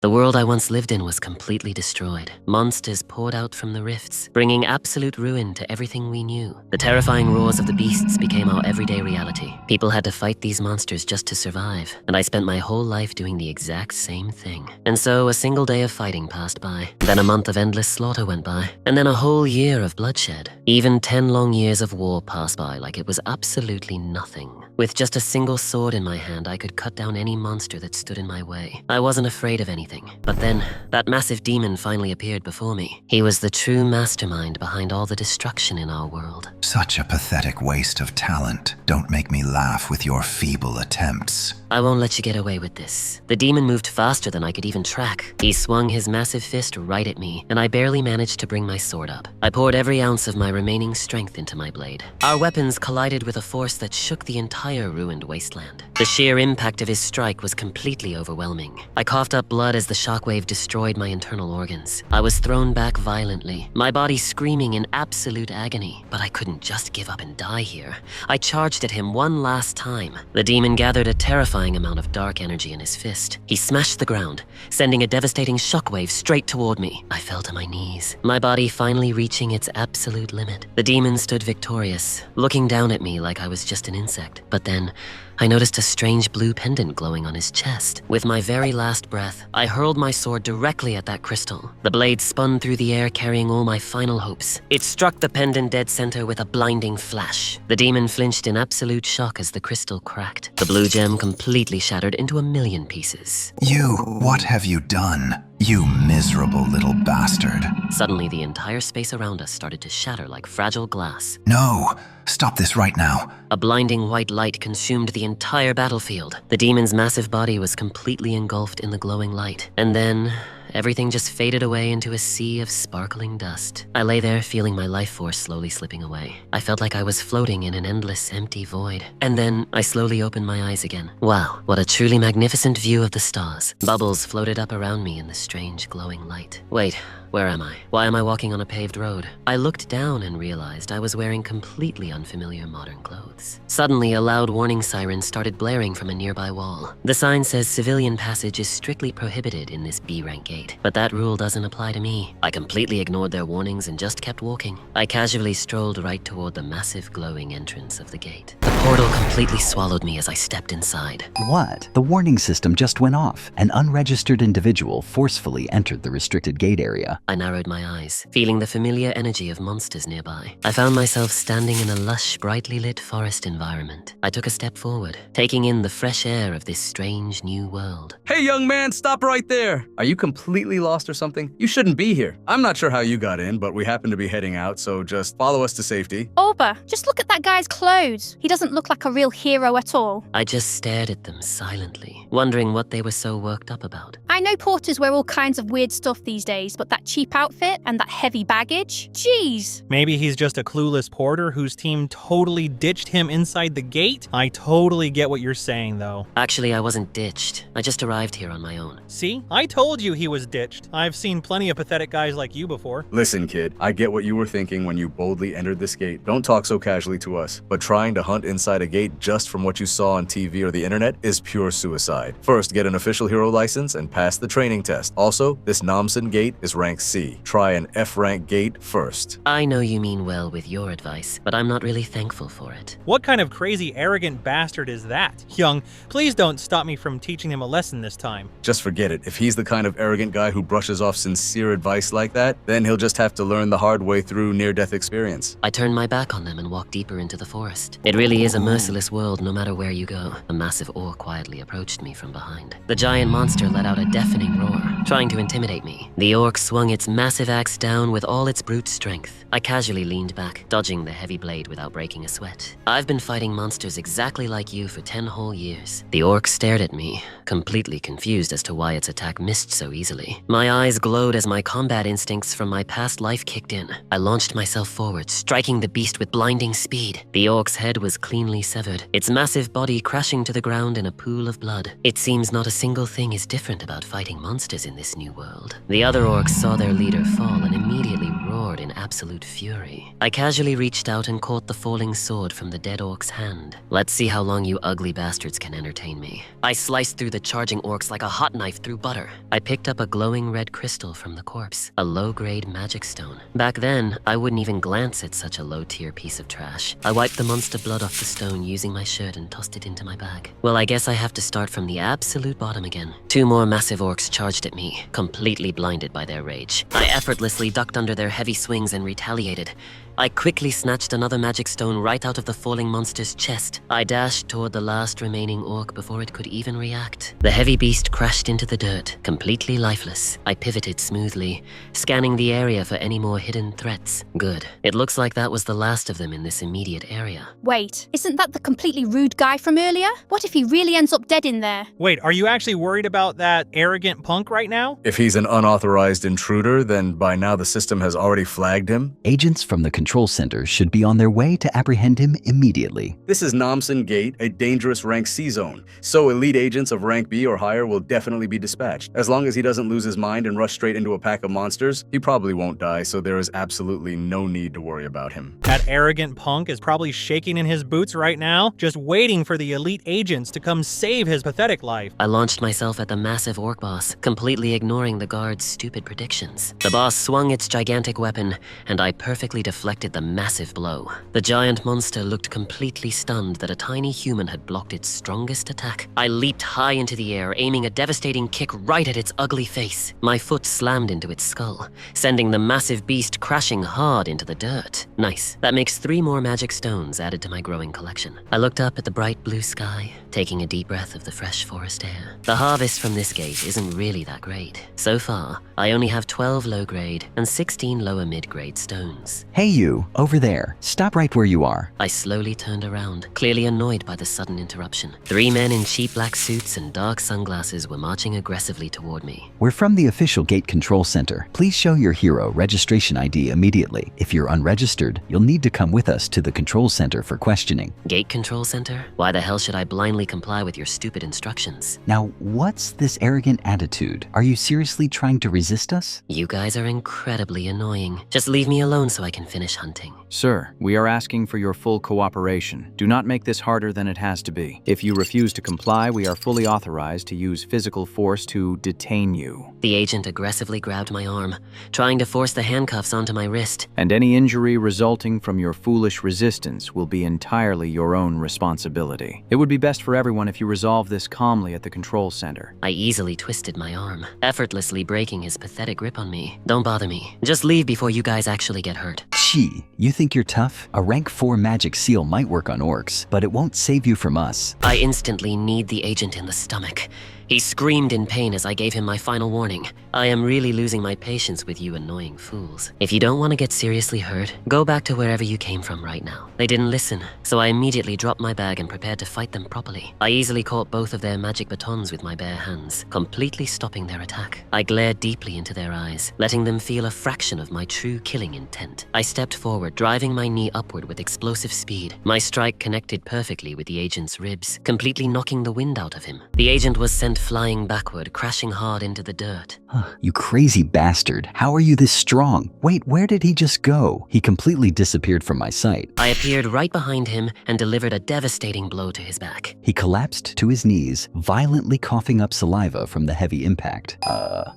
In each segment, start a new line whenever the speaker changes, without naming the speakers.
The world I once lived in was completely destroyed. Monsters poured out from the rifts, bringing absolute ruin to everything we knew. The terrifying roars of the beasts became our everyday reality. People had to fight these monsters just to survive, and I spent my whole life doing the exact same thing. And so a single day of fighting passed by, then a month of endless slaughter went by, and then a whole year of bloodshed. Even 10 long years of war passed by like it was absolutely nothing. With just a single sword in my hand, I could cut down any monster that stood in my way. I wasn't afraid of anything. But then, that massive demon finally appeared before me. He was the true mastermind behind all the destruction in our world.
Such a pathetic waste of talent. Don't make me laugh with your feeble attempts.
I won't let you get away with this. The demon moved faster than I could even track. He swung his massive fist right at me, and I barely managed to bring my sword up. I poured every ounce of my remaining strength into my blade. Our weapons collided with a force that shook the entire ruined wasteland. The sheer impact of his strike was completely overwhelming. I coughed up blood as the shockwave destroyed my internal organs. I was thrown back violently, my body screaming in absolute agony. But I couldn't just give up and die here. I charged at him one last time. The demon gathered a terrifying amount of dark energy in his fist. He smashed the ground, sending a devastating shockwave straight toward me. I fell to my knees, my body finally reaching its absolute limit. The demon stood victorious, looking down at me like I was just an insect. But then, I noticed a strange blue pendant glowing on his chest. With my very last breath, I hurled my sword directly at that crystal. The blade spun through the air, carrying all my final hopes. It struck the pendant dead center with a blinding flash. The demon flinched in absolute shock as the crystal cracked. The blue gem completely shattered into a million pieces.
What have you done? You miserable little bastard.
Suddenly, the entire space around us started to shatter like fragile glass.
No! Stop this right now.
A blinding white light consumed the entire battlefield. The demon's massive body was completely engulfed in the glowing light. And then, everything just faded away into a sea of sparkling dust. I lay there feeling my life force slowly slipping away. I felt like I was floating in an endless, empty void. And then, I slowly opened my eyes again. Wow, what a truly magnificent view of the stars. Bubbles floated up around me in the strange glowing light. Wait, where am I? Why am I walking on a paved road? I looked down and realized I was wearing completely unfamiliar modern clothes. Suddenly, a loud warning siren started blaring from a nearby wall. The sign says civilian passage is strictly prohibited in this B-rank gate, but that rule doesn't apply to me. I completely ignored their warnings and just kept walking. I casually strolled right toward the massive glowing entrance of the gate. The portal completely swallowed me as I stepped inside.
What? The warning system just went off. An unregistered individual forcefully entered the restricted gate area.
I narrowed my eyes, feeling the familiar energy of monsters nearby. I found myself standing in a lush, brightly lit forest environment. I took a step forward, taking in the fresh air of this strange new world.
Hey, young man, stop right there. Are you completely lost or something? You shouldn't be here. I'm not sure how you got in, but we happen to be heading out, so just follow us to safety.
Oba, just look at that guy's clothes. He doesn't look like a real hero at all.
I just stared at them silently, wondering what they were so worked up about.
I know porters wear all kinds of weird stuff these days, but that cheap outfit and that heavy baggage? Jeez.
Maybe he's just a clueless porter whose team totally ditched him inside the gate? I totally get what you're saying, though.
Actually, I wasn't ditched. I just arrived here on my own.
See? I told you he was ditched. I've seen plenty of pathetic guys like you before.
Listen, kid, I get what you were thinking when you boldly entered this gate. Don't talk so casually to us. But trying to hunt inside a gate just from what you saw on TV or the internet is pure suicide. First, get an official hero license and pass the training test. Also, this Namsen gate is rank C. Try an F-rank gate first.
I know you mean well with your advice, but I'm not really thankful for it.
What kind of crazy, arrogant bastard is that? Young, please don't stop me from teaching him a lesson this time.
Just forget it. If he's the kind of arrogant guy who brushes off sincere advice like that, then he'll just have to learn the hard way through near-death experience.
I turned my back on them and walked deeper into the forest. It really is a merciless world no matter where you go. A massive oar quietly approached me from behind. The giant monster let out a deafening roar, trying to intimidate me. The orc swung its massive axe down with all its brute strength. I casually leaned back, dodging the heavy blade without breaking a sweat. I've been fighting monsters exactly like you for 10 whole years. The orc stared at me, completely confused as to why its attack missed so easily. My eyes glowed as my combat instincts from my past life kicked in. I launched myself forward, striking the beast with blinding speed. The orc's head was cleanly severed, its massive body crashing to the ground in a pool of blood. It seems not a single thing is different about fighting monsters in this new world. The other orcs saw their leader fall and immediately roared roared in absolute fury. I casually reached out and caught the falling sword from the dead orc's hand. Let's see how long you ugly bastards can entertain me. I sliced through the charging orcs like a hot knife through butter. I picked up a glowing red crystal from the corpse, a low-grade magic stone. Back then, I wouldn't even glance at such a low-tier piece of trash. I wiped the monster blood off the stone using my shirt and tossed it into my bag. Well, I guess I have to start from the absolute bottom again. 2 more massive orcs charged at me, completely blinded by their rage. I effortlessly ducked under their heavy swings and retaliated. I quickly snatched another magic stone right out of the falling monster's chest. I dashed toward the last remaining orc before it could even react. The heavy beast crashed into the dirt, completely lifeless. I pivoted smoothly, scanning the area for any more hidden threats. Good. It looks like that was the last of them in this immediate area.
Wait, isn't that the completely rude guy from earlier? What if he really ends up dead in there?
Wait, are you actually worried about that arrogant punk right now?
If he's an unauthorized intruder, then by now the system has already flagged him.
Agents from the control center should be on their way to apprehend him immediately.
This is Namsen Gate, a dangerous rank C zone, so elite agents of rank B or higher will definitely be dispatched. As long as he doesn't lose his mind and rush straight into a pack of monsters, he probably won't die, so there is absolutely no need to worry about him.
That arrogant punk is probably shaking in his boots right now, just waiting for the elite agents to come save his pathetic life.
I launched myself at the massive orc boss, completely ignoring the guard's stupid predictions. The boss swung its gigantic weapon, and I perfectly deflected the massive blow. The giant monster looked completely stunned that a tiny human had blocked its strongest attack. I leaped high into the air, aiming a devastating kick right at its ugly face. My foot slammed into its skull, sending the massive beast crashing hard into the dirt. Nice. That makes 3 more magic stones added to my growing collection. I looked up at the bright blue sky, taking a deep breath of the fresh forest air. The harvest from this gate isn't really that great. So far, I only have 12 low-grade and 16 lower mid-grade stones.
Hey you, over there. Stop right where you are.
I slowly turned around, clearly annoyed by the sudden interruption. 3 men in cheap black suits and dark sunglasses were marching aggressively toward me.
We're from the official gate control center. Please show your hero registration ID immediately. If you're unregistered, you'll need to come with us to the control center for questioning.
Gate control center? Why the hell should I blindly comply with your stupid instructions?
Now, what's this arrogant attitude? Are you seriously trying to resist us?
You guys are incredibly annoying. Just leave me alone so I can finish hunting.
Sir, we are asking for your full cooperation. Do not make this harder than it has to be. If you refuse to comply, we are fully authorized to use physical force to detain you.
The agent aggressively grabbed my arm, trying to force the handcuffs onto my wrist.
And any injury resulting from your foolish resistance will be entirely your own responsibility. It would be best for everyone if you resolve this calmly at the control center.
I easily twisted my arm, effortlessly breaking his pathetic grip on me. Don't bother me. Just leave before you guys actually get hurt.
Gee, you think you're tough? A rank 4 magic seal might work on orcs, but it won't save you from us.
I instantly kneed the agent in the stomach. He screamed in pain as I gave him my final warning. I am really losing my patience with you annoying fools. If you don't want to get seriously hurt, go back to wherever you came from right now. They didn't listen, so I immediately dropped my bag and prepared to fight them properly. I easily caught both of their magic batons with my bare hands, completely stopping their attack. I glared deeply into their eyes, letting them feel a fraction of my true killing intent. I stepped forward, driving my knee upward with explosive speed. My strike connected perfectly with the agent's ribs, completely knocking the wind out of him. The agent was sent flying backward, crashing hard into the dirt.
You crazy bastard. How are you this strong? Wait, where did he just go? He completely disappeared from my sight.
I appeared right behind him and delivered a devastating blow to his back.
He collapsed to his knees, violently coughing up saliva from the heavy impact.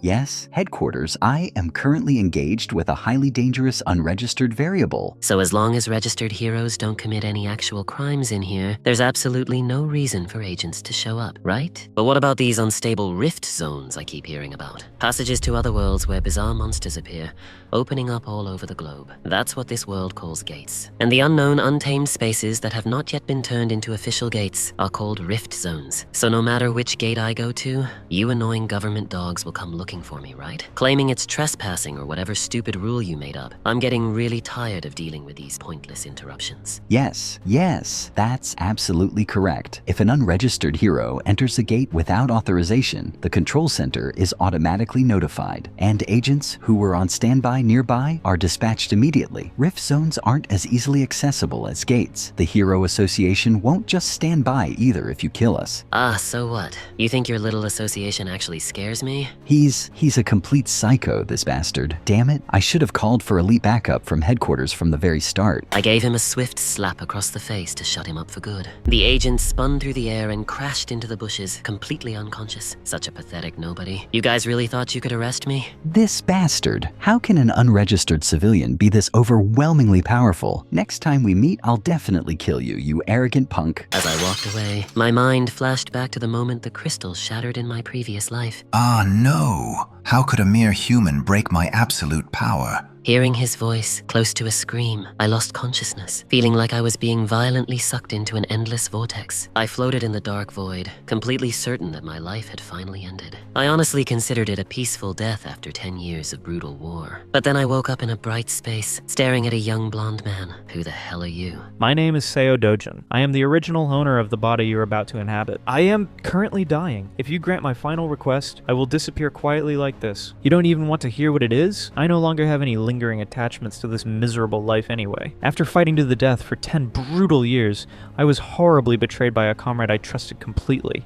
Yes? Headquarters, I am currently engaged with a highly dangerous unregistered variable.
So as long as registered heroes don't commit any actual crimes in here, there's absolutely no reason for agents to show up, right? But what about these unstable rift zones I keep hearing about? Passages to other worlds where bizarre monsters appear, opening up all over the globe. That's what this world calls gates. And the unknown, untamed spaces that have not yet been turned into official gates are called rift zones. So no matter which gate I go to, you annoying government dogs will come looking for me, right? Claiming it's trespassing or whatever stupid rule you made up. I'm getting really tired of dealing with these pointless interruptions.
Yes, that's absolutely correct. If an unregistered hero enters a gate without authorization, the control center is automatically notified, and agents who were on standby nearby are dispatched immediately. Rift zones aren't as easily accessible as gates. The Hero Association won't just stand by either if you kill us.
Ah, so what? You think your little association actually scares me?
He's a complete psycho, this bastard. Damn it, I should have called for elite backup from headquarters from the very start.
I gave him a swift slap across the face to shut him up for good. The agent spun through the air and crashed into the bushes, completely unconscious. Such a pathetic nobody. You guys really thought you could arrest me?
This bastard. How can an unregistered civilian be this overwhelmingly powerful? Next time we meet, I'll definitely kill you, you arrogant punk.
As I walked away, my mind flashed back to the moment the crystal shattered in my previous life.
Ah, no. How could a mere human break my absolute power?
Hearing his voice, close to a scream, I lost consciousness, feeling like I was being violently sucked into an endless vortex. I floated in the dark void, completely certain that my life had finally ended. I honestly considered it a peaceful death after 10 years of brutal war. But then I woke up in a bright space, staring at a young blonde man. Who the hell are you?
My name is Seo Dojin. I am the original owner of the body you're about to inhabit. I am currently dying. If you grant my final request, I will disappear quietly like this. You don't even want to hear what it is? I no longer have any lingering attachments to this miserable life anyway. After fighting to the death for 10 brutal years, I was horribly betrayed by a comrade I trusted completely.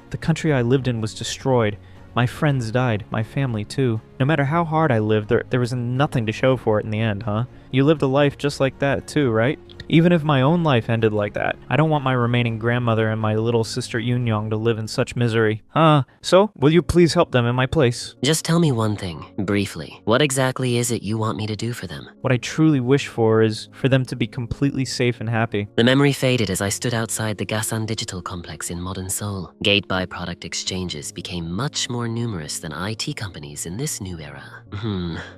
The country I lived in was destroyed. My friends died, my family too. No matter how hard I lived, there was nothing to show for it in the end, huh? You lived a life just like that too, right? Even if my own life ended like that, I don't want my remaining grandmother and my little sister Yoon to live in such misery. So, will you please help them in my place?
Just tell me one thing, briefly. What exactly is it you want me to do for them?
What I truly wish for is for them to be completely safe and happy.
The memory faded as I stood outside the Gasan Digital Complex in Modern Seoul. Gate byproduct exchanges became much more numerous than IT companies in this new era.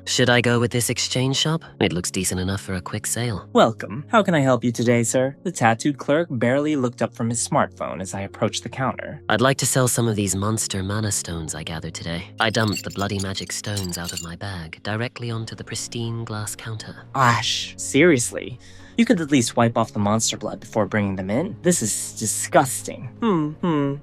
Should I go with this exchange shop? It looks decent enough for a quick sale.
Welcome. How can I help you today, sir? The tattooed clerk barely looked up from his smartphone as I approached the counter.
I'd like to sell some of these monster mana stones I gathered today. I dumped the bloody magic stones out of my bag directly onto the pristine glass counter.
Ash, seriously? You could at least wipe off the monster blood before bringing them in. This is disgusting.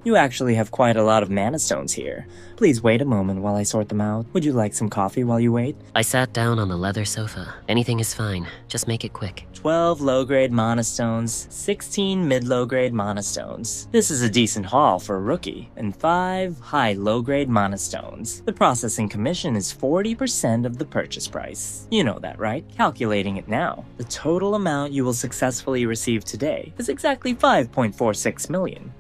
You actually have quite a lot of mana stones here. Please wait a moment while I sort them out. Would you like some coffee while you wait?
I sat down on the leather sofa. Anything is fine. Just make it quick.
12 low-grade mana stones, 16 mid-low-grade mana stones. This is a decent haul for a rookie, and 5 high low-grade mana stones. The processing commission is 40% of the purchase price. You know that, right? Calculating it now. The total amount you will successfully receive today is exactly 5.46 million.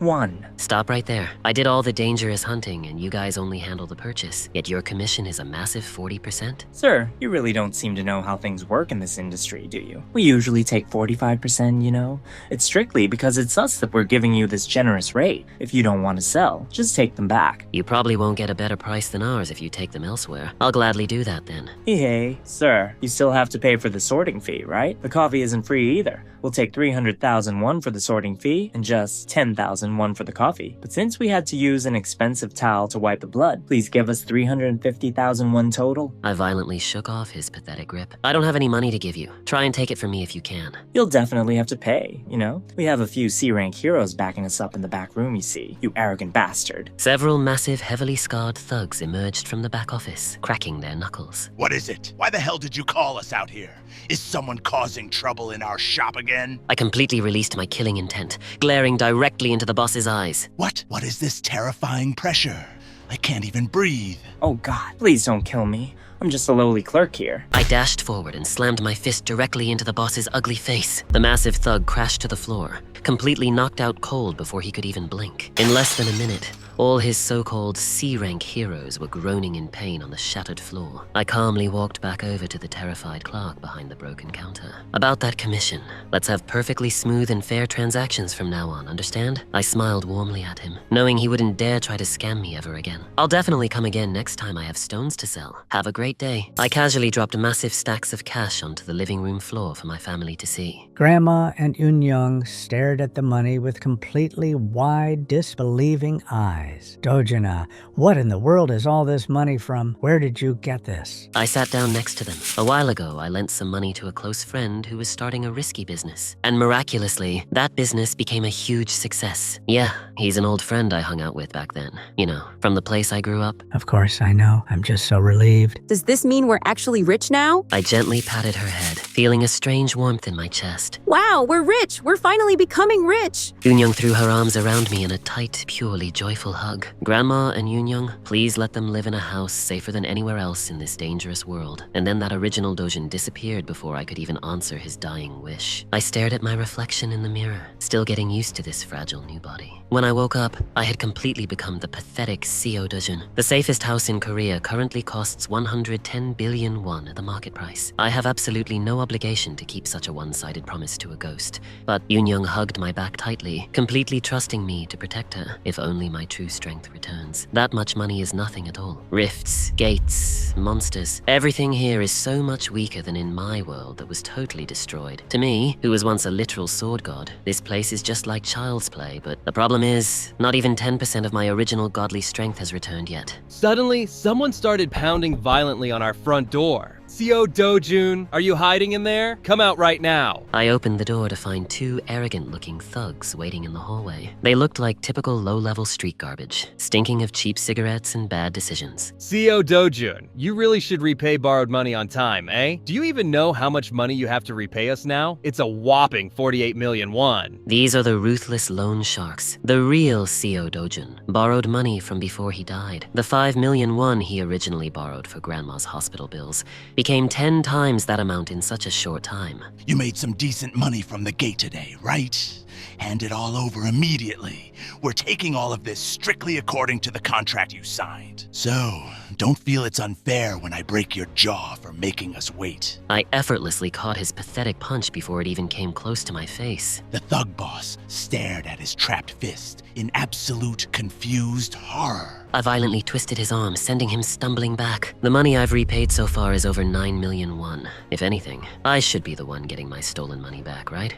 Stop right there. I did all the dangerous hunting and you guys only handle the purchase, yet your commission is a massive 40%?
Sir, you really don't seem to know how things work in this industry, do you? We usually take 45%, you know? It's strictly because it's us that we're giving you this generous rate. If you don't want to sell, just take them back.
You probably won't get a better price than ours if you take them elsewhere. I'll gladly do that then.
Hey, sir, you still have to pay for the sorting fee, right? The coffee isn't free either. We'll take 300,000 won for the sorting fee and just 10,000 won for the coffee. But since we had to use an expensive towel to wipe the blood, please give us 350,000 won total.
I violently shook off his pathetic grip. I don't have any money to give you. Try and take it from me if you can.
You'll definitely have to pay, you know? We have a few C-rank heroes backing us up in the back room, you see. You arrogant bastard.
Several massive, heavily scarred thugs emerged from the back office, cracking their knuckles.
What is it? Why the hell did you call us out here? Is someone causing trouble in our shop again?
I completely released my killing intent, glaring directly into the boss's eyes.
What? What is this terrifying pressure? I can't even breathe.
Oh god, please don't kill me. I'm just a lowly clerk here.
I dashed forward and slammed my fist directly into the boss's ugly face. The massive thug crashed to the floor, completely knocked out cold before he could even blink. In less than a minute, all his so-called C-rank heroes were groaning in pain on the shattered floor. I calmly walked back over to the terrified clerk behind the broken counter. About that commission, let's have perfectly smooth and fair transactions from now on, understand? I smiled warmly at him, knowing he wouldn't dare try to scam me ever again. I'll definitely come again next time I have stones to sell. Have a great day. I casually dropped massive stacks of cash onto the living room floor for my family to see.
Grandma and Yoon stared at the money with completely wide, disbelieving eyes. eyes. Dojin, what in the world is all this money from? Where did you get this?
I sat down next to them. A while ago, I lent some money to a close friend who was starting a risky business. And miraculously, that business became a huge success. Yeah, he's an old friend I hung out with back then. You know, from the place I grew up.
Of course, I know. I'm just so relieved.
Does this mean we're actually rich now?
I gently patted her head, feeling a strange warmth in my chest.
Wow, we're rich! We're finally becoming rich!
Yoonyoung threw her arms around me in a tight, purely joyful hug. Grandma and Yoonyoung, please let them live in a house safer than anywhere else in this dangerous world. And then that original Dojin disappeared before I could even answer his dying wish. I stared at my reflection in the mirror, still getting used to this fragile new body. When I woke up, I had completely become the pathetic Seo Dojin. The safest house in Korea currently costs 110 billion won at the market price. I have absolutely no obligation to keep such a one-sided promise to a ghost. But Yoonyoung hugged my back tightly, completely trusting me to protect her, if only my true strength returns. That much money is nothing at all. Rifts, gates, monsters. Everything here is so much weaker than in my world that was totally destroyed. To me, who was once a literal sword god, this place is just like child's play, but the problem is, not even 10% of my original godly strength has returned yet.
Suddenly, someone started pounding violently on our front door. Seo Dojun, are you hiding in there? Come out right now.
I opened the door to find two arrogant-looking thugs waiting in the hallway. They looked like typical low-level street garbage, stinking of cheap cigarettes and bad decisions.
Seo Dojun, you really should repay borrowed money on time, eh? Do you even know how much money you have to repay us now? It's a whopping 48 million won.
These are the ruthless loan sharks. The real Seo Dojun borrowed money from before he died. The 5 million won he originally borrowed for grandma's hospital bills became 10 times that amount in such a short time.
You made some decent money from the gate today, right? Hand it all over immediately. We're taking all of this strictly according to the contract you signed. So, don't feel it's unfair when I break your jaw for making us wait.
I effortlessly caught his pathetic punch before it even came close to my face.
The thug boss stared at his trapped fist in absolute confused horror.
I violently twisted his arm, sending him stumbling back. The money I've repaid so far is over 9 million won. If anything, I should be the one getting my stolen money back, right?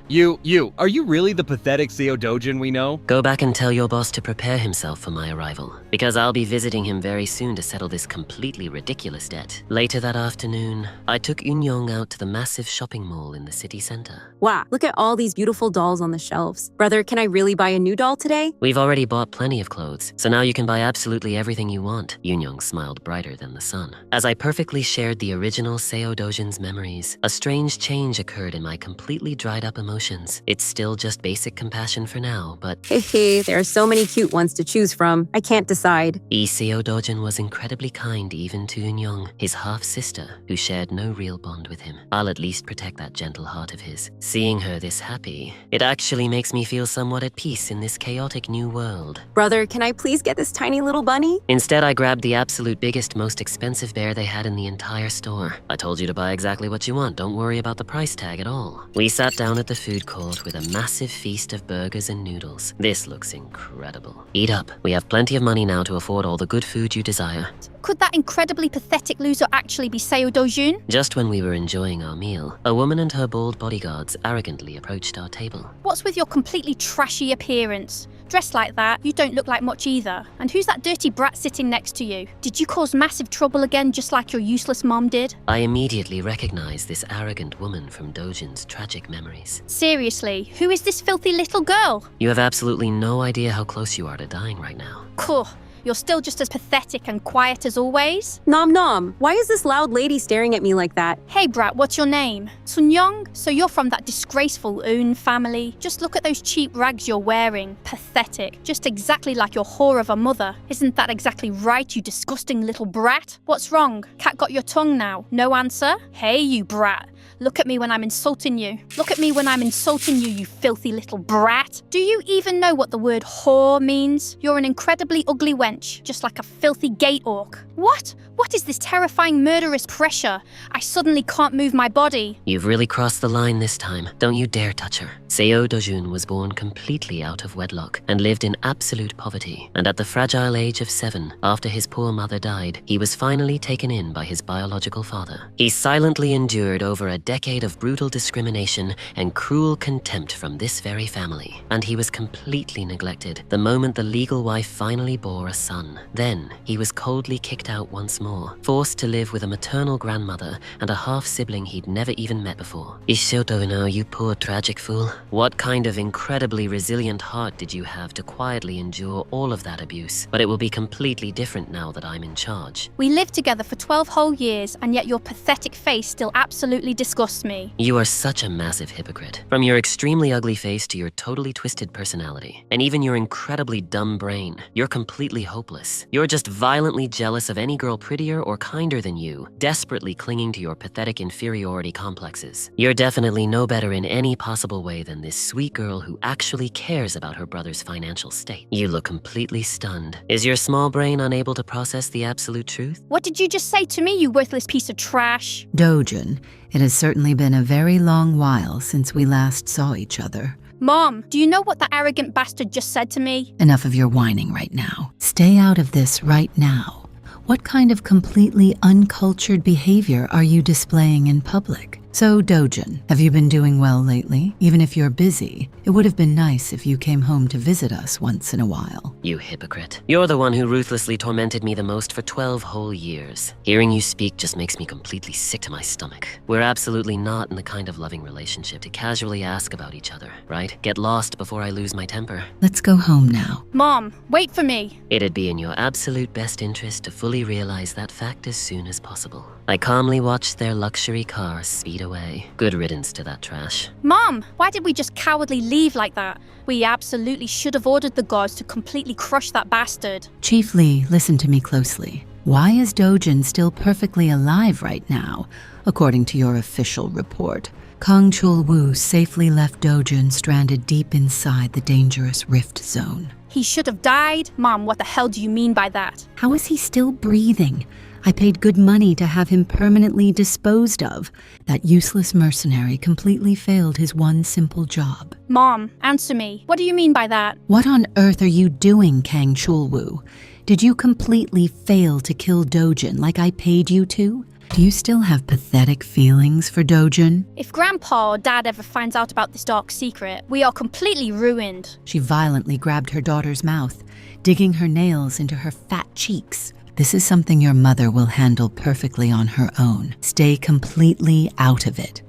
Are you really the pathetic Seo Dojin we know?
Go back and tell your boss to prepare himself for my arrival, because I'll be visiting him very soon to settle this completely ridiculous debt. Later that afternoon, I took Yoonyoung out to the massive shopping mall in the city center.
Wow, look at all these beautiful dolls on the shelves. Brother, can I really buy a new doll today?
We've already bought plenty of clothes, so now you can buy absolutely everything you want. Yoonyoung smiled brighter than the sun. As I perfectly shared the original Seo Dojin's memories, a strange change occurred in my completely dried up emotions. It's still just basic compassion for now, but
Hehe, there are so many cute ones to choose from. I can't decide.
Seo Dojin was incredibly kind even to Yoonyoung, his half-sister, who shared no real bond with him. I'll at least protect that gentle heart of his. Seeing her this happy, it actually makes me feel somewhat at peace in this chaotic new world.
Brother, can I please get this tiny little bunny?
Instead, I grabbed the absolute biggest, most expensive bear they had in the entire store. I told you to buy exactly what you want, don't worry about the price tag at all. We sat down at the food court with a massive feast of burgers and noodles. This looks incredible. Eat up. We have plenty of money now to afford all the good food you desire.
Could that incredibly pathetic loser actually be Seo Dojun?
Just when we were enjoying our meal, a woman and her bald bodyguards arrogantly approached our table.
What's with your completely trashy appearance? Dressed like that, you don't look like much either. And who's that dirty brat sitting next to you? Did you cause massive trouble again just like your useless mom did?
I immediately recognized this arrogant woman from Dojin's tragic memories.
Seriously, who is this filthy little girl?
You have absolutely no idea how close you are to dying right now.
Cool. You're still just as pathetic and quiet as always?
Nom nom, why is this loud lady staring at me like that?
Hey brat, what's your name? Sunyoung? So you're from that disgraceful Un family? Just look at those cheap rags you're wearing. Pathetic. Just exactly like your whore of a mother. Isn't that exactly right, you disgusting little brat? What's wrong? Cat got your tongue now? No answer? Hey you brat. Look at me when I'm insulting you. Look at me when I'm insulting you, you filthy little brat. Do you even know what the word whore means? You're an incredibly ugly wench. bench, just like a filthy gate orc. What? What is this terrifying murderous pressure? I suddenly can't move my body.
You've really crossed the line this time. Don't you dare touch her. Seo Dojun was born completely out of wedlock and lived in absolute poverty. And at the fragile age of 7, after his poor mother died, he was finally taken in by his biological father. He silently endured over a decade of brutal discrimination and cruel contempt from this very family. And he was completely neglected the moment the legal wife finally bore a son. Then, he was coldly kicked out once more, forced to live with a maternal grandmother and a half-sibling he'd never even met before. Ishoto, you poor tragic fool. What kind of incredibly resilient heart did you have to quietly endure all of that abuse? But it will be completely different now that I'm in charge.
We lived together for 12 whole years, and yet your pathetic face still absolutely disgusts me.
You are such a massive hypocrite. From your extremely ugly face to your totally twisted personality, and even your incredibly dumb brain, you're completely hopeless. You're just violently jealous of any girl prettier or kinder than you, desperately clinging to your pathetic inferiority complexes. You're definitely no better in any possible way than this sweet girl who actually cares about her brother's financial state. You look completely stunned. Is your small brain unable to process the absolute truth?
What did you just say to me, you worthless piece of trash?
Dojun, it has certainly been a very long while since we last saw each other.
Mom, do you know what that arrogant bastard just said to me?
Enough of your whining right now. Stay out of this right now. What kind of completely uncultured behavior are you displaying in public? So, Dojun, have you been doing well lately? Even if you're busy, it would have been nice if you came home to visit us once in a while.
You hypocrite. You're the one who ruthlessly tormented me the most for 12 whole years. Hearing you speak just makes me completely sick to my stomach. We're absolutely not in the kind of loving relationship to casually ask about each other, right? Get lost before I lose my temper.
Let's go home now.
Mom, wait for me.
It'd be in your absolute best interest to fully realize that fact as soon as possible. I calmly watched their luxury car speed away. Good riddance to that trash.
Mom, why did we just cowardly leave like that? We absolutely should have ordered the guards to completely crush that bastard.
Chief Lee, listen to me closely. Why is Dojun still perfectly alive right now, according to your official report? Kang Chul-woo safely left Dojun stranded deep inside the dangerous rift zone.
He should have died? Mom, what the hell do you mean by that?
How is he still breathing? I paid good money to have him permanently disposed of. That useless mercenary completely failed his one simple job.
Mom, answer me. What do you mean by that?
What on earth are you doing, Kang Chul-woo? Did you completely fail to kill Dojun like I paid you to? Do you still have pathetic feelings for Dojun?
If Grandpa or Dad ever finds out about this dark secret, we are completely ruined.
She violently grabbed her daughter's mouth, digging her nails into her fat cheeks. This is something your mother will handle perfectly on her own. Stay completely out of it.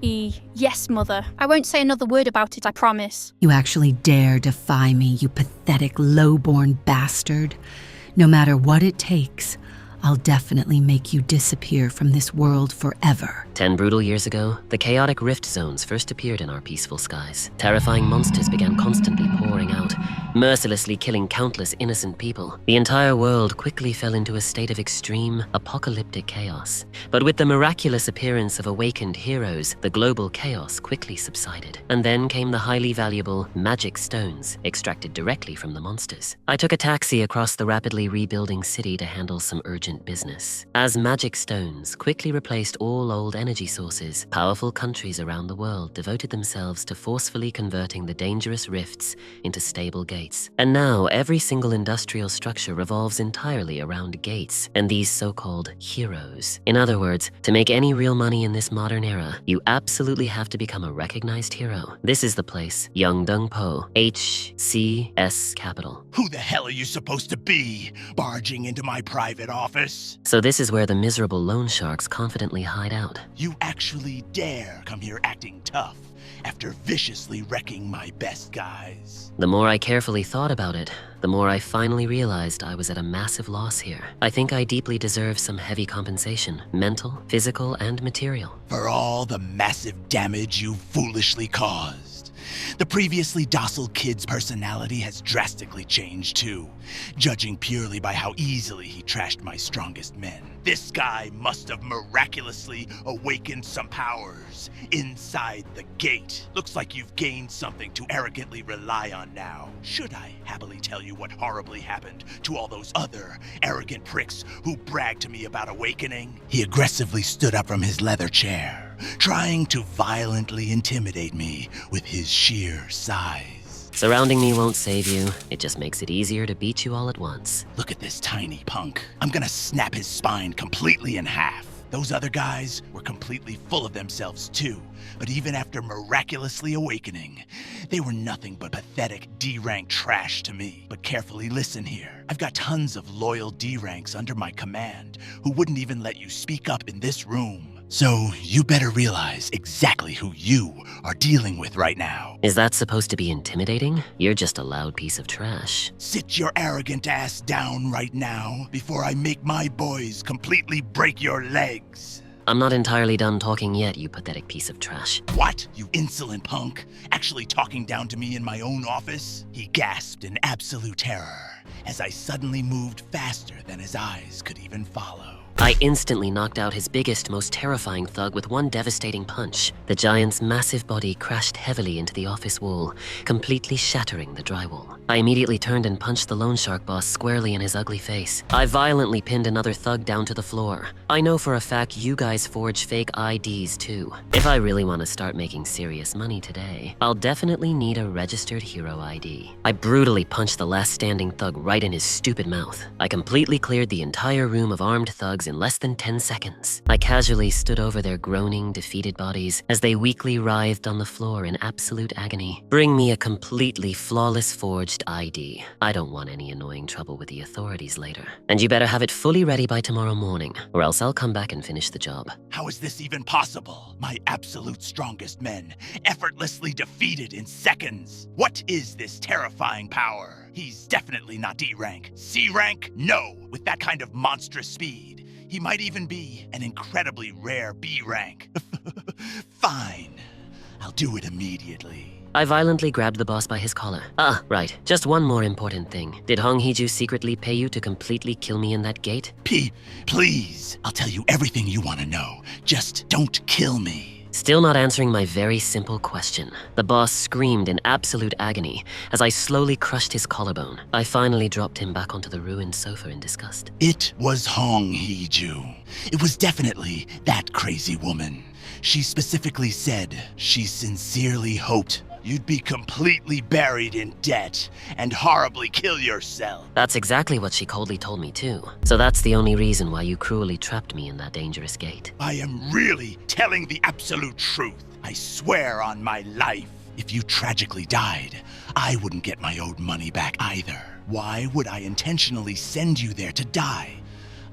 Yes, Mother. I won't say another word about it, I promise.
You actually dare defy me, you pathetic, low-born bastard. No matter what it takes, I'll definitely make you disappear from this world forever.
10 brutal years ago, the chaotic rift zones first appeared in our peaceful skies. Terrifying monsters began constantly pouring out, mercilessly killing countless innocent people. The entire world quickly fell into a state of extreme, apocalyptic chaos. But with the miraculous appearance of awakened heroes, the global chaos quickly subsided. And then came the highly valuable magic stones, extracted directly from the monsters. I took a taxi across the rapidly rebuilding city to handle some urgent business. As magic stones quickly replaced all old energy sources, powerful countries around the world devoted themselves to forcefully converting the dangerous rifts into stable gates. And now every single industrial structure revolves entirely around gates and these so-called heroes. In other words, to make any real money in this modern era, you absolutely have to become a recognized hero. This is the place, Yeongdeungpo, HCS Capital.
Who the hell are you supposed to be, barging into my private office?
So this is where the miserable loan sharks confidently hide out.
You actually dare come here acting tough after viciously wrecking my best guys.
The more I carefully thought about it, the more I finally realized I was at a massive loss here. I think I deeply deserve some heavy compensation, mental, physical, and material.
For all the massive damage you foolishly caused. The previously docile kid's personality has drastically changed too, judging purely by how easily he trashed my strongest men. This guy must have miraculously awakened some powers inside the gate. Looks like you've gained something to arrogantly rely on now. Should I happily tell you what horribly happened to all those other arrogant pricks who bragged to me about awakening? He aggressively stood up from his leather chair, trying to violently intimidate me with his sheer size.
Surrounding me won't save you. It just makes it easier to beat you all at once.
Look at this tiny punk. I'm gonna snap his spine completely in half. Those other guys were completely full of themselves too, but even after miraculously awakening, they were nothing but pathetic D-rank trash to me. But carefully listen here. I've got tons of loyal D-ranks under my command who wouldn't even let you speak up in this room. So you better realize exactly who you are dealing with right now.
Is that supposed to be intimidating? You're just a loud piece of trash.
Sit your arrogant ass down right now before I make my boys completely break your legs.
I'm not entirely done talking yet, you pathetic piece of trash.
What? You insolent punk? Actually talking down to me in my own office? He gasped in absolute terror as I suddenly moved faster than his eyes could even follow.
I instantly knocked out his biggest, most terrifying thug with one devastating punch. The giant's massive body crashed heavily into the office wall, completely shattering the drywall. I immediately turned and punched the loan shark boss squarely in his ugly face. I violently pinned another thug down to the floor. I know for a fact you guys forge fake IDs too. If I really want to start making serious money today, I'll definitely need a registered hero ID. I brutally punched the last standing thug right in his stupid mouth. I completely cleared the entire room of armed thugs in less than 10 seconds. I casually stood over their groaning, defeated bodies as they weakly writhed on the floor in absolute agony. Bring me a completely flawless forged ID. I don't want any annoying trouble with the authorities later. And you better have it fully ready by tomorrow morning, or else I'll come back and finish the job.
How is this even possible? My absolute strongest men, effortlessly defeated in seconds. What is this terrifying power? He's definitely not D-rank. C-rank? No, with that kind of monstrous speed. He might even be an incredibly rare B rank. Fine. I'll do it immediately.
I violently grabbed the boss by his collar. Ah, right. Just one more important thing. Did Hong Hee-ju secretly pay you to completely kill me in that gate?
Please. I'll tell you everything you want to know. Just don't kill me.
Still not answering my very simple question. The boss screamed in absolute agony as I slowly crushed his collarbone. I finally dropped him back onto the ruined sofa in disgust.
It was Hong Hee-ju. It was definitely that crazy woman. She specifically said she sincerely hoped you'd be completely buried in debt and horribly kill yourself.
That's exactly what she coldly told me too. So that's the only reason why you cruelly trapped me in that dangerous gate.
I am really telling the absolute truth. I swear on my life. If you tragically died, I wouldn't get my owed money back either. Why would I intentionally send you there to die?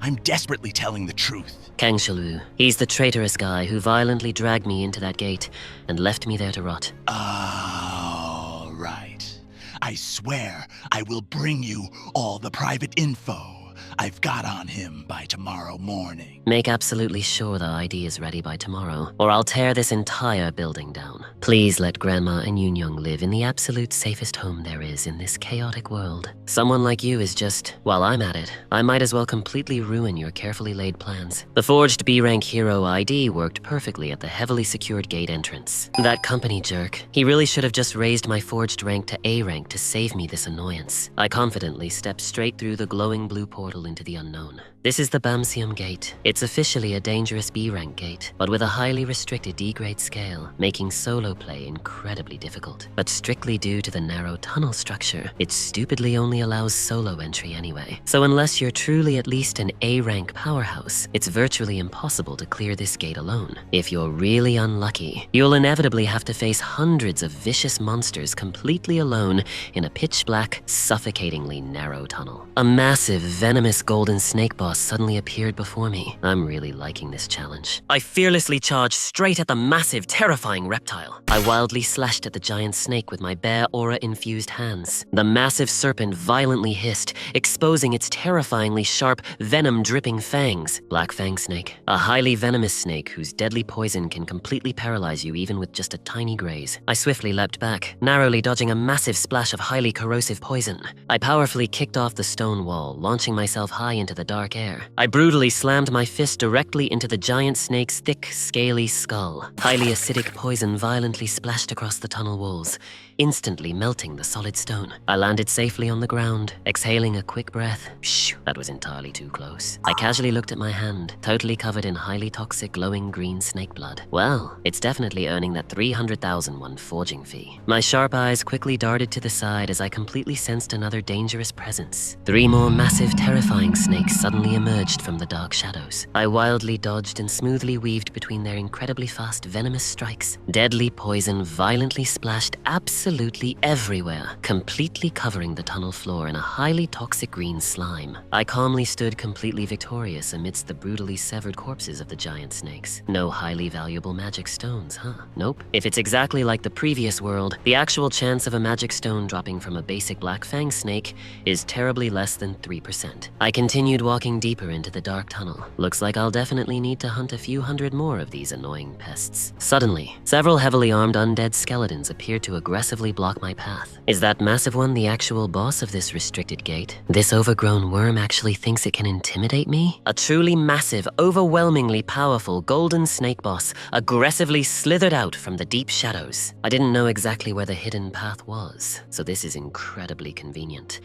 I'm desperately telling the truth.
Kang Shalu. He's the traitorous guy who violently dragged me into that gate and left me there to rot.
All right. I swear I will bring you all the private info I've got on him by tomorrow morning.
Make absolutely sure the ID is ready by tomorrow, or I'll tear this entire building down. Please let Grandma and Yoon Young live in the absolute safest home there is in this chaotic world. Someone like you is just, while I'm at it, I might as well completely ruin your carefully laid plans. The forged B-rank hero ID worked perfectly at the heavily secured gate entrance. That company jerk, he really should have just raised my forged rank to A rank to save me this annoyance. I confidently stepped straight through the glowing blue portal into the unknown. This is the Bamseum Gate. It's officially a dangerous B-rank gate, but with a highly restricted D-grade scale, making solo play incredibly difficult. But strictly due to the narrow tunnel structure, it stupidly only allows solo entry anyway. So unless you're truly at least an A-rank powerhouse, it's virtually impossible to clear this gate alone. If you're really unlucky, you'll inevitably have to face hundreds of vicious monsters completely alone in a pitch-black, suffocatingly narrow tunnel. A massive, venomous venomous golden snake boss suddenly appeared before me. I'm really liking this challenge. I fearlessly charged straight at the massive, terrifying reptile. I wildly slashed at the giant snake with my bare aura-infused hands. The massive serpent violently hissed, exposing its terrifyingly sharp, venom-dripping fangs. Black Fang Snake, a highly venomous snake whose deadly poison can completely paralyze you even with just a tiny graze. I swiftly leapt back, narrowly dodging a massive splash of highly corrosive poison. I powerfully kicked off the stone wall, launching myself high into the dark air. I brutally slammed my fist directly into the giant snake's thick, scaly skull. Highly acidic poison violently splashed across the tunnel walls, instantly melting the solid stone. I landed safely on the ground, exhaling a quick breath. Phew, that was entirely too close. I casually looked at my hand, totally covered in highly toxic glowing green snake blood. Well, it's definitely earning that 300,001 forging fee. My sharp eyes quickly darted to the side as I completely sensed another dangerous presence. 3 more massive, terrifying snakes suddenly emerged from the dark shadows. I wildly dodged and smoothly weaved between their incredibly fast, venomous strikes. Deadly poison violently splashed absolutely everywhere, completely covering the tunnel floor in a highly toxic green slime. I calmly stood completely victorious amidst the brutally severed corpses of the giant snakes. No highly valuable magic stones, huh? Nope. If it's exactly like the previous world, the actual chance of a magic stone dropping from a basic Black Fang snake is terribly less than 3%. I continued walking deeper into the dark tunnel. Looks like I'll definitely need to hunt a few hundred more of these annoying pests. Suddenly, several heavily armed undead skeletons appeared to aggressively block my path. Is that massive one the actual boss of this restricted gate? This overgrown worm actually thinks it can intimidate me? A truly massive, overwhelmingly powerful golden snake boss aggressively slithered out from the deep shadows. I didn't know exactly where the hidden path was, so this is incredibly convenient.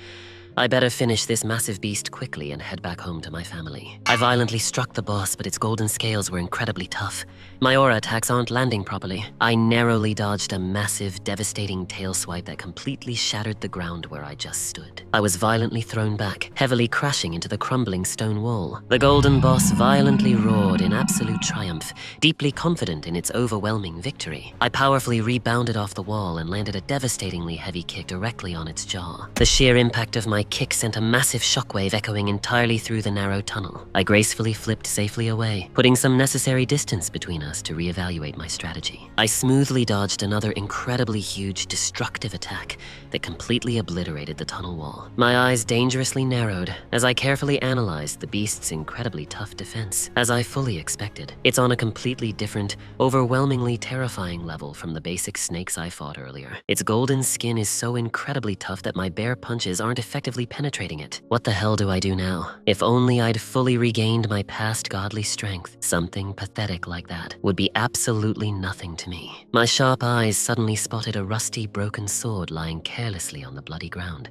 I better finish this massive beast quickly and head back home to my family. I violently struck the boss, but its golden scales were incredibly tough. My aura attacks aren't landing properly. I narrowly dodged a massive, devastating tail swipe that completely shattered the ground where I just stood. I was violently thrown back, heavily crashing into the crumbling stone wall. The golden boss violently roared in absolute triumph, deeply confident in its overwhelming victory. I powerfully rebounded off the wall and landed a devastatingly heavy kick directly on its jaw. The sheer impact of my kick sent a massive shockwave echoing entirely through the narrow tunnel. I gracefully flipped safely away, putting some necessary distance between us to reevaluate my strategy. I smoothly dodged another incredibly huge, destructive attack that completely obliterated the tunnel wall. My eyes dangerously narrowed as I carefully analyzed the beast's incredibly tough defense. As I fully expected, it's on a completely different, overwhelmingly terrifying level from the basic snakes I fought earlier. Its golden skin is so incredibly tough that my bare punches aren't effectively penetrating it. What the hell do I do now? If only I'd fully regained my past godly strength. Something pathetic like that would be absolutely nothing to me. My sharp eyes suddenly spotted a rusty, broken sword lying carelessly on the bloody ground.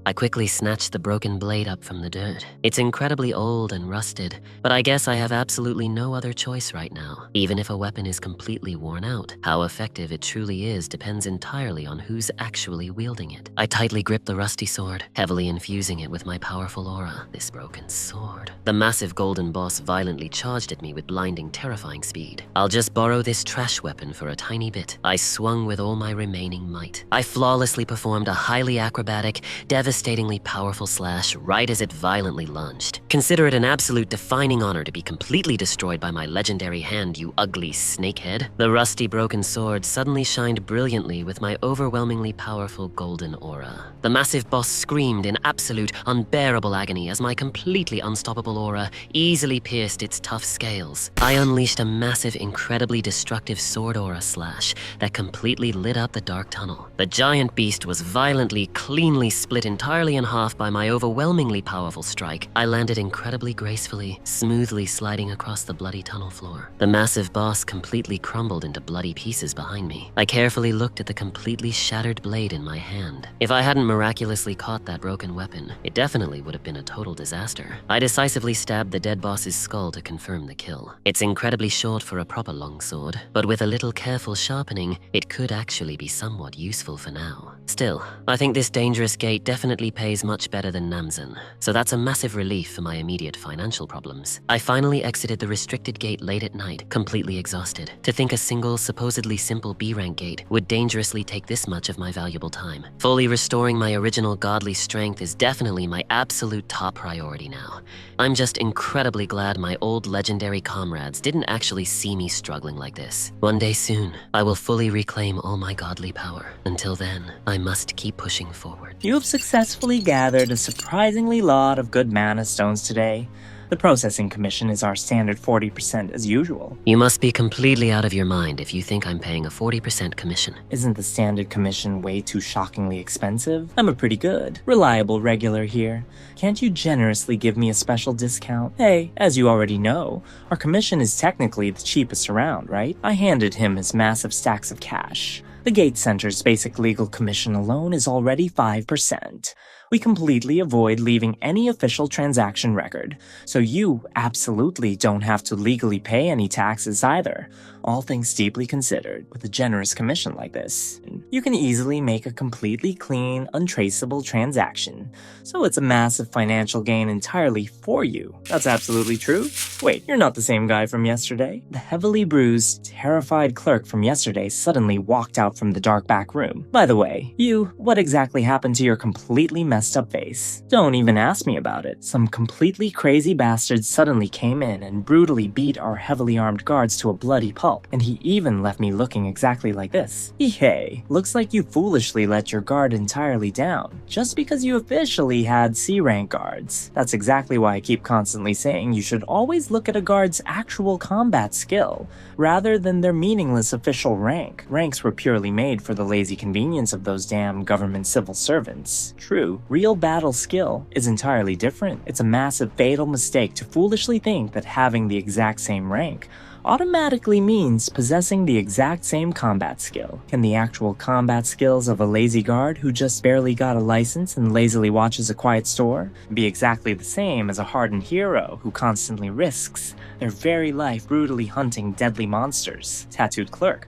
I quickly snatched the broken blade up from the dirt. It's incredibly old and rusted, but I guess I have absolutely no other choice right now. Even if a weapon is completely worn out, how effective it truly is depends entirely on who's actually wielding it. I tightly gripped the rusty sword, heavily infusing it with my powerful aura. This broken sword. The massive golden boss violently charged at me with blinding, terrifying speed. I'll just borrow this trash weapon for a tiny bit. I swung with all my remaining might. I flawlessly performed a highly acrobatic, devastatingly powerful slash right as it violently lunged. Consider it an absolute defining honor to be completely destroyed by my legendary hand, you ugly snakehead. The rusty broken sword suddenly shined brilliantly with my overwhelmingly powerful golden aura. The massive boss screamed in absolute, unbearable agony as my completely unstoppable aura easily pierced its tough scales. I unleashed a massive, incredibly destructive sword aura slash that completely lit up the dark tunnel. The giant beast was violently, cleanly split entirely in half by my overwhelmingly powerful strike. I landed incredibly gracefully, smoothly sliding across the bloody tunnel floor. The massive boss completely crumbled into bloody pieces behind me. I carefully looked at the completely shattered blade in my hand. If I hadn't miraculously caught that broken weapon, it definitely would have been a total disaster. I decisively stabbed the dead boss's skull to confirm the kill. It's incredibly short for a proper longsword, but with a little careful sharpening, it could actually be somewhat useful for now. Still, I think this dangerous gate definitely pays much better than Namzen, so that's a massive relief for my immediate financial problems. I finally exited the restricted gate late at night, completely exhausted. To think a single, supposedly simple B-rank gate would dangerously take this much of my valuable time. Fully restoring my original godly strength is definitely my absolute top priority now. I'm just incredibly glad my old legendary comrades didn't actually see me struggling like this. One day soon, I will fully reclaim all my godly power. Until then, I must keep pushing forward.
You have successfully gathered a surprisingly lot of good mana stones today. The processing commission is our standard 40% as usual.
You must be completely out of your mind if you think I'm paying a 40% commission.
Isn't the standard commission way too shockingly expensive? I'm a pretty good, reliable regular here. Can't you generously give me a special discount? Hey, as you already know, our commission is technically the cheapest around, right? I handed him his massive stacks of cash. The Gate Center's basic legal commission alone is already 5%. We completely avoid leaving any official transaction record, so you absolutely don't have to legally pay any taxes either. All things deeply considered, with a generous commission like this, you can easily make a completely clean, untraceable transaction, so it's a massive financial gain entirely for you. That's absolutely true? Wait, you're not the same guy from yesterday? The heavily bruised, terrified clerk from yesterday suddenly walked out from the dark back room. By the way, what exactly happened to your completely messed up face? Don't even ask me about it. Some completely crazy bastard suddenly came in and brutally beat our heavily armed guards to a bloody pulp, and he even left me looking exactly like this. Hey, looks like you foolishly let your guard entirely down, just because you officially had C-rank guards. That's exactly why I keep constantly saying you should always look at a guard's actual combat skill, rather than their meaningless official rank. Ranks were purely made for the lazy convenience of those damn government civil servants. True, real battle skill is entirely different. It's a massive fatal mistake to foolishly think that having the exact same rank automatically means possessing the exact same combat skill. Can the actual combat skills of a lazy guard who just barely got a license and lazily watches a quiet store be exactly the same as a hardened hero who constantly risks their very life brutally hunting deadly monsters? Tattooed clerk.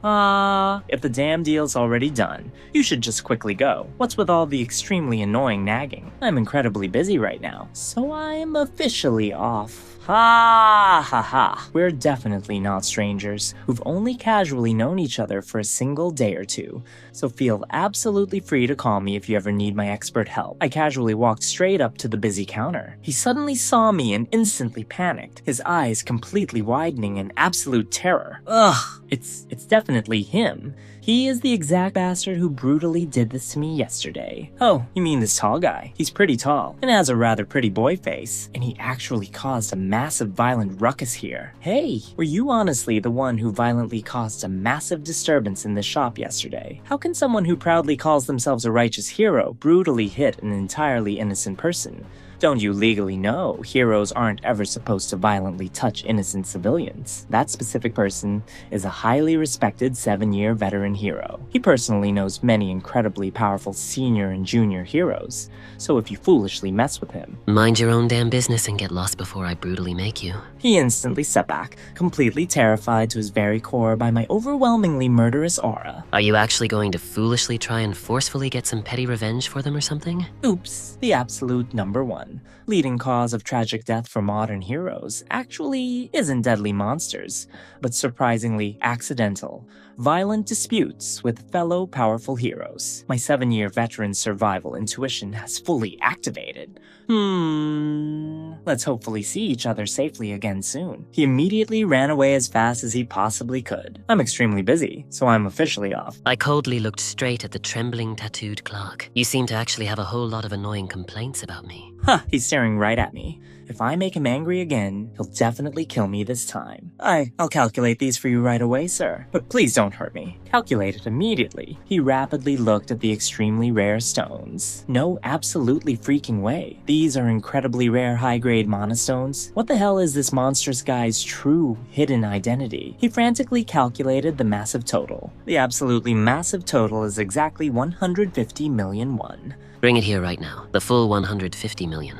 If the damn deal's already done, you should just quickly go. What's with all the extremely annoying nagging? I'm incredibly busy right now, so I'm officially off. Ha ha ha. We're definitely not strangers who've only casually known each other for a single day or two, so feel absolutely free to call me if you ever need my expert help. I casually walked straight up to the busy counter. He suddenly saw me and instantly panicked, his eyes completely widening in absolute terror. Ugh, it's definitely him. He is the exact bastard who brutally did this to me yesterday. Oh, you mean this tall guy? He's pretty tall and has a rather pretty boy face, and he actually caused a massive violent ruckus here. Hey, were you honestly the one who violently caused a massive disturbance in this shop yesterday? How can someone who proudly calls themselves a righteous hero brutally hit an entirely innocent person? Don't you legally know heroes aren't ever supposed to violently touch innocent civilians? That specific person is a highly respected 7-year veteran hero. He personally knows many incredibly powerful senior and junior heroes, so if you foolishly mess with him...
Mind your own damn business and get lost before I brutally make you.
He instantly stepped back, completely terrified to his very core by my overwhelmingly murderous aura.
Are you actually going to foolishly try and forcefully get some petty revenge for them or something?
Oops, the absolute number one. Leading cause of tragic death for modern heroes actually isn't deadly monsters, but surprisingly accidental, violent disputes with fellow powerful heroes. My 7-year veteran survival intuition has fully activated. Let's hopefully see each other safely again soon. He immediately ran away as fast as he possibly could. I'm extremely busy, so I'm officially off.
I coldly looked straight at the trembling tattooed clerk. You seem to actually have a whole lot of annoying complaints about me.
He's staring right at me. If I make him angry again, he'll definitely kill me this time. I'll calculate these for you right away, sir. But please don't hurt me. Calculate it immediately. He rapidly looked at the extremely rare stones. No absolutely freaking way. These are incredibly rare high-grade mana stones. What the hell is this monstrous guy's true hidden identity? He frantically calculated the massive total. The absolutely massive total is exactly 150 million won.
Bring it here right now. The full 150 million.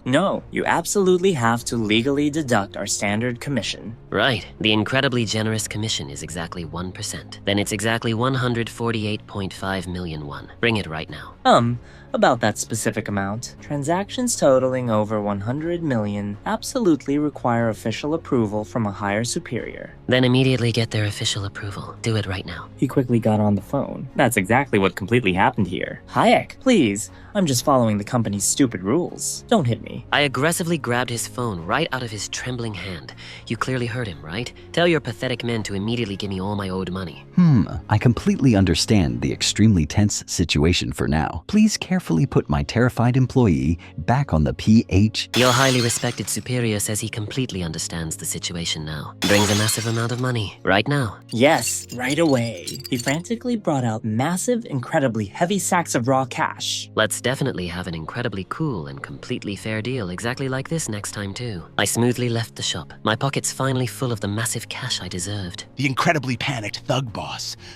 No. You absolutely have to legally deduct our standard commission.
Right. The incredibly generous commission is exactly 1%. Then it's exactly 148.5 million won. Bring it right now.
About that specific amount. Transactions totaling over 100 million absolutely require official approval from a higher superior.
Then immediately get their official approval. Do it right now.
He quickly got on the phone. That's exactly what completely happened here. Hayek, please. I'm just following the company's stupid rules. Don't hit me.
I aggressively grabbed his phone right out of his trembling hand. You clearly heard him, right? Tell your pathetic men to immediately give me all my owed money.
I completely understand the extremely tense situation for now. Please carefully put my terrified employee back on the PH.
Your highly respected superior says he completely understands the situation now. Brings a massive amount of money. Right now.
Yes, right away. He frantically brought out massive, incredibly heavy sacks of raw cash.
Let's definitely have an incredibly cool and completely fair deal exactly like this next time too. I smoothly left the shop, my pockets finally full of the massive cash I deserved.
The incredibly panicked thug boss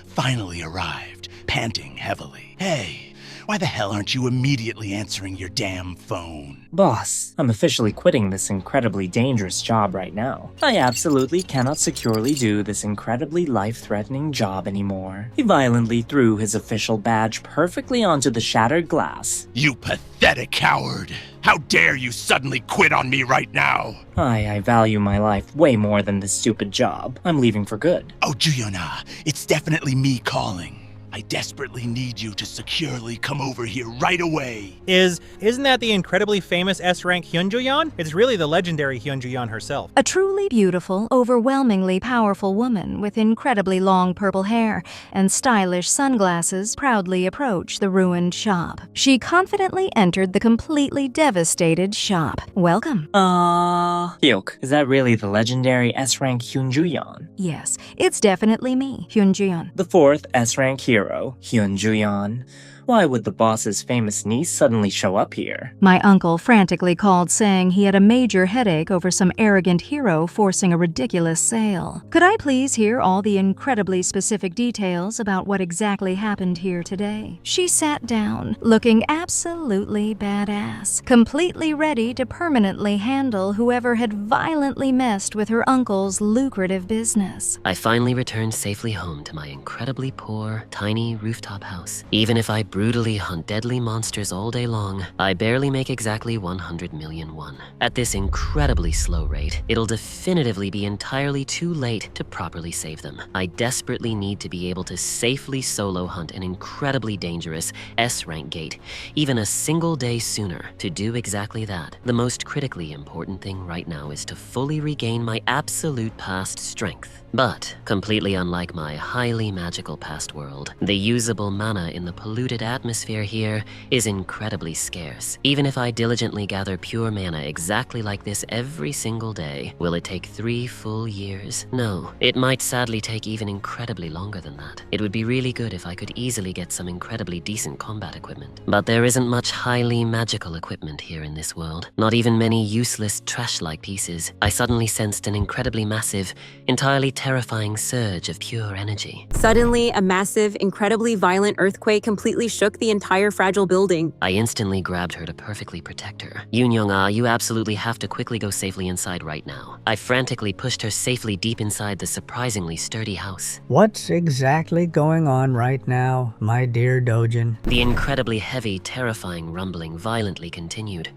finally arrived, panting heavily. Hey, why the hell aren't you immediately answering your damn phone?
Boss, I'm officially quitting this incredibly dangerous job right now. I absolutely cannot securely do this incredibly life-threatening job anymore. He violently threw his official badge perfectly onto the shattered glass.
You pathetic coward! How dare you suddenly quit on me right now?
I value my life way more than this stupid job. I'm leaving for good.
Oh, Juyona, it's definitely me calling. I desperately need you to securely come over here right away.
Isn't that the incredibly famous S-rank Hyunjuyeon? It's really the legendary Hyunjuyeon herself.
A truly beautiful, overwhelmingly powerful woman with incredibly long purple hair and stylish sunglasses proudly approached the ruined shop. She confidently entered the completely devastated shop. Welcome.
Hyuk, is that really the legendary S-rank Hyunjuyeon?
Yes, it's definitely me, Hyunjuyeon.
The fourth S-rank hero, Hyunjuyeon. Why would the boss's famous niece suddenly show up here?
My uncle frantically called saying he had a major headache over some arrogant hero forcing a ridiculous sale. Could I please hear all the incredibly specific details about what exactly happened here today? She sat down, looking absolutely badass, completely ready to permanently handle whoever had violently messed with her uncle's lucrative business.
I finally returned safely home to my incredibly poor, tiny rooftop house. Even if I brutally hunt deadly monsters all day long, I barely make exactly 100 million won. At this incredibly slow rate, it'll definitively be entirely too late to properly save them. I desperately need to be able to safely solo hunt an incredibly dangerous S-rank gate, even a single day sooner. To do exactly that, the most critically important thing right now is to fully regain my absolute past strength. But, completely unlike my highly magical past world, the usable mana in the polluted atmosphere here is incredibly scarce. Even if I diligently gather pure mana exactly like this every single day, will it take 3 full years? No, it might sadly take even incredibly longer than that. It would be really good if I could easily get some incredibly decent combat equipment. But there isn't much highly magical equipment here in this world. Not even many useless trash-like pieces. I suddenly sensed an incredibly massive, entirely terrifying surge of pure energy.
Suddenly, a massive, incredibly violent earthquake completely shook the entire fragile building.
I instantly grabbed her to perfectly protect her. Yoon-young-ah, you absolutely have to quickly go safely inside right now. I frantically pushed her safely deep inside the surprisingly sturdy house.
What's exactly going on right now, my dear Dojin?
The incredibly heavy, terrifying rumbling violently continued.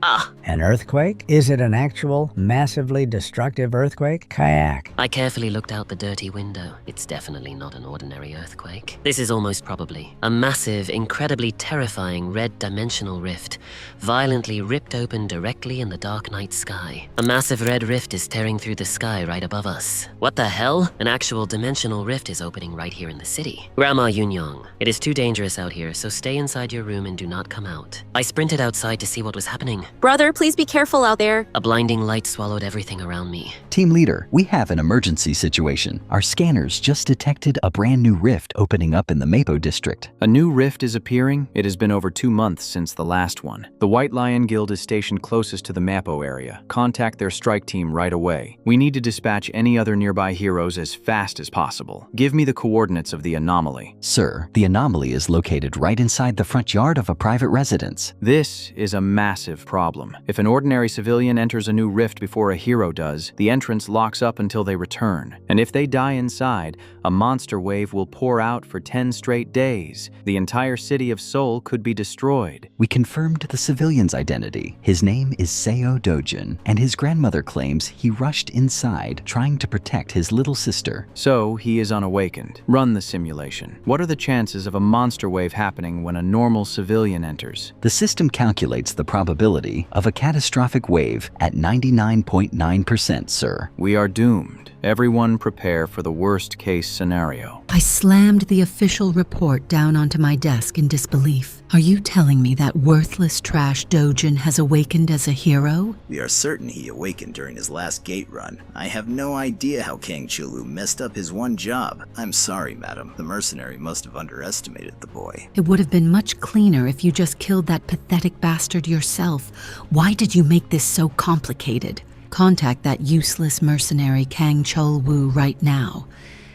An earthquake? Is it an actual, massively destructive earthquake? Kayak.
I carefully looked out the dirty window. It's definitely not an ordinary earthquake. This is almost probably a massive, incredibly terrifying red dimensional rift, violently ripped open directly in the dark night sky. A massive red rift is tearing through the sky right above us. What the hell? An actual dimensional rift is opening right here in the city. Grandma Yoon-young, it is too dangerous out here, so stay inside your room and do not come out. I sprinted outside to see what was happening.
Brother, please be careful out there.
A blinding light swallowed everything around me.
Team leader, we have an emergency situation. information. Our scanners just detected a brand new rift opening up in the Mapo district.
A new rift is appearing? It has been over 2 months since the last one. The White Lion Guild is stationed closest to the Mapo area. Contact their strike team right away. We need to dispatch any other nearby heroes as fast as possible. Give me the coordinates of the anomaly.
Sir, the anomaly is located right inside the front yard of a private residence.
This is a massive problem. If an ordinary civilian enters a new rift before a hero does, the entrance locks up until they return. And if they die inside, a monster wave will pour out for 10 straight days. The entire city of Seoul could be destroyed.
We confirmed the civilian's identity. His name is Seo Dojin, and his grandmother claims he rushed inside trying to protect his little sister.
So he is unawakened. Run the simulation. What are the chances of a monster wave happening when a normal civilian enters?
The system calculates the probability of a catastrophic wave at 99.9%, sir.
We are doomed. Everyone prepare for the worst-case scenario.
I slammed the official report down onto my desk in disbelief. Are you telling me that worthless trash Dojin has awakened as a hero?
We are certain he awakened during his last gate run. I have no idea how Kang Chulu messed up his one job. I'm sorry, madam. The mercenary must have underestimated the boy.
It would have been much cleaner if you just killed that pathetic bastard yourself. Why did you make this so complicated? Contact that useless mercenary Kang Chul-woo right now.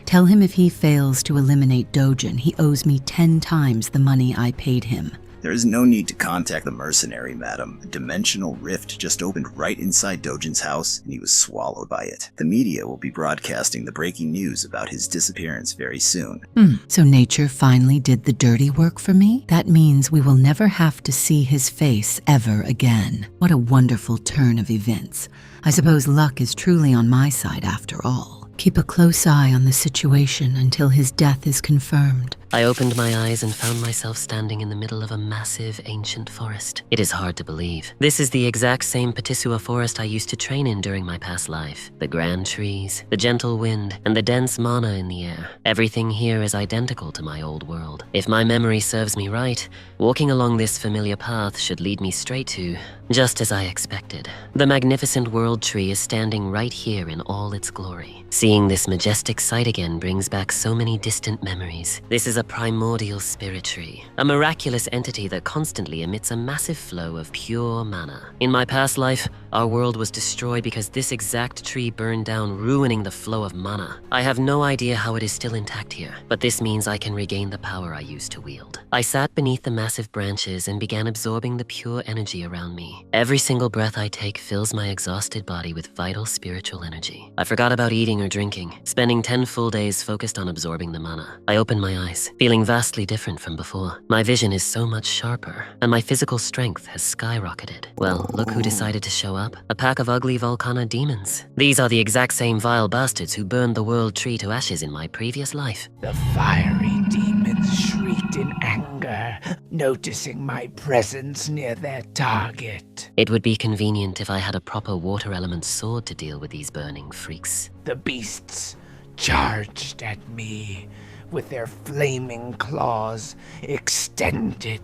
Tell him if he fails to eliminate Dojin, he owes me 10 times the money I paid him.
There is no need to contact the mercenary, madam. A dimensional rift just opened right inside Dojin's house, and he was swallowed by it. The media will be broadcasting the breaking news about his disappearance very soon.
So nature finally did the dirty work for me? That means we will never have to see his face ever again. What a wonderful turn of events. I suppose luck is truly on my side after all. Keep a close eye on the situation until his death is confirmed.
I opened my eyes and found myself standing in the middle of a massive ancient forest. It is hard to believe. This is the exact same Patisua forest I used to train in during my past life. The grand trees, the gentle wind, and the dense mana in the air. Everything here is identical to my old world. If my memory serves me right, walking along this familiar path should lead me straight to, just as I expected. The magnificent world tree is standing right here in all its glory. Seeing this majestic sight again brings back so many distant memories. This is a primordial spirit tree, a miraculous entity that constantly emits a massive flow of pure mana. In my past life, our world was destroyed because this exact tree burned down, ruining the flow of mana. I have no idea how it is still intact here, but this means I can regain the power I used to wield. I sat beneath the massive branches and began absorbing the pure energy around me. Every single breath I take fills my exhausted body with vital spiritual energy. I forgot about eating or drinking, spending 10 full days focused on absorbing the mana. I opened my eyes, feeling vastly different from before. My vision is so much sharper, and my physical strength has skyrocketed. Well, look who decided to show up. A pack of ugly Volcana demons. These are the exact same vile bastards who burned the world tree to ashes in my previous life.
The fiery demons shrieked in anger, noticing my presence near their target.
It would be convenient if I had a proper water element sword to deal with these burning freaks.
The beasts charged at me, with their flaming claws extended.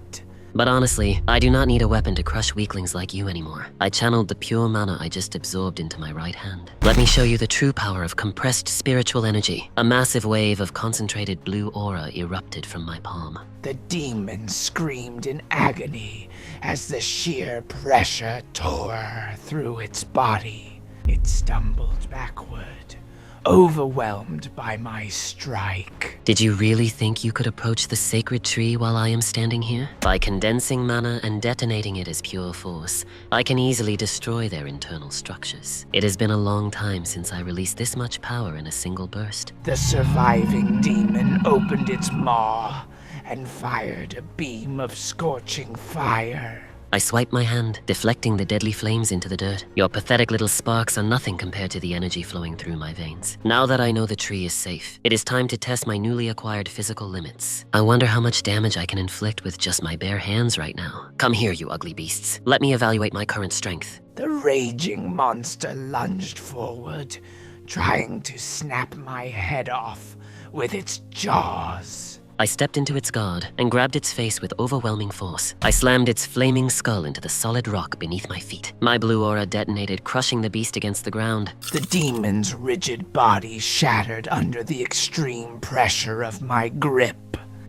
But honestly, I do not need a weapon to crush weaklings like you anymore. I channeled the pure mana I just absorbed into my right hand. Let me show you the true power of compressed spiritual energy. A massive wave of concentrated blue aura erupted from my palm.
The demon screamed in agony as the sheer pressure tore through its body. It stumbled backward, overwhelmed by my strike.
Did you really think you could approach the sacred tree while I am standing here? By condensing mana and detonating it as pure force, I can easily destroy their internal structures. It has been a long time since I released this much power in a single burst.
The surviving demon opened its maw and fired a beam of scorching fire.
I swiped my hand, deflecting the deadly flames into the dirt. Your pathetic little sparks are nothing compared to the energy flowing through my veins. Now that I know the tree is safe, it is time to test my newly acquired physical limits. I wonder how much damage I can inflict with just my bare hands right now. Come here, you ugly beasts. Let me evaluate my current strength.
The raging monster lunged forward, trying to snap my head off with its jaws.
I stepped into its guard and grabbed its face with overwhelming force. I slammed its flaming skull into the solid rock beneath my feet. My blue aura detonated, crushing the beast against the ground.
The demon's rigid body shattered under the extreme pressure of my grip.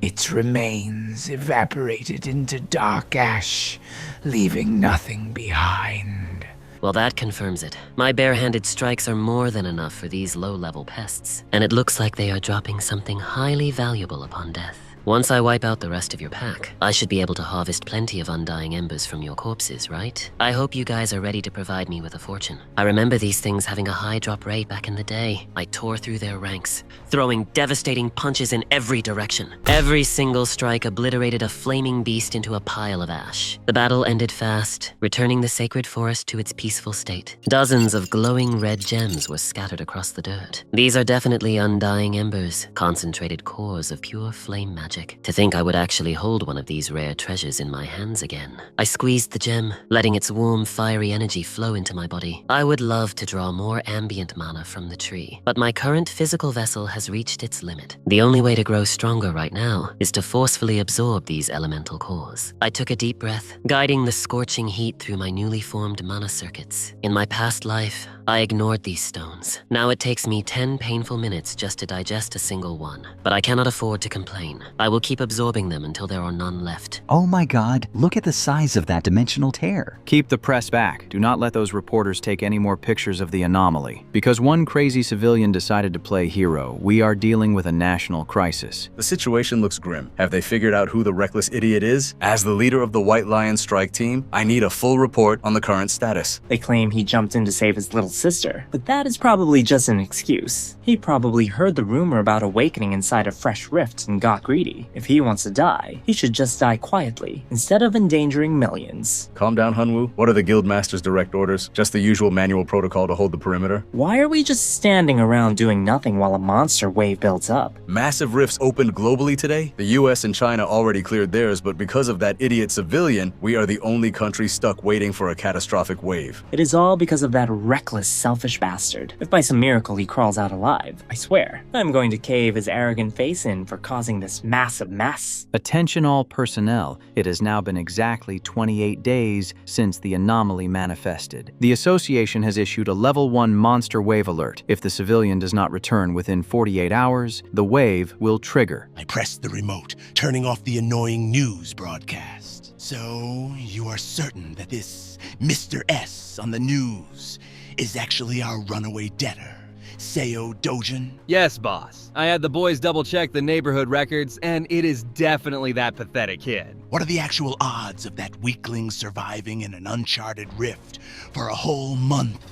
Its remains evaporated into dark ash, leaving nothing behind.
Well, that confirms it. My bare-handed strikes are more than enough for these low-level pests, and it looks like they are dropping something highly valuable upon death. Once I wipe out the rest of your pack, I should be able to harvest plenty of undying embers from your corpses, right? I hope you guys are ready to provide me with a fortune. I remember these things having a high drop rate back in the day. I tore through their ranks, throwing devastating punches in every direction. Every single strike obliterated a flaming beast into a pile of ash. The battle ended fast, returning the sacred forest to its peaceful state. Dozens of glowing red gems were scattered across the dirt. These are definitely undying embers, concentrated cores of pure flame magic. To think I would actually hold one of these rare treasures in my hands again. I squeezed the gem, letting its warm, fiery energy flow into my body. I would love to draw more ambient mana from the tree, but my current physical vessel has reached its limit. The only way to grow stronger right now is to forcefully absorb these elemental cores. I took a deep breath, guiding the scorching heat through my newly formed mana circuits. In my past life, I ignored these stones. Now it takes me 10 painful minutes just to digest a single one, but I cannot afford to complain. I will keep absorbing them until there are none left.
Oh my god, look at the size of that dimensional tear.
Keep the press back. Do not let those reporters take any more pictures of the anomaly. Because one crazy civilian decided to play hero, we are dealing with a national crisis.
The situation looks grim. Have they figured out who the reckless idiot is? As the leader of the White Lion strike team, I need a full report on the current status.
They claim he jumped in to save his little sister, but that is probably just an excuse. He probably heard the rumor about awakening inside a fresh rift and got greedy. If he wants to die, he should just die quietly, instead of endangering millions.
Calm down, Hunwoo. What are the Guildmaster's direct orders? Just the usual manual protocol to hold the perimeter?
Why are we just standing around doing nothing while a monster wave builds up?
Massive rifts opened globally today? The US and China already cleared theirs, but because of that idiot civilian, we are the only country stuck waiting for a catastrophic wave.
It is all because of that reckless, selfish bastard. If by some miracle he crawls out alive, I swear, I'm going to cave his arrogant face in for causing this massive mess.
Attention all personnel. It has now been exactly 28 days since the anomaly manifested. The association has issued a level 1 monster wave alert. If the civilian does not return within 48 hours, the wave will trigger.
I pressed the remote, turning off the annoying news broadcast. So, you are certain that this Mr. S on the news is actually our runaway debtor, Seo Dojin?
Yes, boss. I had the boys double-check the neighborhood records, and it is definitely that pathetic kid.
What are the actual odds of that weakling surviving in an uncharted rift for a whole month?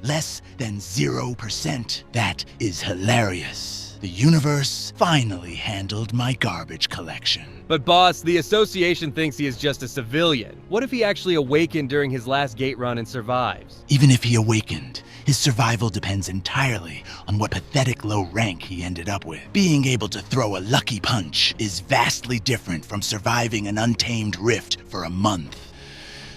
Less than 0%. That is hilarious. The universe finally handled my garbage collection.
But boss, the association thinks he is just a civilian. What if he actually awakened during his last gate run and survives?
Even if he awakened, his survival depends entirely on what pathetic low rank he ended up with. Being able to throw a lucky punch is vastly different from surviving an untamed rift for a month.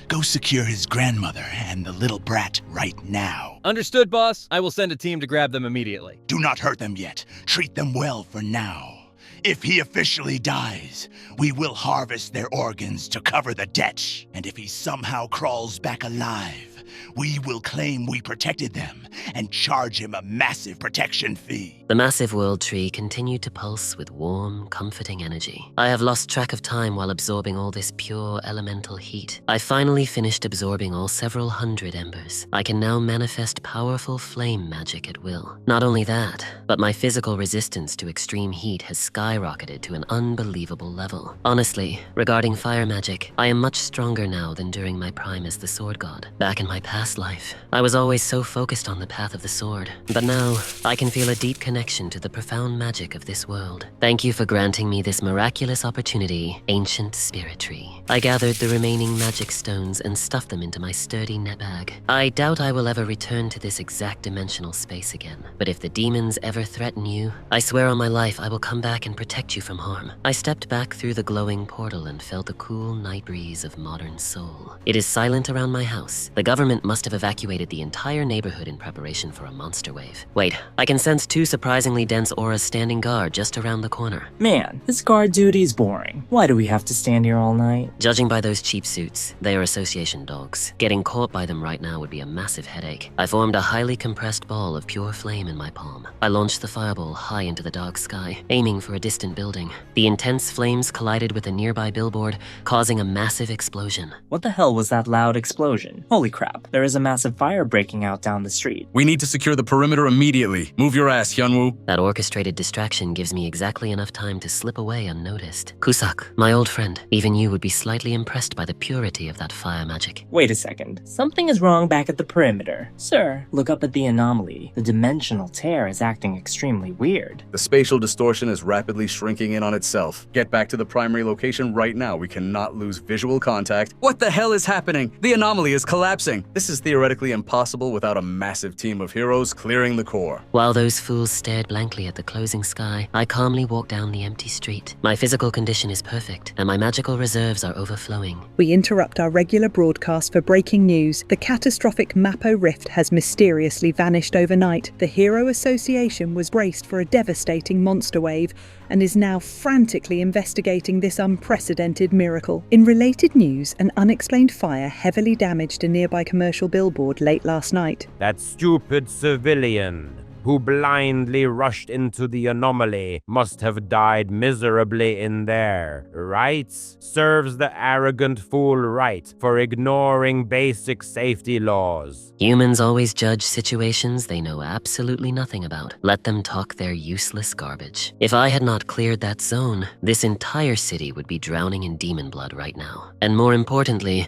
Go secure his grandmother and the little brat right now.
Understood, boss. I will send a team to grab them immediately.
Do not hurt them yet. Treat them well for now. If he officially dies, we will harvest their organs to cover the debt. And if he somehow crawls back alive, we will claim we protected them and charge him a massive protection fee.
The massive world tree continued to pulse with warm, comforting energy. I have lost track of time while absorbing all this pure elemental heat. I finally finished absorbing all several hundred embers. I can now manifest powerful flame magic at will. Not only that, but my physical resistance to extreme heat has skyrocketed to an unbelievable level. Honestly, regarding fire magic, I am much stronger now than during my prime as the sword god. Back in my past life, I was always so focused on the path of the sword, but now I can feel a deep connection to the profound magic of this world. Thank you for granting me this miraculous opportunity, ancient spirit tree. I gathered the remaining magic stones and stuffed them into my sturdy net bag. I doubt I will ever return to this exact dimensional space again, but if the demons ever threaten you, I swear on my life I will come back and protect you from harm. I stepped back through the glowing portal and felt the cool night breeze of modern Seoul. It is silent around my house. The government government must have evacuated the entire neighborhood in preparation for a monster wave. Wait, I can sense 2 surprisingly dense auras standing guard just around the corner.
Man, this guard duty's boring. Why do we have to stand here all night?
Judging by those cheap suits, they are association dogs. Getting caught by them right now would be a massive headache. I formed a highly compressed ball of pure flame in my palm. I launched the fireball high into the dark sky, aiming for a distant building. The intense flames collided with a nearby billboard, causing a massive explosion.
What the hell was that loud explosion? Holy crap, there is a massive fire breaking out down the street.
We need to secure the perimeter immediately. Move your ass, Hyunwoo.
That orchestrated distraction gives me exactly enough time to slip away unnoticed. Kusak, my old friend, even you would be slightly impressed by the purity of that fire magic.
Wait a second. Something is wrong back at the perimeter. Sir, look up at the anomaly. The dimensional tear is acting extremely weird.
The spatial distortion is rapidly shrinking in on itself. Get back to the primary location right now. We cannot lose visual contact. What the hell is happening? The anomaly is collapsing. This is theoretically impossible without a massive team of heroes clearing the core.
While those fools stared blankly at the closing sky, I calmly walked down the empty street. My physical condition is perfect, and my magical reserves are overflowing.
We interrupt our regular broadcast for breaking news. The catastrophic Mappo rift has mysteriously vanished overnight. The Hero Association was braced for a devastating monster wave and is now frantically investigating this unprecedented miracle. In related news, an unexplained fire heavily damaged a nearby commercial billboard late last night.
That stupid civilian who blindly rushed into the anomaly must have died miserably in there. Rights serves the arrogant fool right for ignoring basic safety laws.
Humans always judge situations they know absolutely nothing about. Let them talk their useless garbage. If I had not cleared that zone, this entire city would be drowning in demon blood right now. And more importantly,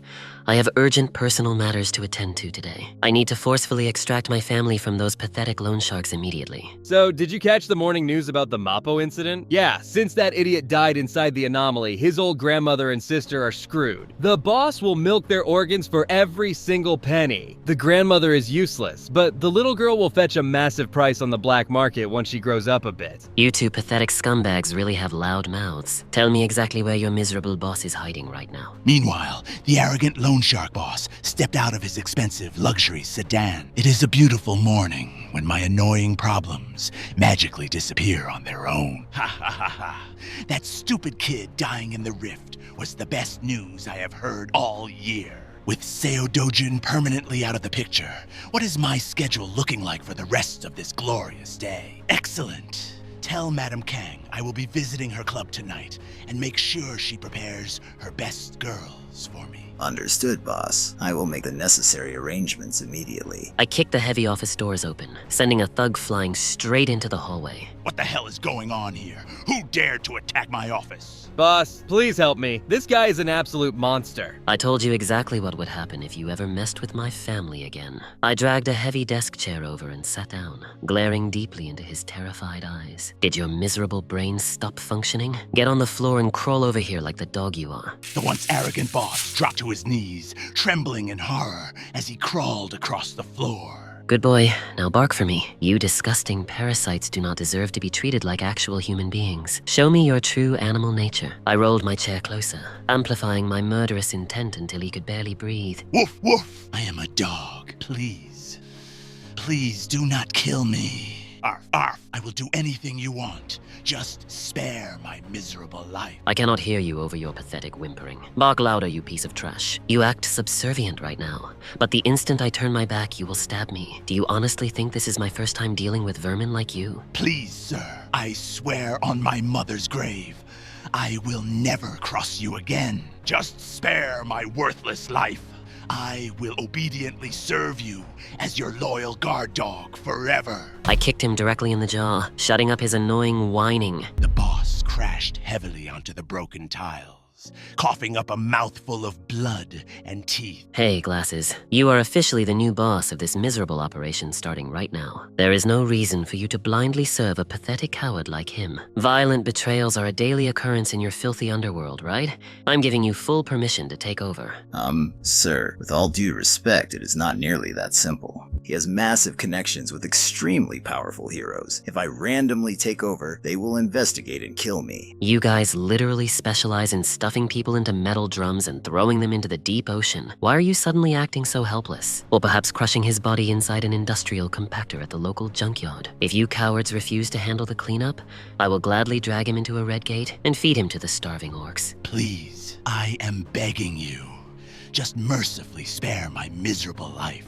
I have urgent personal matters to attend to today. I need to forcefully extract my family from those pathetic loan sharks immediately.
So, did you catch the morning news about the Mappo incident? Yeah, since that idiot died inside the anomaly, his old grandmother and sister are screwed. The boss will milk their organs for every single penny. The grandmother is useless, but the little girl will fetch a massive price on the black market once she grows up a bit.
You two pathetic scumbags really have loud mouths. Tell me exactly where your miserable boss is hiding right now.
Meanwhile, the arrogant loan shark boss stepped out of his expensive luxury sedan. It is a beautiful morning when my annoying problems magically disappear on their own. Ha ha ha ha. That stupid kid dying in the rift was the best news I have heard all year. With Seo Dojin permanently out of the picture, what is my schedule looking like for the rest of this glorious day? Excellent. Tell Madam Kang I will be visiting her club tonight and make sure she prepares her best girls for me.
Understood, boss. I will make the necessary arrangements immediately.
I kicked the heavy office doors open, sending a thug flying straight into the hallway.
What the hell is going on here? Who dared to attack my office?
Boss, please help me. This guy is an absolute monster.
I told you exactly what would happen if you ever messed with my family again. I dragged a heavy desk chair over and sat down, glaring deeply into his terrified eyes. Did your miserable brain stop functioning? Get on the floor and crawl over here like the dog you are.
The once arrogant boss dropped to his knees, trembling in horror as he crawled across the floor.
Good boy, now bark for me. You disgusting parasites do not deserve to be treated like actual human beings. Show me your true animal nature. I rolled my chair closer, amplifying my murderous intent until he could barely breathe.
Woof, woof. I am a dog. Please. Please do not kill me. Arf, arf. I will do anything you want. Just spare my miserable life.
I cannot hear you over your pathetic whimpering. Bark louder, you piece of trash. You act subservient right now, but the instant I turn my back, you will stab me. Do you honestly think this is my first time dealing with vermin like you?
Please, sir. I swear on my mother's grave, I will never cross you again. Just spare my worthless life. I will obediently serve you as your loyal guard dog forever.
I kicked him directly in the jaw, shutting up his annoying whining.
The boss crashed heavily onto the broken tiles, coughing up a mouthful of blood and teeth.
Hey, Glasses. You are officially the new boss of this miserable operation starting right now. There is no reason for you to blindly serve a pathetic coward like him. Violent betrayals are a daily occurrence in your filthy underworld, right? I'm giving you full permission to take over.
Sir, with all due respect, it is not nearly that simple. He has massive connections with extremely powerful heroes. If I randomly take over, they will investigate and kill me.
You guys literally specialize in stuff stuffing people into metal drums and throwing them into the deep ocean. Why are you suddenly acting so helpless? Or perhaps crushing his body inside an industrial compactor at the local junkyard? If you cowards refuse to handle the cleanup, I will gladly drag him into a red gate and feed him to the starving orcs.
Please, I am begging you. Just mercifully spare my miserable life.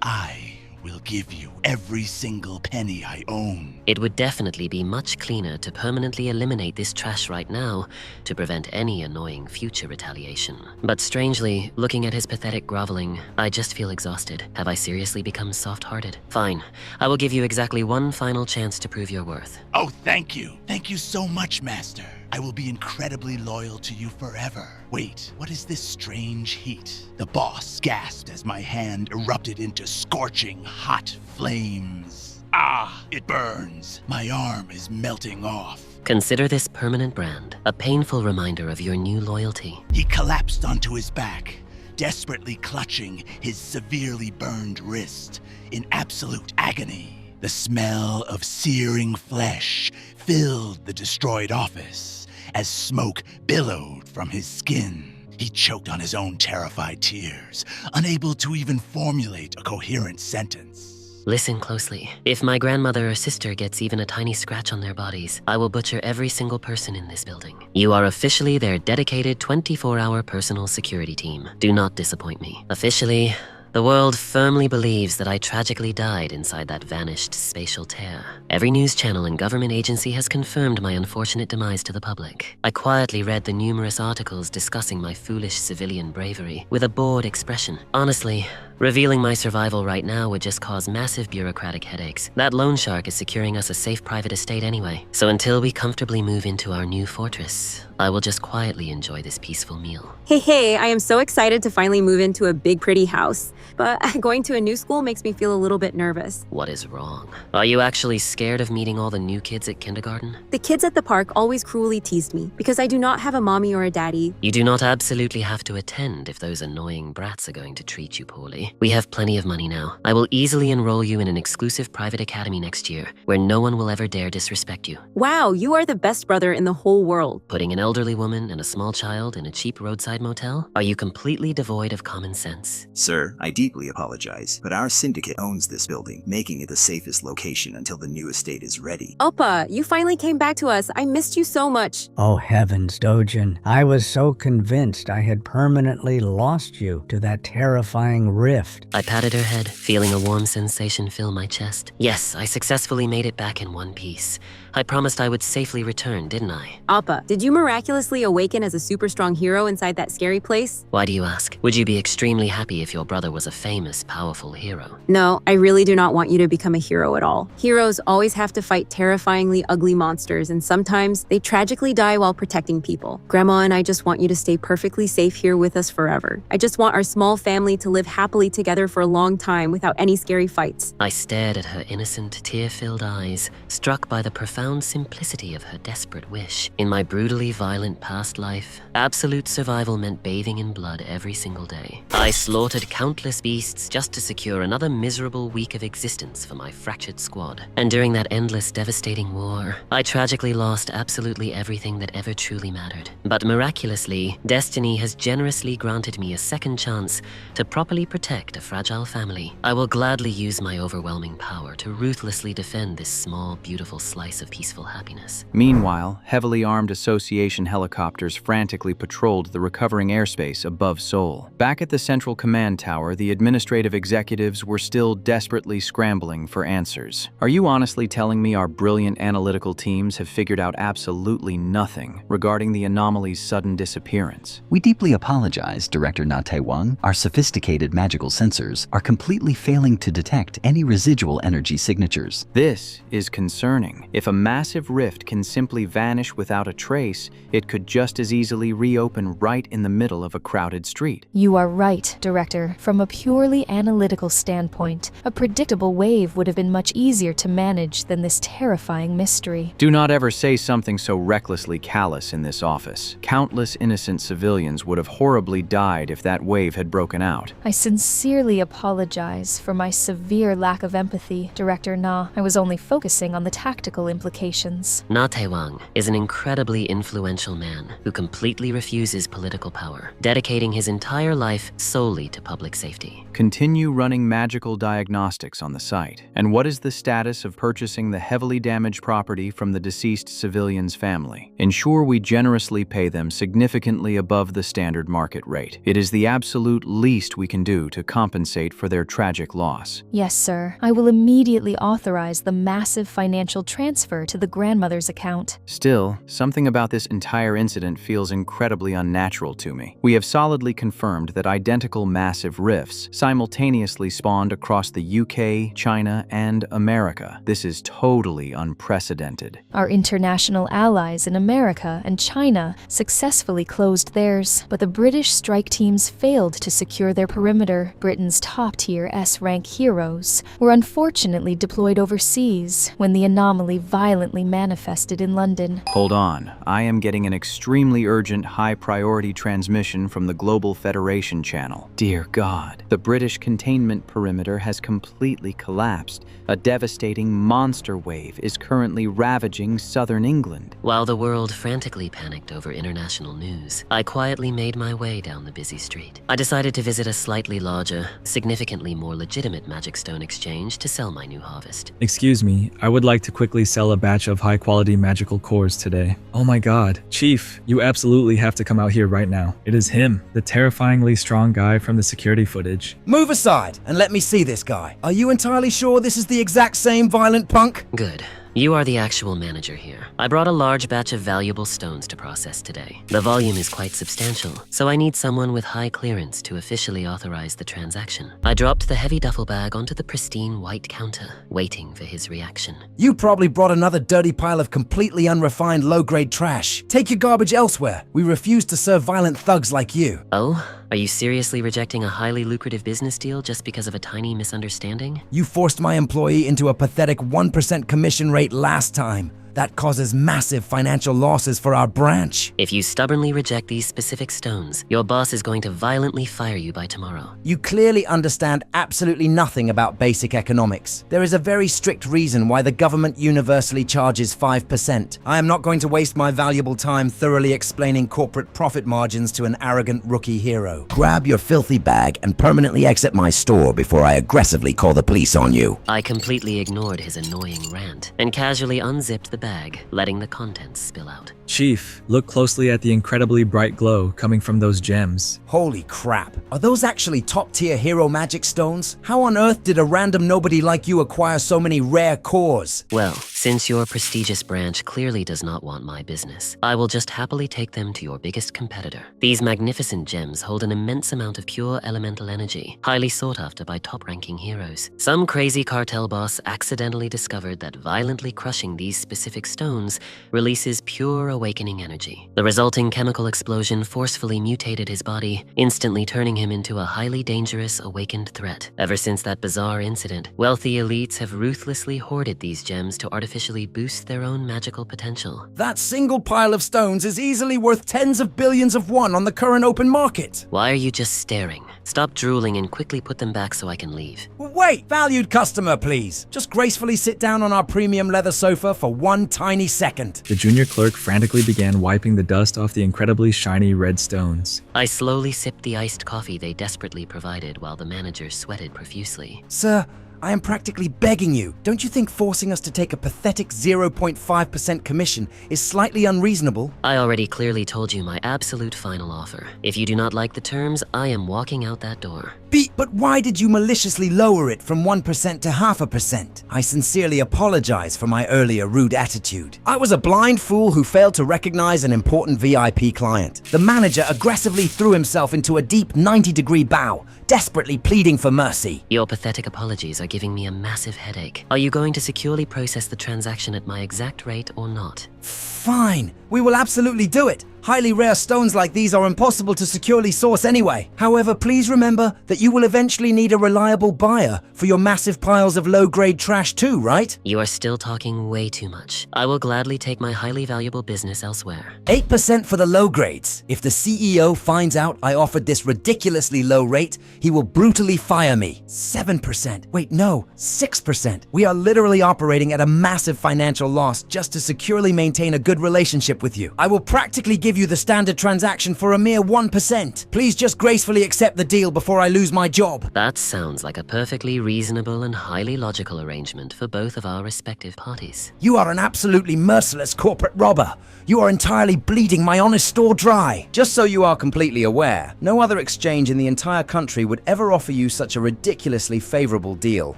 I will give you every single penny I own.
It would definitely be much cleaner to permanently eliminate this trash right now to prevent any annoying future retaliation. But strangely, looking at his pathetic groveling, I just feel exhausted. Have I seriously become soft-hearted? Fine. I will give you exactly one final chance to prove your worth.
Oh, thank you. Thank you so much, Master. I will be incredibly loyal to you forever. Wait, what is this strange heat? The boss gasped as my hand erupted into scorching hot flames. Ah, it burns. My arm is melting off.
Consider this permanent brand, a painful reminder of your new loyalty.
He collapsed onto his back, desperately clutching his severely burned wrist in absolute agony. The smell of searing flesh filled the destroyed office as smoke billowed from his skin. He choked on his own terrified tears, unable to even formulate a coherent sentence.
Listen closely. If my grandmother or sister gets even a tiny scratch on their bodies, I will butcher every single person in this building. You are officially their dedicated 24-hour personal security team. Do not disappoint me. Officially, the world firmly believes that I tragically died inside that vanished spatial tear. Every news channel and government agency has confirmed my unfortunate demise to the public. I quietly read the numerous articles discussing my foolish civilian bravery with a bored expression. Honestly, revealing my survival right now would just cause massive bureaucratic headaches. That loan shark is securing us a safe private estate anyway. So until we comfortably move into our new fortress, I will just quietly enjoy this peaceful meal.
Hey, I am so excited to finally move into a big, pretty house. But going to a new school makes me feel a little bit nervous.
What is wrong? Are you actually scared of meeting all the new kids at kindergarten?
The kids at the park always cruelly teased me because I do not have a mommy or a daddy.
You do not absolutely have to attend if those annoying brats are going to treat you poorly. We have plenty of money now. I will easily enroll you in an exclusive private academy next year where no one will ever dare disrespect you.
Wow, you are the best brother in the whole world.
Putting an elderly woman and a small child in a cheap roadside motel? Are you completely devoid of common sense?
Sir, I deeply apologize, but our syndicate owns this building, making it the safest location until the new estate is ready.
Oppa, you finally came back to us. I missed you so much.
Oh heavens, Dojin. I was so convinced I had permanently lost you to that terrifying rift.
I patted her head, feeling a warm sensation fill my chest. Yes, I successfully made it back in one piece. I promised I would safely return, didn't I?
Appa, did you miraculously awaken as a super strong hero inside that scary place?
Why do you ask? Would you be extremely happy if your brother was a famous, powerful hero?
No, I really do not want you to become a hero at all. Heroes always have to fight terrifyingly ugly monsters, and sometimes they tragically die while protecting people. Grandma and I just want you to stay perfectly safe here with us forever. I just want our small family to live happily together for a long time without any scary fights.
I stared at her innocent, tear-filled eyes, struck by the profound simplicity of her desperate wish. In my brutally violent past life, absolute survival meant bathing in blood every single day. I slaughtered countless beasts just to secure another miserable week of existence for my fractured squad. And during that endless, devastating war, I tragically lost absolutely everything that ever truly mattered. But miraculously, destiny has generously granted me a second chance to properly protect a fragile family. I will gladly use my overwhelming power to ruthlessly defend this small, beautiful slice of peaceful happiness.
Meanwhile, heavily armed association helicopters frantically patrolled the recovering airspace above Seoul. Back at the Central Command Tower, the administrative executives were still desperately scrambling for answers. Are you honestly telling me our brilliant analytical teams have figured out absolutely nothing regarding the anomaly's sudden disappearance?
We deeply apologize, Director Na Tae-wang. Our sophisticated magical sensors are completely failing to detect any residual energy signatures.
This is concerning. If a massive rift can simply vanish without a trace, it could just as easily reopen right in the middle of a crowded street.
You are right, Director. From a purely analytical standpoint, a predictable wave would have been much easier to manage than this terrifying mystery.
Do not ever say something so recklessly callous in this office. Countless innocent civilians would have horribly died if that wave had broken out.
I sincerely sincerely apologize for my severe lack of empathy, Director Na. I was only focusing on the tactical implications.
Na Taewang is an incredibly influential man who completely refuses political power, dedicating his entire life solely to public safety.
Continue running magical diagnostics on the site. And what is the status of purchasing the heavily damaged property from the deceased civilian's family? Ensure we generously pay them significantly above the standard market rate. It is the absolute least we can do to compensate for their tragic loss.
Yes, sir. I will immediately authorize the massive financial transfer to the grandmother's account.
Still, something about this entire incident feels incredibly unnatural to me. We have solidly confirmed that identical massive rifts simultaneously spawned across the UK, China, and America. This is totally unprecedented.
Our international allies in America and China successfully closed theirs, but the British strike teams failed to secure their perimeter. Britain's top-tier S-rank heroes were unfortunately deployed overseas when the anomaly violently manifested in London.
Hold on, I am getting an extremely urgent high-priority transmission from the Global Federation channel. Dear God, the British containment perimeter has completely collapsed. A devastating monster wave is currently ravaging southern England.
While the world frantically panicked over international news, I quietly made my way down the busy street. I decided to visit a slightly larger, significantly more legitimate magic stone exchange to sell my new harvest.
Excuse me, I would like to quickly sell a batch of high-quality magical cores today. Oh my god, Chief, you absolutely have to come out here right now. It is him, the terrifyingly strong guy from the security footage.
Move aside and let me see this guy. Are you entirely sure this is the exact same violent punk?
Good. You are the actual manager here. I brought a large batch of valuable stones to process today. The volume is quite substantial, so I need someone with high clearance to officially authorize the transaction. I dropped the heavy duffel bag onto the pristine white counter, waiting for his reaction.
You probably brought another dirty pile of completely unrefined low-grade trash. Take your garbage elsewhere. We refuse to serve violent thugs like you.
Oh? Are you seriously rejecting a highly lucrative business deal just because of a tiny misunderstanding?
You forced my employee into a pathetic 1% commission rate last time. That causes massive financial losses for our branch.
If you stubbornly reject these specific stones, your boss is going to violently fire you by tomorrow.
You clearly understand absolutely nothing about basic economics. There is a very strict reason why the government universally charges 5%. I am not going to waste my valuable time thoroughly explaining corporate profit margins to an arrogant rookie hero.
Grab your filthy bag and permanently exit my store before I aggressively call the police on you.
I completely ignored his annoying rant and casually unzipped the bag, letting the contents spill out.
Chief, look closely at the incredibly bright glow coming from those gems.
Holy crap. Are those actually top-tier hero magic stones? How on earth did a random nobody like you acquire so many rare cores?
Well, since your prestigious branch clearly does not want my business, I will just happily take them to your biggest competitor. These magnificent gems hold an immense amount of pure elemental energy, highly sought after by top-ranking heroes. Some crazy cartel boss accidentally discovered that violently crushing these specific stones releases pure awakening energy. The resulting chemical explosion forcefully mutated his body, instantly turning him into a highly dangerous awakened threat. Ever since that bizarre incident, wealthy elites have ruthlessly hoarded these gems to artificially boost their own magical potential.
That single pile of stones is easily worth tens of billions of won on the current open market.
Why are you just staring? Stop drooling and quickly put them back so I can leave.
Wait, valued customer, please. Just gracefully sit down on our premium leather sofa for one tiny second.
The junior clerk frantically began wiping the dust off the incredibly shiny red stones.
I slowly sipped the iced coffee they desperately provided while the manager sweated profusely.
Sir, I am practically begging you. Don't you think forcing us to take a pathetic 0.5% commission is slightly unreasonable?
I already clearly told you my absolute final offer. If you do not like the terms, I am walking out that door.
But why did you maliciously lower it from 1% to 0.5%? I sincerely apologize for my earlier rude attitude. I was a blind fool who failed to recognize an important VIP client. The manager aggressively threw himself into a deep 90-degree bow, desperately pleading for mercy.
Your pathetic apologies are giving me a massive headache. Are you going to securely process the transaction at my exact rate or not?
Fine, we will absolutely do it. Highly rare stones like these are impossible to securely source anyway. However, please remember that you will eventually need a reliable buyer for your massive piles of low-grade trash too, right?
You are still talking way too much. I will gladly take my highly valuable business elsewhere.
8% for the low grades. If the CEO finds out I offered this ridiculously low rate, he will brutally fire me. 7%. Wait, no, 6%. We are literally operating at a massive financial loss just to securely maintain a good relationship with you. I will practically give you the standard transaction for a mere 1%. Please just gracefully accept the deal before I lose my job.
That sounds like a perfectly reasonable and highly logical arrangement for both of our respective parties.
You are an absolutely merciless corporate robber. You are entirely bleeding my honest store dry. Just so you are completely aware, no other exchange in the entire country would ever offer you such a ridiculously favorable deal.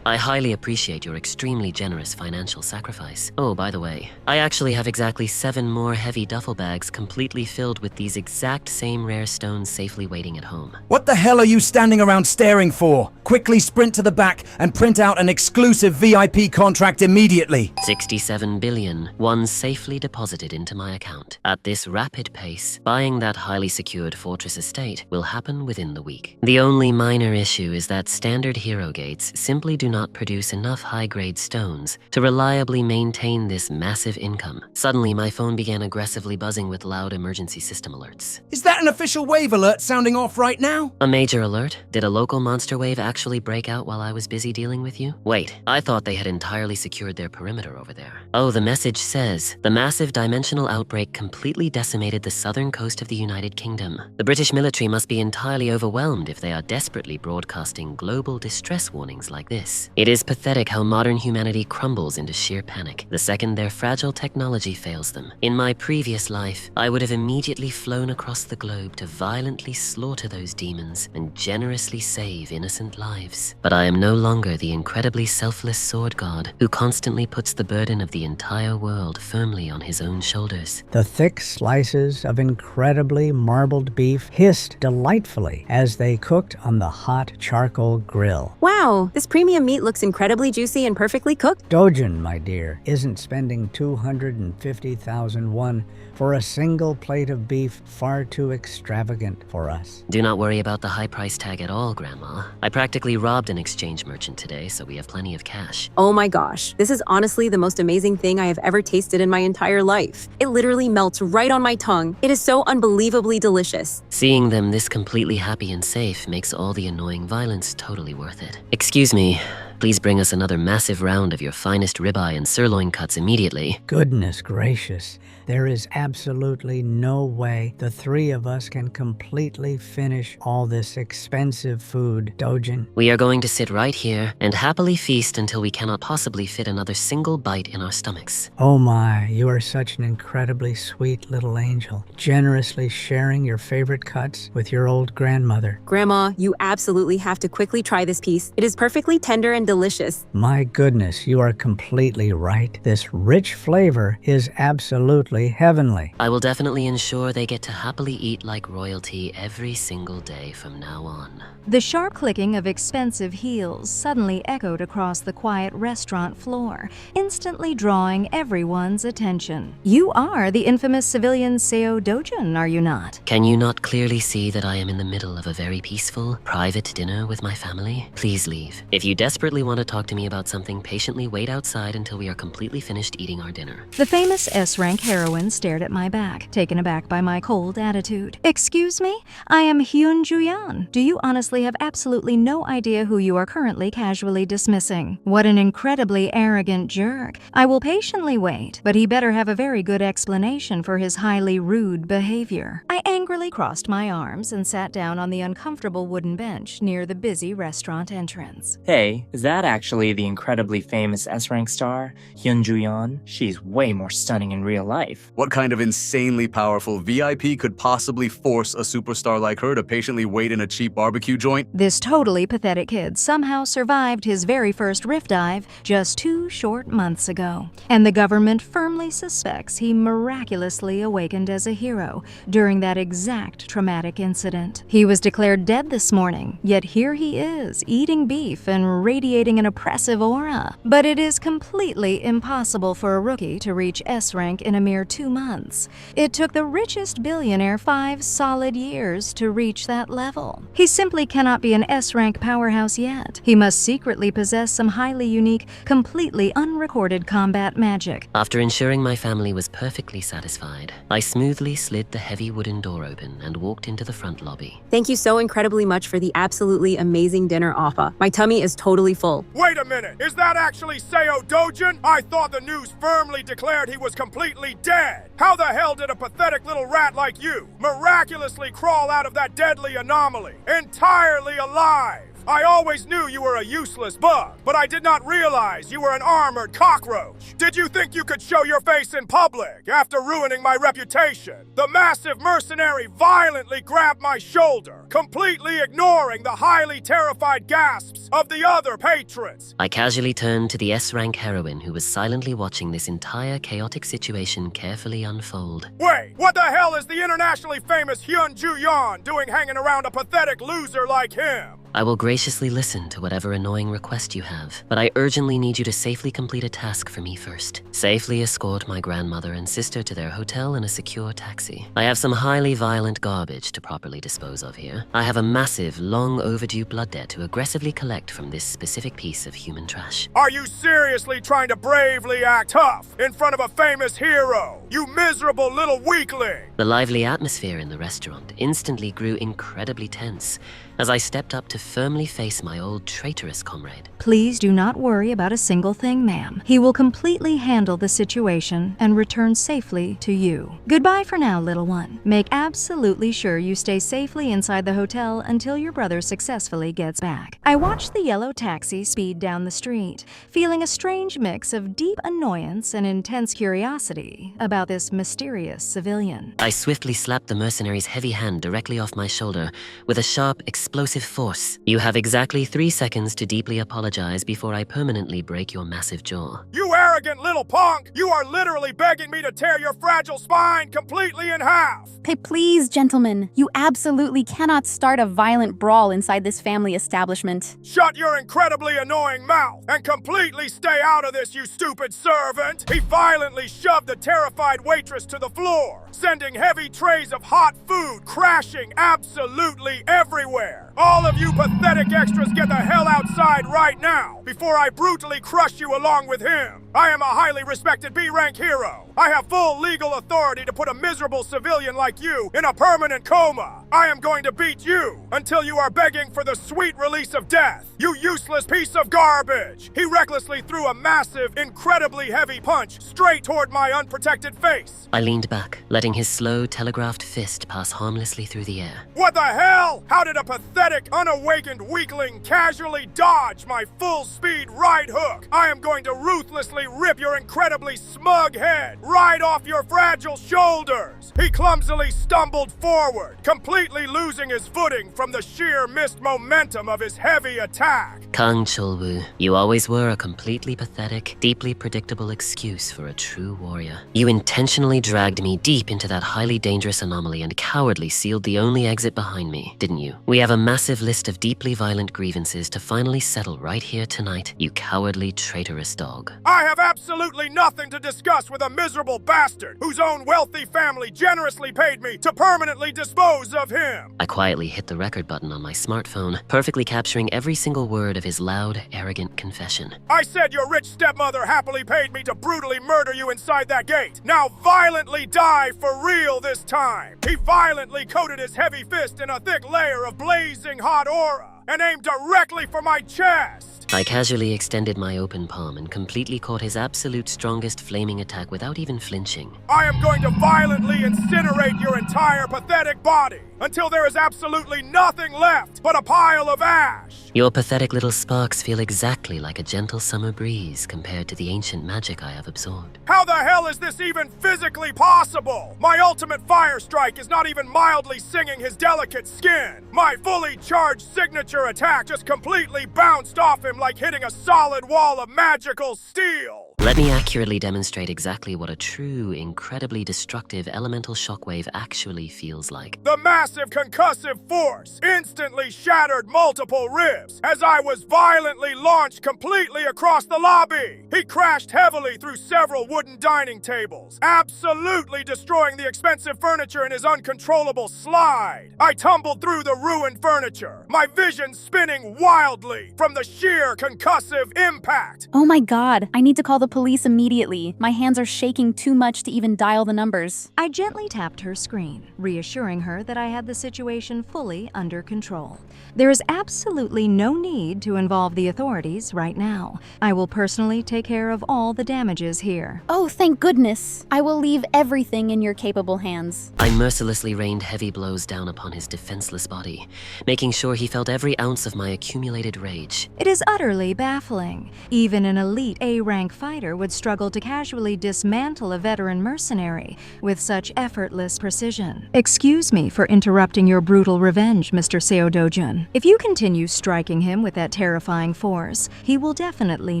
I highly appreciate your extremely generous financial sacrifice. Oh, by the way, I actually have exactly 7 more heavy duffel bags completely filled with these exact same rare stones safely waiting at home.
What the hell are you standing around staring for? Quickly sprint to the back and print out an exclusive VIP contract immediately.
67 billion, one safely deposited into my account. At this rapid pace, buying that highly secured fortress estate will happen within the week. The only minor issue is that standard hero gates simply do not produce enough high-grade stones to reliably maintain this massive income. Suddenly, my phone began aggressively buzzing with loud emergency system alerts.
Is that an official wave alert sounding off right now?
A major alert? Did a local monster wave actually break out while I was busy dealing with you? Wait, I thought they had entirely secured their perimeter over there. Oh, the message says, the massive dimensional outbreak completely decimated the southern coast of the United Kingdom. The British military must be entirely overwhelmed if they are desperately broadcasting global distress warnings like this. It is pathetic how modern humanity crumbles into sheer panic the second their fragile technology fails them. In my previous life, I would have immediately flown across the globe to violently slaughter those demons and generously save innocent lives. But I am no longer the incredibly selfless sword god who constantly puts the burden of the entire world firmly on his own shoulders.
The thick slices of incredibly marbled beef hissed delightfully as they cooked on the hot charcoal grill.
Wow, this premium meat looks incredibly juicy and perfectly cooked.
Dojin, my dear, isn't spending 250,000 won for a single plate of beef far too extravagant for us.
Do not worry about the high price tag at all, Grandma. I practically robbed an exchange merchant today, so we have plenty of cash.
Oh my gosh, this is honestly the most amazing thing I have ever tasted in my entire life. It literally melts right on my tongue. It is so unbelievably delicious.
Seeing them this completely happy and safe makes all the annoying violence totally worth it. Excuse me, please bring us another massive round of your finest ribeye and sirloin cuts immediately.
Goodness gracious. There is absolutely no way the three of us can completely finish all this expensive food, Dojin.
We are going to sit right here and happily feast until we cannot possibly fit another single bite in our stomachs.
Oh my, you are such an incredibly sweet little angel, generously sharing your favorite cuts with your old grandmother.
Grandma, you absolutely have to quickly try this piece. It is perfectly tender and delicious.
My goodness, you are completely right. This rich flavor is absolutely heavenly.
I will definitely ensure they get to happily eat like royalty every single day from now on.
The sharp clicking of expensive heels suddenly echoed across the quiet restaurant floor, instantly drawing everyone's attention. You are the infamous civilian Seo Dojin, are you not?
Can you not clearly see that I am in the middle of a very peaceful, private dinner with my family? Please leave. If you desperately want to talk to me about something, patiently wait outside until we are completely finished eating our dinner.
The famous S-rank heroine stared at my back, taken aback by my cold attitude. Excuse me? I am Hyun Juyan. Do you honestly have absolutely no idea who you are currently casually dismissing? What an incredibly arrogant jerk. I will patiently wait, but he better have a very good explanation for his highly rude behavior. I angrily crossed my arms and sat down on the uncomfortable wooden bench near the busy restaurant entrance.
Hey, is that actually the incredibly famous S-rank star, Hyun Juyan? She's way more stunning in real life.
What kind of insanely powerful VIP could possibly force a superstar like her to patiently wait in a cheap barbecue joint?
This totally pathetic kid somehow survived his very first rift dive just 2 short months ago, and the government firmly suspects he miraculously awakened as a hero during that exact traumatic incident. He was declared dead this morning, yet here he is, eating beef and radiating radiating an oppressive aura. But it is completely impossible for a rookie to reach S rank in a mere 2 months. It took the richest billionaire 5 solid years to reach that level. He simply cannot be an S rank powerhouse yet. He must secretly possess some highly unique, completely unrecorded combat magic.
After ensuring my family was perfectly satisfied, I smoothly slid the heavy wooden door open and walked into the front lobby.
Thank you so incredibly much for the absolutely amazing dinner offer. My tummy is totally full.
Wait a minute, is that actually Seo Dojin? I thought the news firmly declared he was completely dead. How the hell did a pathetic little rat like you miraculously crawl out of that deadly anomaly, entirely alive? I always knew you were a useless bug, but I did not realize you were an armored cockroach. Did you think you could show your face in public after ruining my reputation? The massive mercenary violently grabbed my shoulder, completely ignoring the highly terrified gasps of the other patrons.
I casually turned to the S-rank heroine who was silently watching this entire chaotic situation carefully unfold.
Wait, what the hell is the internationally famous Hyun Ju-yeon doing hanging around a pathetic loser like him?
I will graciously listen to whatever annoying request you have, but I urgently need you to safely complete a task for me first. Safely escort my grandmother and sister to their hotel in a secure taxi. I have some highly violent garbage to properly dispose of here. I have a massive, long overdue blood debt to aggressively collect from this specific piece of human trash.
Are you seriously trying to bravely act tough in front of a famous hero? You miserable little weakling!
The lively atmosphere in the restaurant instantly grew incredibly tense as I stepped up to firmly face my old traitorous comrade.
Please do not worry about a single thing, ma'am. He will completely handle the situation and return safely to you. Goodbye for now, little one. Make absolutely sure you stay safely inside the hotel until your brother successfully gets back. I watched the yellow taxi speed down the street, feeling a strange mix of deep annoyance and intense curiosity about this mysterious civilian.
I swiftly slapped the mercenary's heavy hand directly off my shoulder with a sharp, explosive force. You have exactly 3 seconds to deeply apologize before I permanently break your massive jaw.
You arrogant little punk! You are literally begging me to tear your fragile spine completely in half!
Hey, please, gentlemen. You absolutely cannot start a violent brawl inside this family establishment.
Shut your incredibly annoying mouth and completely stay out of this, you stupid servant! He violently shoved the terrified waitress to the floor, sending heavy trays of hot food crashing absolutely everywhere. All of you pathetic extras get the hell outside right now before I brutally crush you along with him. I am a highly respected B-rank hero. I have full legal authority to put a miserable civilian like you in a permanent coma. I am going to beat you until you are begging for the sweet release of death. You useless piece of garbage! He recklessly threw a massive, incredibly heavy punch straight toward my unprotected face.
I leaned back, letting his slow, telegraphed fist pass harmlessly through the air.
What the hell? How did a pathetic, unawakened weakling casually dodge my full-speed right hook? I am going to ruthlessly rip your incredibly smug head right off your fragile shoulders. He clumsily stumbled forward, completely losing his footing from the sheer missed momentum of his heavy attack.
Kang Chol-woo, you always were a completely pathetic, deeply predictable excuse for a true warrior. You intentionally dragged me deep into that highly dangerous anomaly and cowardly sealed the only exit behind me, didn't you? We have a massive list of deeply violent grievances to finally settle right here tonight, you cowardly, traitorous dog.
I have absolutely nothing to discuss with a miserable bastard whose own wealthy family generously paid me to permanently dispose of him.
I quietly hit the record button on my smartphone, perfectly capturing every single word of his loud, arrogant confession.
I said your rich stepmother happily paid me to brutally murder you inside that gate. Now violently die for real this time. He violently coated his heavy fist in a thick layer of blazing hot aura and aimed directly for my chest.
I casually extended my open palm and completely caught his absolute strongest flaming attack without even flinching.
I am going to violently incinerate your entire pathetic body until there is absolutely nothing left but a pile of ash.
Your pathetic little sparks feel exactly like a gentle summer breeze compared to the ancient magic I have absorbed.
How the hell is this even physically possible? My ultimate fire strike is not even mildly singing his delicate skin. My fully charged signature attack just completely bounced off him like hitting a solid wall of magical steel.
Let me accurately demonstrate exactly what a true, incredibly destructive elemental shockwave actually feels like.
The massive concussive force instantly shattered multiple ribs as I was violently launched completely across the lobby. He crashed heavily through several wooden dining tables, absolutely destroying the expensive furniture in his uncontrollable slide. I tumbled through the ruined furniture, my vision spinning wildly from the sheer concussive impact.
Oh my god, I need to call the police immediately. My hands are shaking too much to even dial the numbers.
I gently tapped her screen, reassuring her that I had the situation fully under control. There is absolutely no need to involve the authorities right now. I will personally take care of all the damages here.
Oh, thank goodness. I will leave everything in your capable hands.
I mercilessly rained heavy blows down upon his defenseless body, making sure he felt every ounce of my accumulated rage.
It is utterly baffling. Even an elite A-rank fighter would struggle to casually dismantle a veteran mercenary with such effortless precision. Excuse me for interrupting your brutal revenge, Mr. Seo Dojun. If you continue striking him with that terrifying force, he will definitely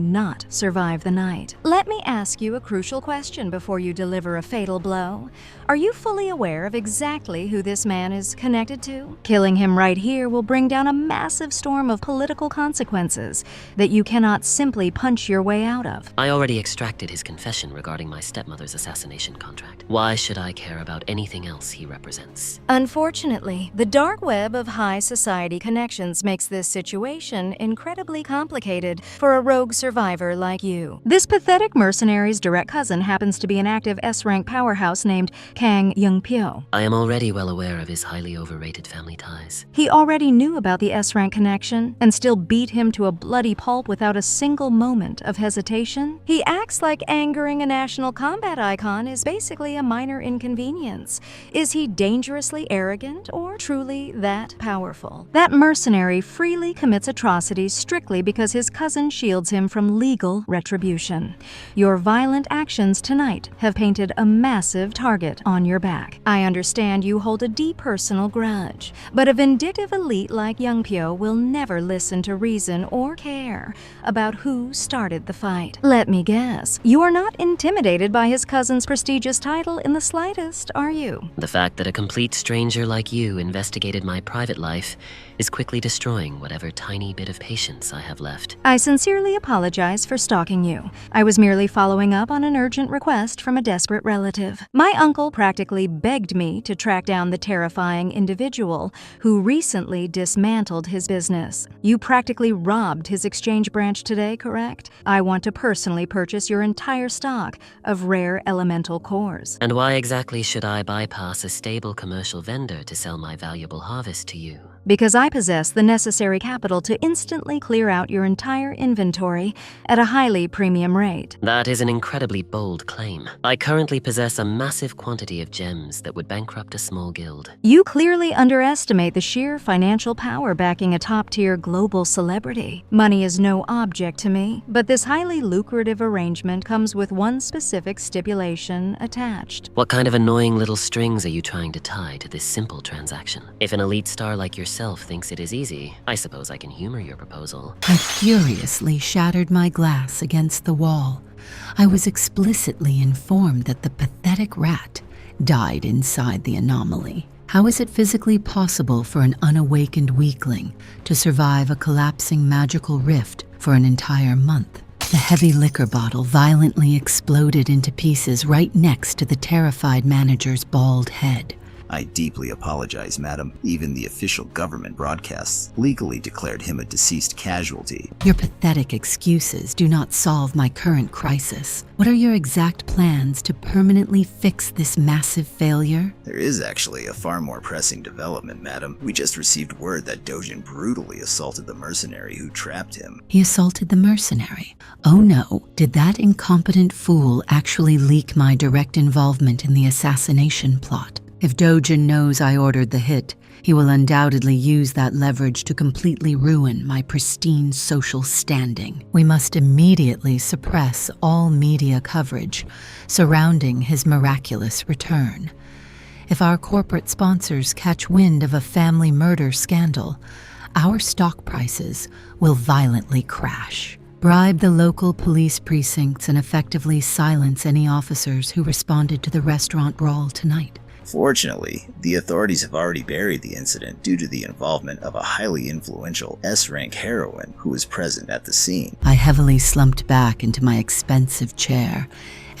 not survive the night. Let me ask you a crucial question before you deliver a fatal blow. Are you fully aware of exactly who this man is connected to? Killing him right here will bring down a massive storm of political consequences that you cannot simply punch your way out of.
I already extracted his confession regarding my stepmother's assassination contract. Why should I care about anything else he represents?
Unfortunately, the dark web of high society connections makes this situation incredibly complicated for a rogue survivor like you. This pathetic mercenary's direct cousin happens to be an active S-rank powerhouse named Kang Young-pyo.
I am already well aware of his highly overrated family ties.
He already knew about the S-rank connection and still beat him to a bloody pulp without a single moment of hesitation. He acts like angering a national combat icon is basically a minor inconvenience. Is he dangerously arrogant or truly that powerful? That mercenary freely commits atrocities strictly because his cousin shields him from legal retribution. Your violent actions tonight have painted a massive target on your back. I understand you hold a deep personal grudge, but a vindictive elite like Young-pyo will never listen to reason or care about who started the fight. Let me guess, you are not intimidated by his cousin's prestigious title in the slightest, are you?
The fact that a complete stranger like you investigated my private life is quickly destroying whatever tiny bit of patience I have left.
I sincerely apologize for stalking you. I was merely following up on an urgent request from a desperate relative. My uncle practically begged me to track down the terrifying individual who recently dismantled his business. You practically robbed his exchange branch today, correct? I want to personally purchase your entire stock of rare elemental cores.
And why exactly should I bypass a stable commercial vendor to sell my valuable harvest to you?
Because I possess the necessary capital to instantly clear out your entire inventory at a highly premium rate.
That is an incredibly bold claim. I currently possess a massive quantity of gems that would bankrupt a small guild.
You clearly underestimate the sheer financial power backing a top-tier global celebrity. Money is no object to me, but this highly lucrative arrangement comes with one specific stipulation attached.
What kind of annoying little strings are you trying to tie to this simple transaction? If an elite star like yourself thinks it is easy, I suppose I can humor your proposal.
I furiously shattered my glass against the wall. I was explicitly informed that the pathetic rat died inside the anomaly. How is it physically possible for an unawakened weakling to survive a collapsing magical rift for an entire month? The heavy liquor bottle violently exploded into pieces right next to the terrified manager's bald head.
I deeply apologize, madam. Even the official government broadcasts legally declared him a deceased casualty.
Your pathetic excuses do not solve my current crisis. What are your exact plans to permanently fix this massive failure?
There is actually a far more pressing development, madam. We just received word that Dojin brutally assaulted the mercenary who trapped him.
He assaulted the mercenary. Oh no, did that incompetent fool actually leak my direct involvement in the assassination plot? If Dojin knows I ordered the hit, he will undoubtedly use that leverage to completely ruin my pristine social standing. We must immediately suppress all media coverage surrounding his miraculous return. If our corporate sponsors catch wind of a family murder scandal, our stock prices will violently crash. Bribe the local police precincts and effectively silence any officers who responded to the restaurant brawl tonight.
Fortunately, the authorities have already buried the incident due to the involvement of a highly influential S-rank heroine who was present at the scene.
I heavily slumped back into my expensive chair,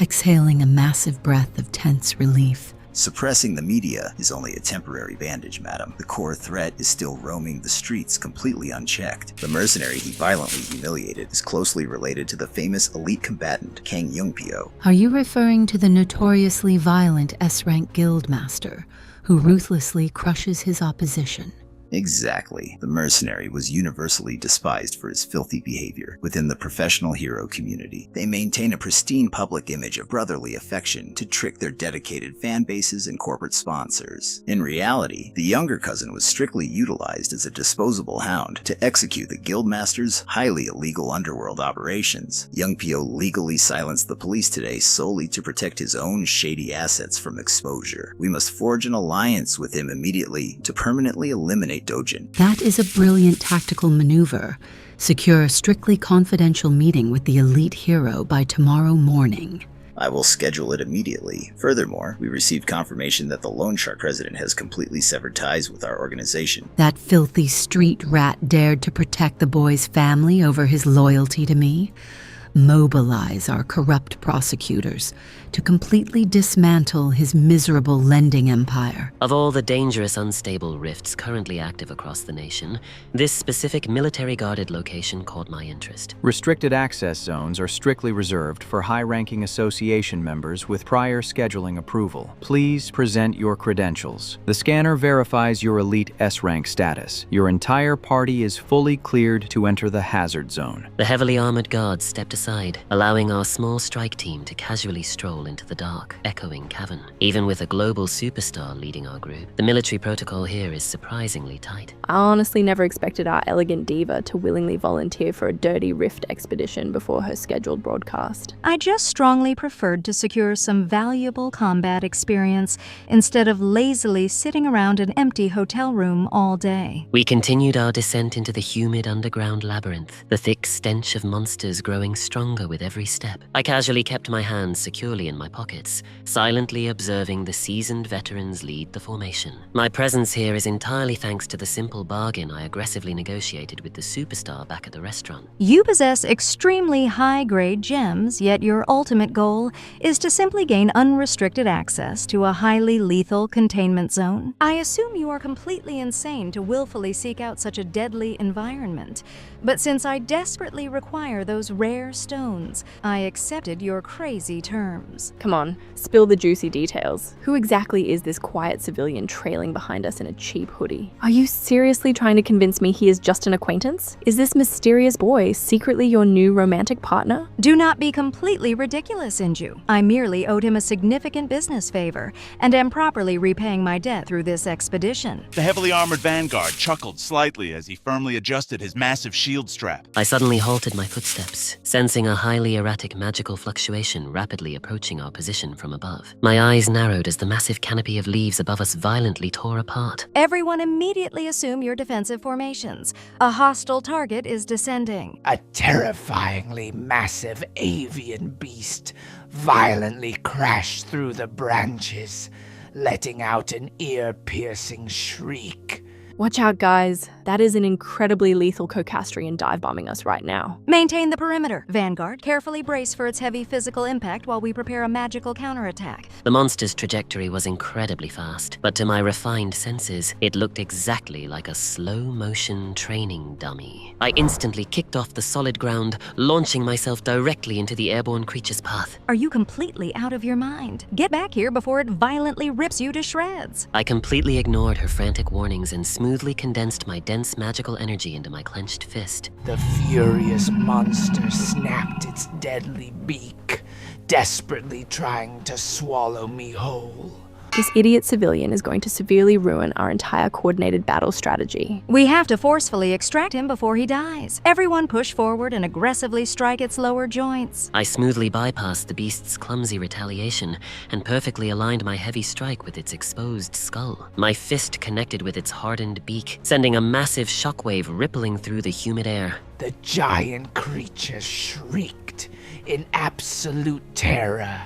exhaling a massive breath of tense relief.
Suppressing the media is only a temporary bandage, madam. The core threat is still roaming the streets completely unchecked. The mercenary he violently humiliated is closely related to the famous elite combatant, Kang Youngpyo.
Are you referring to the notoriously violent S-rank guildmaster, who ruthlessly crushes his opposition?
Exactly. The mercenary was universally despised for his filthy behavior within the professional hero community. They maintain a pristine public image of brotherly affection to trick their dedicated fan bases and corporate sponsors. In reality, the younger cousin was strictly utilized as a disposable hound to execute the guildmaster's highly illegal underworld operations. Youngpyo legally silenced the police today solely to protect his own shady assets from exposure. We must forge an alliance with him immediately to permanently eliminate Dojin.
That is a brilliant tactical maneuver. Secure a strictly confidential meeting with the elite hero by tomorrow morning.
I will schedule it immediately. Furthermore, we received confirmation that the Loan Shark president has completely severed ties with our organization.
That filthy street rat dared to protect the boy's family over his loyalty to me. Mobilize our corrupt prosecutors to completely dismantle his miserable lending empire.
Of all the dangerous, unstable rifts currently active across the nation, this specific military-guarded location caught my interest.
Restricted access zones are strictly reserved for high-ranking association members with prior scheduling approval. Please present your credentials. The scanner verifies your elite S-rank status. Your entire party is fully cleared to enter the hazard zone.
The heavily armored guards stepped aside, allowing our small strike team to casually stroll into the dark, echoing cavern. Even with a global superstar leading our group, the military protocol here is surprisingly tight.
I honestly never expected our elegant diva to willingly volunteer for a dirty rift expedition before her scheduled broadcast.
I just strongly preferred to secure some valuable combat experience instead of lazily sitting around an empty hotel room all day.
We continued our descent into the humid underground labyrinth, the thick stench of monsters growing stronger with every step. I casually kept my hands securely in my pockets, silently observing the seasoned veterans lead the formation. My presence here is entirely thanks to the simple bargain I aggressively negotiated with the superstar back at the restaurant.
You possess extremely high-grade gems, yet your ultimate goal is to simply gain unrestricted access to a highly lethal containment zone. I assume you are completely insane to willfully seek out such a deadly environment, but since I desperately require those rare stones, I accepted your crazy terms.
Come on, spill the juicy details. Who exactly is this quiet civilian trailing behind us in a cheap hoodie? Are you seriously trying to convince me he is just an acquaintance? Is this mysterious boy secretly your new romantic partner?
Do not be completely ridiculous, Inju. I merely owed him a significant business favor, and am properly repaying my debt through this expedition.
The heavily armored vanguard chuckled slightly as he firmly adjusted his massive shield strap.
I suddenly halted my footsteps, sensing a highly erratic magical fluctuation rapidly approaching our position from above. My eyes narrowed as the massive canopy of leaves above us violently tore apart.
Everyone immediately assume your defensive formations. A hostile target is descending.
A terrifyingly massive avian beast violently crashed through the branches, letting out an ear-piercing shriek.
Watch out, guys. That is an incredibly lethal Cocastrian dive bombing us right now.
Maintain the perimeter. Vanguard, carefully brace for its heavy physical impact while we prepare a magical counterattack.
The monster's trajectory was incredibly fast, but to my refined senses, it looked exactly like a slow-motion training dummy. I instantly kicked off the solid ground, launching myself directly into the airborne creature's path.
Are you completely out of your mind? Get back here before it violently rips you to shreds.
I completely ignored her frantic warnings and smoothly condensed my dense magical energy into my clenched fist.
The furious monster snapped its deadly beak, desperately trying to swallow me whole.
This idiot civilian is going to severely ruin our entire coordinated battle strategy.
We have to forcefully extract him before he dies. Everyone push forward and aggressively strike its lower joints.
I smoothly bypassed the beast's clumsy retaliation and perfectly aligned my heavy strike with its exposed skull. My fist connected with its hardened beak, sending a massive shockwave rippling through the humid air.
The giant creature shrieked in absolute terror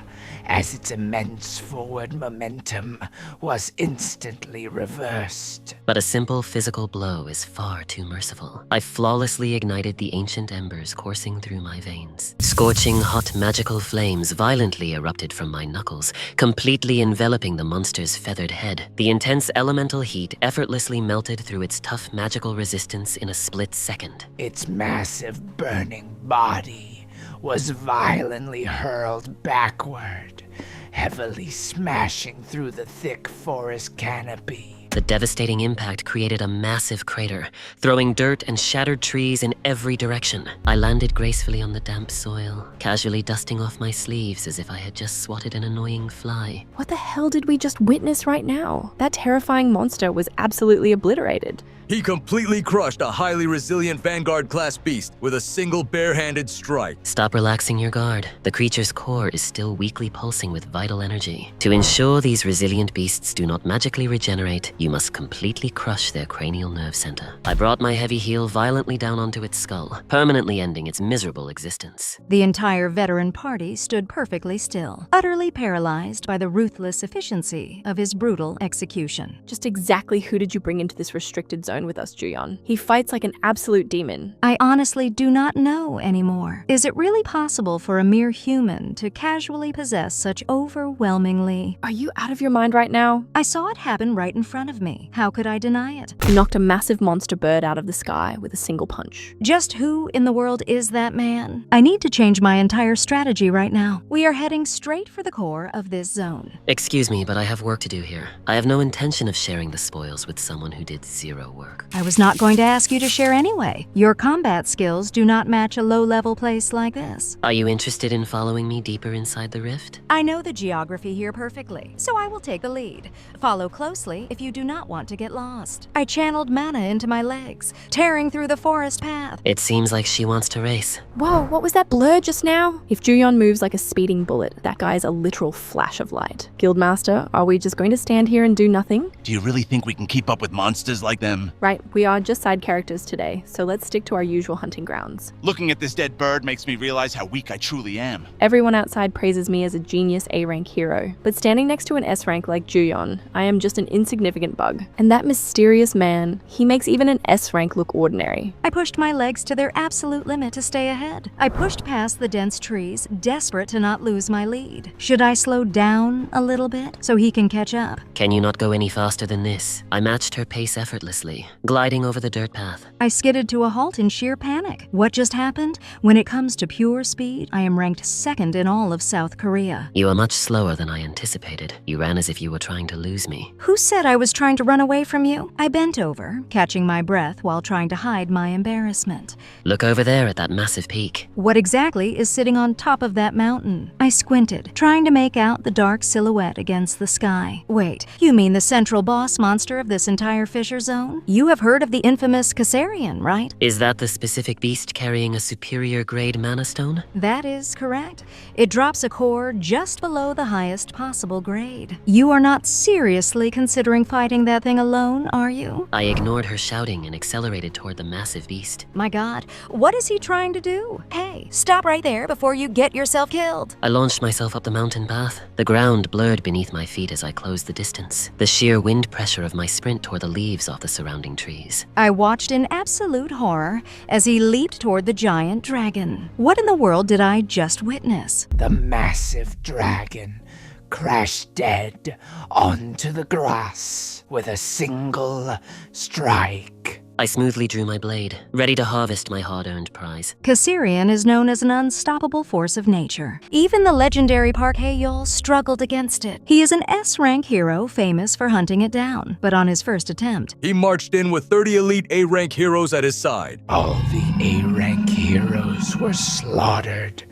as its immense forward momentum was instantly reversed.
But a simple physical blow is far too merciful. I flawlessly ignited the ancient embers coursing through my veins. Scorching hot magical flames violently erupted from my knuckles, completely enveloping the monster's feathered head. The intense elemental heat effortlessly melted through its tough magical resistance in a split second.
Its massive burning body was violently hurled backward, heavily smashing through the thick forest canopy.
The devastating impact created a massive crater, throwing dirt and shattered trees in every direction. I landed gracefully on the damp soil, casually dusting off my sleeves as if I had just swatted an annoying fly.
What the hell did we just witness right now? That terrifying monster was absolutely obliterated.
He completely crushed a highly resilient Vanguard-class beast with a single bare-handed strike.
Stop relaxing your guard. The creature's core is still weakly pulsing with vital energy. To ensure these resilient beasts do not magically regenerate, you must completely crush their cranial nerve center. I brought my heavy heel violently down onto its skull, permanently ending its miserable existence.
The entire veteran party stood perfectly still, utterly paralyzed by the ruthless efficiency of his brutal execution.
Just exactly who did you bring into this restricted zone with us, Juyeon? He fights like an absolute demon.
I honestly do not know anymore. Is it really possible for a mere human to casually possess such overwhelmingly...
Are you out of your mind right now?
I saw it happen right in front of me. How could I deny it?
You knocked a massive monster bird out of the sky with a single punch.
Just who in the world is that man? I need to change my entire strategy right now. We are heading straight for the core of this zone.
Excuse me, but I have work to do here. I have no intention of sharing the spoils with someone who did zero work.
I was not going to ask you to share anyway. Your combat skills do not match a low-level place like this.
Are you interested in following me deeper inside the rift?
I know the geography here perfectly, so I will take the lead. Follow closely if you do not want to get lost. I channeled mana into my legs, tearing through the forest path.
It seems like she wants to race.
Whoa, what was that blur just now? If Juyeon moves like a speeding bullet, that guy is a literal flash of light. Guildmaster, are we just going to stand here and do nothing?
Do you really think we can keep up with monsters like them?
Right, we are just side characters today, so let's stick to our usual hunting grounds.
Looking at this dead bird makes me realize how weak I truly am.
Everyone outside praises me as a genius A-rank hero, but standing next to an S-rank like Juyeon, I am just an insignificant bug. And that mysterious man, he makes even an S-rank look ordinary.
I pushed my legs to their absolute limit to stay ahead. I pushed past the dense trees, desperate to not lose my lead. Should I slow down a little bit so he can catch up?
Can you not go any faster than this? I matched her pace effortlessly, gliding over the dirt path.
I skidded to a halt in sheer panic. What just happened? When it comes to pure speed, I am ranked second in all of South Korea.
You are much slower than I anticipated. You ran as if you were trying to lose me.
Who said I was trying to run away from you? I bent over, catching my breath while trying to hide my embarrassment.
Look over there at that massive peak.
What exactly is sitting on top of that mountain? I squinted, trying to make out the dark silhouette against the sky. Wait, you mean the central boss monster of this entire Fisher Zone? You have heard of the infamous Caesarian, right?
Is that the specific beast carrying a superior grade mana stone?
That is correct. It drops a core just below the highest possible grade. You are not seriously considering fighting that thing alone, are you?
I ignored her shouting and accelerated toward the massive beast.
My God, what is he trying to do? Hey, stop right there before you get yourself killed.
I launched myself up the mountain path. The ground blurred beneath my feet as I closed the distance. The sheer wind pressure of my sprint tore the leaves off the surrounding trees.
I watched in absolute horror as he leaped toward the giant dragon. What in the world did I just witness?
The massive dragon crashed dead onto the grass with a single strike.
I smoothly drew my blade, ready to harvest my hard-earned prize.
Caesarian is known as an unstoppable force of nature. Even the legendary Park Hae-yeol struggled against it. He is an S-rank hero famous for hunting it down, but on his first attempt,
he marched in with 30 elite A-rank heroes at his side.
All the A-rank heroes were slaughtered,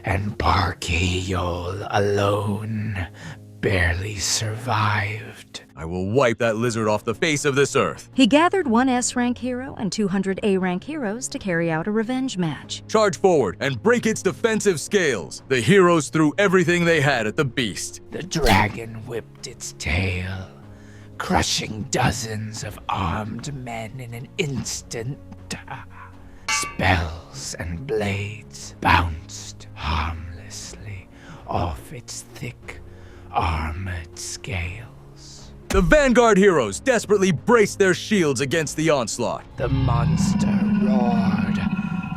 and Park Hae-yeol alone barely survived.
I will wipe that lizard off the face of this earth.
He gathered one S-rank hero and 200 A-rank heroes to carry out a revenge match.
Charge forward and break its defensive scales. The heroes threw everything they had at the beast.
The dragon whipped its tail, crushing dozens of armed men in an instant. Spells and blades bounced harmlessly off its thick, armored scales.
The vanguard heroes desperately braced their shields against the onslaught.
The monster roared,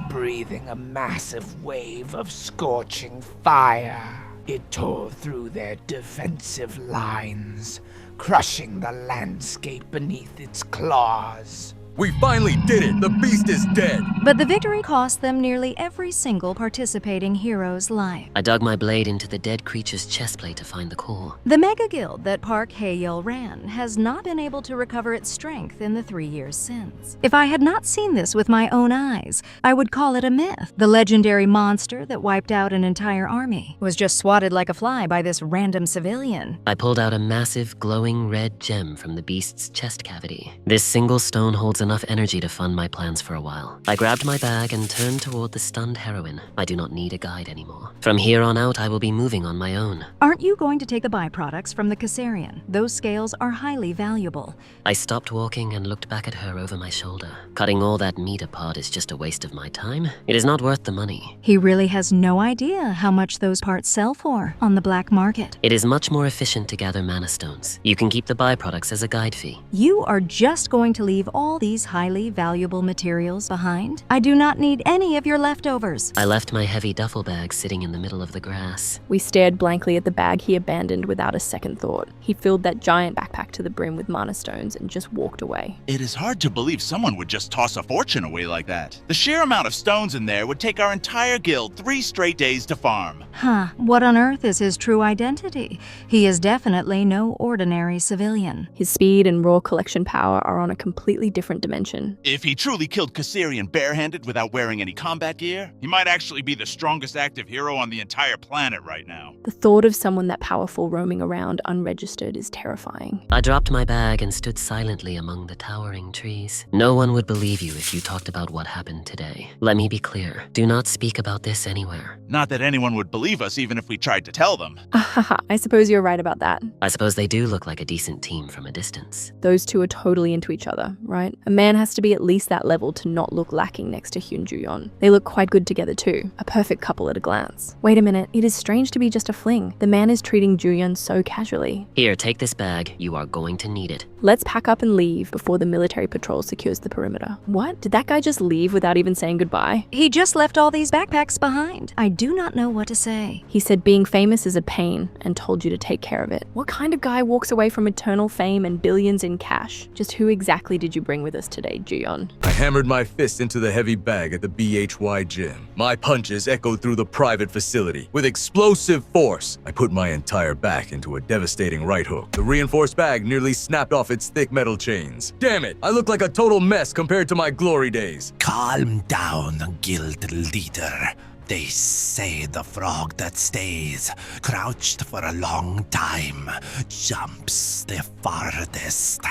breathing a massive wave of scorching fire. It tore through their defensive lines, crushing the landscape beneath its claws.
We finally did it! The beast is dead!
But the victory cost them nearly every single participating hero's life.
I dug my blade into the dead creature's chestplate to find the core.
The Mega Guild that Park Hae-yeol ran has not been able to recover its strength in the 3 years since. If I had not seen this with my own eyes, I would call it a myth. The legendary monster that wiped out an entire army was just swatted like a fly by this random civilian.
I pulled out a massive, glowing red gem from the beast's chest cavity. This single stone holds enough energy to fund my plans for a while. I grabbed my bag and turned toward the stunned heroine. I do not need a guide anymore. From here on out, I will be moving on my own.
Aren't you going to take the byproducts from the Caesarian? Those scales are highly valuable.
I stopped walking and looked back at her over my shoulder. Cutting all that meat apart is just a waste of my time. It is not worth the money.
He really has no idea how much those parts sell for on the black market.
It is much more efficient to gather mana stones. You can keep the byproducts as a guide fee.
You are just going to leave all these highly valuable materials behind? I do not need any of your leftovers.
I left my heavy duffel bag sitting in the middle of the grass.
We stared blankly at the bag he abandoned without a second thought. He filled that giant backpack to the brim with mana stones and just walked away.
It is hard to believe someone would just toss a fortune away like that. The sheer amount of stones in there would take our entire guild 3 straight days to farm.
Huh, what on earth is his true identity? He is definitely no ordinary civilian.
His speed and raw collection power are on a completely different dimension.
If he truly killed Caesarian barehanded without wearing any combat gear, he might actually be the strongest active hero on the entire planet right now.
The thought of someone that powerful roaming around unregistered is terrifying.
I dropped my bag and stood silently among the towering trees. No one would believe you if you talked about what happened today. Let me be clear. Do not speak about this anywhere.
Not that anyone would believe us even if we tried to tell them.
I suppose you're right about that.
I suppose they do look like a decent team from a distance.
Those two are totally into each other, right? A man has to be at least that level to not look lacking next to Hyun Joo-yeon. They look quite good together too. A perfect couple at a glance. Wait a minute, it is strange to be just a fling. The man is treating Joo-yeon so casually.
Here, take this bag. You are going to need it.
Let's pack up and leave before the military patrol secures the perimeter. What? Did that guy just leave without even saying goodbye?
He just left all these backpacks behind. I do not know what to say.
He said being famous is a pain and told you to take care of it. What kind of guy walks away from eternal fame and billions in cash? Just who exactly did you bring with us today, Joo-yeon?
I hammered my fist into the heavy bag at the BHY gym. My punches echoed through the private facility. With explosive force, I put my entire back into a devastating right hook. The reinforced bag nearly snapped off its thick metal chains. Damn it, I look like a total mess compared to my glory days.
Calm down, guild leader. They say the frog that stays, crouched for a long time, jumps the farthest.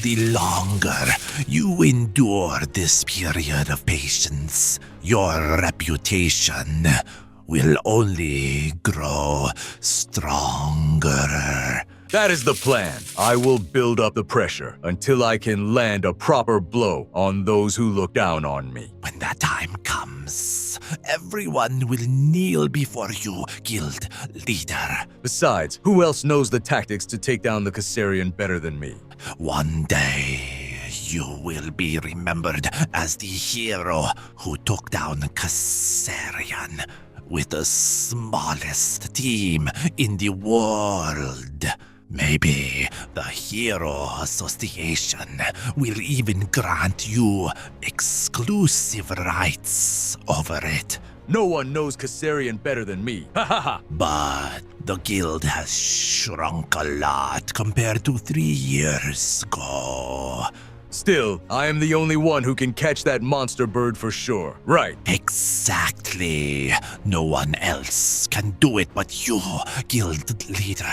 The longer you endure this period of patience, your reputation will only grow stronger.
That is the plan. I will build up the pressure until I can land a proper blow on those who look down on me.
When that time comes, everyone will kneel before you, guild leader.
Besides, who else knows the tactics to take down the Caesarian better than me?
One day, you will be remembered as the hero who took down Caesarian with the smallest team in the world. Maybe the Hero Association will even grant you exclusive rights over it.
No one knows Caesarian better than me. Ha ha ha!
But the guild has shrunk a lot compared to 3 years ago.
Still, I am the only one who can catch that monster bird for sure, right?
Exactly. No one else can do it but you, guild leader.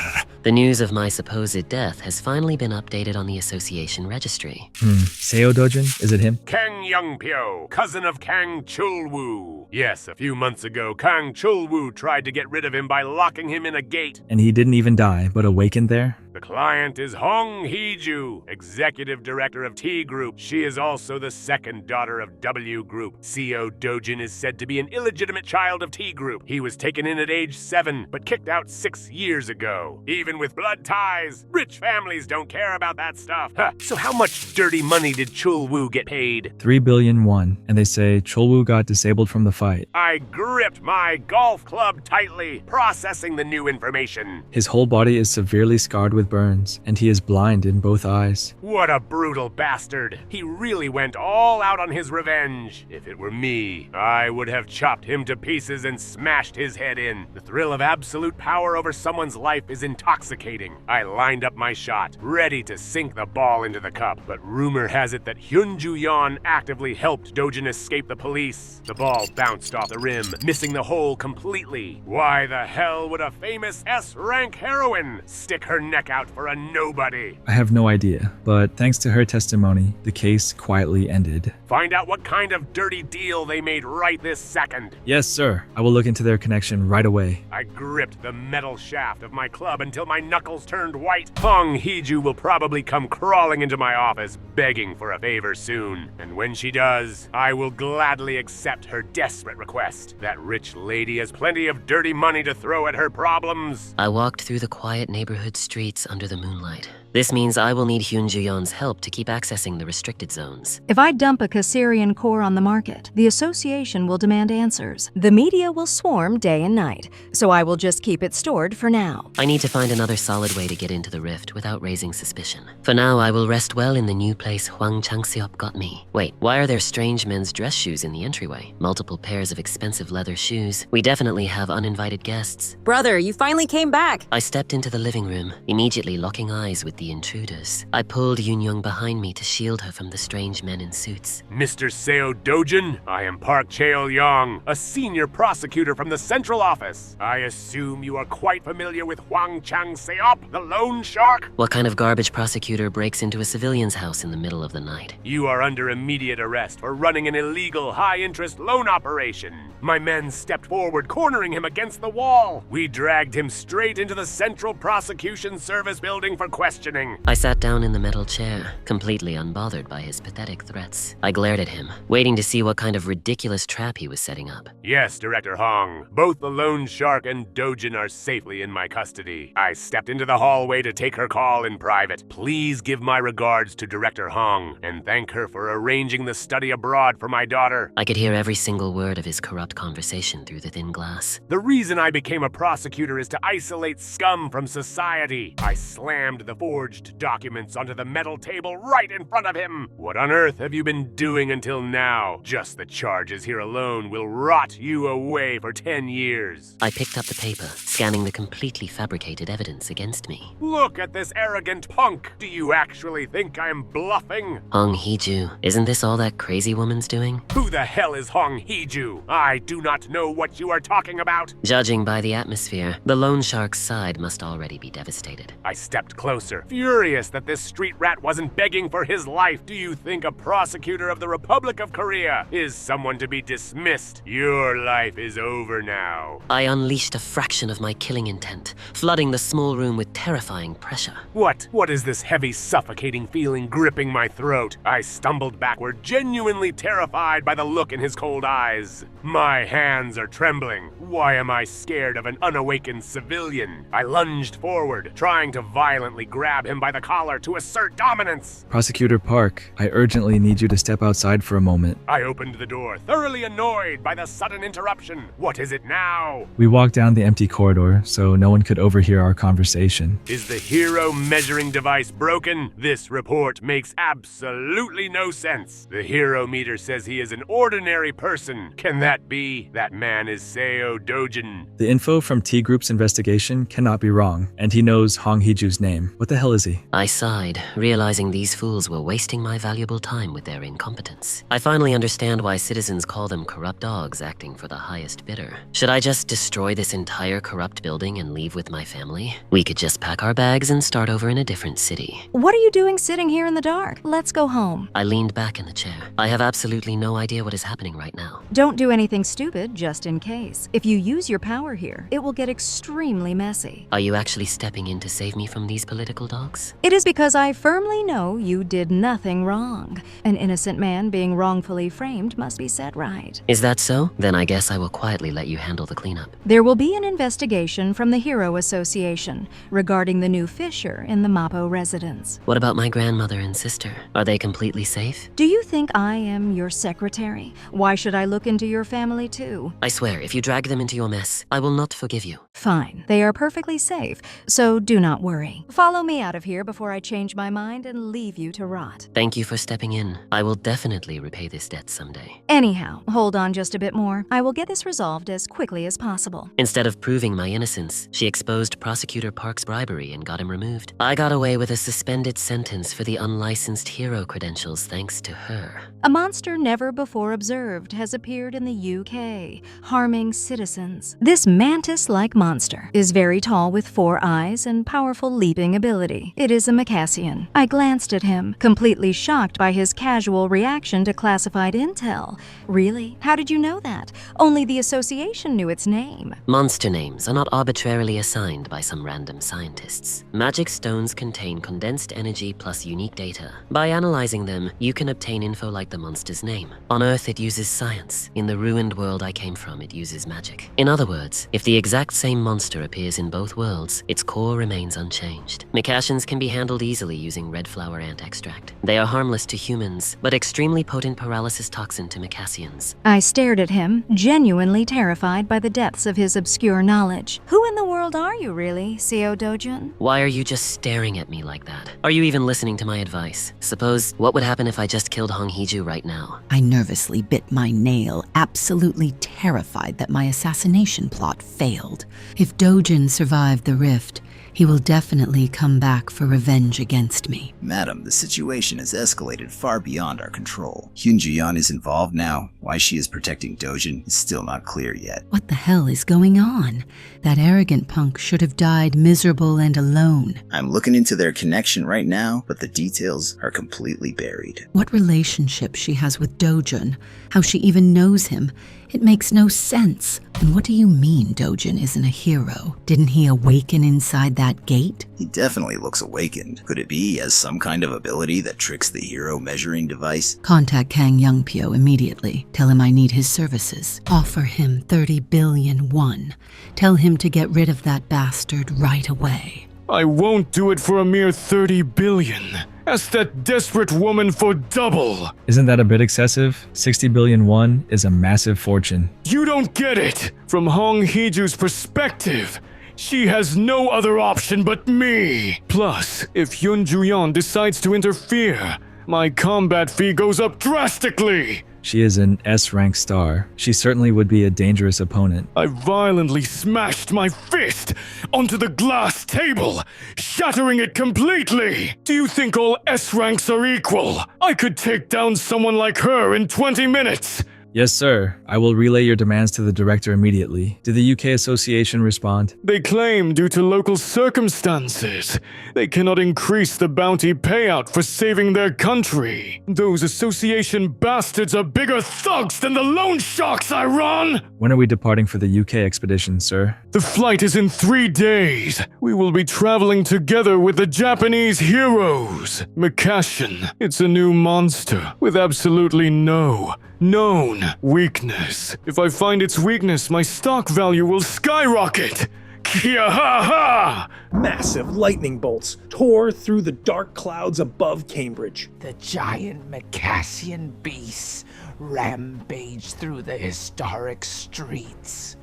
The news of my supposed death has finally been updated on the association registry.
Seo Dojin? Is it him?
Kang Youngpyo, cousin of Kang Chulwoo. Yes, a few months ago, Kang Chulwoo tried to get rid of him by locking him in a gate.
And he didn't even die, but awakened there?
The client is Hong Hee-ju, executive director of T Group. She is also the second daughter of W Group. Seo Dojin is said to be an illegitimate child of T Group. He was taken in at age 7, but kicked out 6 years ago. Even with blood ties, rich families don't care about that stuff. Huh. So how much dirty money did Chulwoo get paid?
3 billion won, and they say Cholwoo got disabled from the fight.
I gripped my golf club tightly, processing the new information.
His whole body is severely scarred with burns, and he is blind in both eyes.
What a brutal bastard. He really went all out on his revenge. If it were me, I would have chopped him to pieces and smashed his head in. The thrill of absolute power over someone's life is intoxicating. I lined up my shot, ready to sink the ball into the cup, but rumor has it that Hyunju Yeon actively helped Dojin escape the police. The ball bounced off the rim, missing the hole completely. Why the hell would a famous S-rank heroine stick her neck out for a nobody?
I have no idea, but thanks to her testimony, the case quietly ended.
Find out what kind of dirty deal they made right this second.
Yes, sir. I will look into their connection right away.
I gripped the metal shaft of my club until my knuckles turned white. Hong Hee-ju will probably come crawling into my office begging for a favor soon. And when she does, I will gladly accept her desperate request. That rich lady has plenty of dirty money to throw at her problems.
I walked through the quiet neighborhood streets under the moonlight. This means I will need Hyunju Yeon's help to keep accessing the restricted zones.
If I dump a Caesarian core on the market, the association will demand answers. The media will swarm day and night, so I will just keep it stored for now.
I need to find another solid way to get into the rift without raising suspicion. For now, I will rest well in the new place Hwang Changseop got me. Wait, why are there strange men's dress shoes in the entryway? Multiple pairs of expensive leather shoes. We definitely have uninvited guests.
Brother, you finally came back.
I stepped into the living room, immediately locking eyes with the intruders. I pulled Yoon-young behind me to shield her from the strange men in suits.
Mr. Seo Dojin, I am Park Chaeol-young, a senior prosecutor from the central office. I assume you are quite familiar with Hwang Chang-seop, the loan shark?
What kind of garbage prosecutor breaks into a civilian's house in the middle of the night?
You are under immediate arrest for running an illegal high-interest loan operation. My men stepped forward, cornering him against the wall. We dragged him straight into the Central Prosecution Service building for questioning.
I sat down in the metal chair, completely unbothered by his pathetic threats. I glared at him, waiting to see what kind of ridiculous trap he was setting up.
Yes, Director Hong. Both the loan shark and Dojin are safely in my custody. I stepped into the hallway to take her call in private. Please give my regards to Director Hong and thank her for arranging the study abroad for my daughter.
I could hear every single word of his corrupt conversation through the thin glass.
The reason I became a prosecutor is to isolate scum from society. I slammed the forged documents onto the metal table right in front of him. What on earth have you been doing until now? Just the charges here alone will rot you away for 10 years.
I picked up the paper, scanning the completely fabricated evidence against me.
Look at this arrogant punk. Do you actually think I'm bluffing?
Hong Hee-ju, isn't this all that crazy woman's doing?
Who the hell is Hong Hee-ju? I do not know what you are talking about.
Judging by the atmosphere, the loan shark's side must already be devastated.
I stepped closer, furious that this street rat wasn't begging for his life. Do you think a prosecutor of the Republic of Korea is someone to be dismissed? Your life is over now.
I unleashed a fraction of my killing intent, flooding the small room with terrifying pressure.
What is this heavy, suffocating feeling gripping my throat? I stumbled backward, genuinely terrified by the look in his cold eyes. My hands are trembling. Why am I scared of an unawakened civilian? I lunged forward, trying to violently grab him by the collar to assert dominance.
Prosecutor Park, I urgently need you to step outside for a moment.
I opened the door, thoroughly annoyed by the sudden interruption. What is it now?
We walked down the empty corridor so no one could overhear our conversation.
Is the hero measuring device broken? This report makes absolutely no sense. The hero meter says he is an ordinary person. Can that be? That man is Seo Dojin.
The info from T Group's investigation cannot be wrong, and he knows Hong Hee-ju's name. What the hell hell is he?
I sighed, realizing these fools were wasting my valuable time with their incompetence. I finally understand why citizens call them corrupt dogs acting for the highest bidder. Should I just destroy this entire corrupt building and leave with my family? We could just pack our bags and start over in a different city.
What are you doing sitting here in the dark? Let's go home.
I leaned back in the chair. I have absolutely no idea what is happening right now.
Don't do anything stupid, just in case. If you use your power here, it will get extremely messy.
Are you actually stepping in to save me from these political dogs?
It is because I firmly know you did nothing wrong. An innocent man being wrongfully framed must be set right.
Is that so? Then I guess I will quietly let you handle the cleanup.
There will be an investigation from the Hero Association regarding the new fissure in the Mappo residence.
What about my grandmother and sister? Are they completely safe?
Do you think I am your secretary? Why should I look into your family too?
I swear, if you drag them into your mess, I will not forgive you.
Fine. They are perfectly safe, so do not worry. Follow me out of here before I change my mind and leave you to rot.
Thank you for stepping in. I will definitely repay this debt someday.
Anyhow, hold on just a bit more. I will get this resolved as quickly as possible.
Instead of proving my innocence, she exposed Prosecutor Park's bribery and got him removed. I got away with a suspended sentence for the unlicensed hero credentials thanks to her.
A monster never before observed has appeared in the UK, harming citizens. This mantis-like monster is very tall with 4 eyes and powerful leaping ability. It is a Macassian. I glanced at him, completely shocked by his casual reaction to classified intel. Really? How did you know that? Only the association knew its name.
Monster names are not arbitrarily assigned by some random scientists. Magic stones contain condensed energy plus unique data. By analyzing them, you can obtain info like the monster's name. On Earth, it uses science. In the ruined world I came from, it uses magic. In other words, if the exact same monster appears in both worlds, its core remains unchanged. Macassians can be handled easily using red flower ant extract. They are harmless to humans, but extremely potent paralysis toxin to Macassians.
I stared at him, genuinely terrified by the depths of his obscure knowledge. Who in the world are you, really, Seo Dojun?
Why are you just staring at me like that? Are you even listening to my advice? Suppose, what would happen if I just killed Hong Hee-ju right now?
I nervously bit my nail, absolutely terrified that my assassination plot failed. If Dojin survived the rift, he will definitely come back for revenge against me.
Madam, the situation has escalated far beyond our control. Hyun Ju-yeon is involved now. Why she is protecting Dojin is still not clear yet.
What the hell is going on? That arrogant punk should have died miserable and alone.
I'm looking into their connection right now, but the details are completely buried.
What relationship she has with Dojin, how she even knows him, it makes no sense. And what do you mean Dojin isn't a hero? Didn't he awaken inside that gate?
He definitely looks awakened. Could it be he has some kind of ability that tricks the hero measuring device?
Contact Kang Youngpyo immediately. Tell him I need his services. Offer him 30 billion won. Tell him to get rid of that bastard right away.
I won't do it for a mere 30 billion. Ask that desperate woman for double.
Isn't that a bit excessive? 60 billion won is a massive fortune.
You don't get it. From Hong Hee-ju's perspective, she has no other option but me. Plus, if Hyun Ju-yeon decides to interfere, my combat fee goes up drastically.
She is an S-rank star. She certainly would be a dangerous opponent.
I violently smashed my fist onto the glass table, shattering it completely. Do you think all S-ranks are equal? I could take down someone like her in 20 minutes.
Yes, sir. I will relay your demands to the director immediately. Did the UK Association respond?
They claim due to local circumstances, they cannot increase the bounty payout for saving their country. Those association bastards are bigger thugs than the loan sharks I run!
When are we departing for the UK expedition, sir?
The flight is in 3 days. We will be traveling together with the Japanese heroes. Macassian, it's a new monster with absolutely no known weakness. If I find its weakness, my stock value will skyrocket. Kia-ha-ha!
Massive lightning bolts tore through the dark clouds above Cambridge.
The giant Macassian beasts rampaged through the historic streets,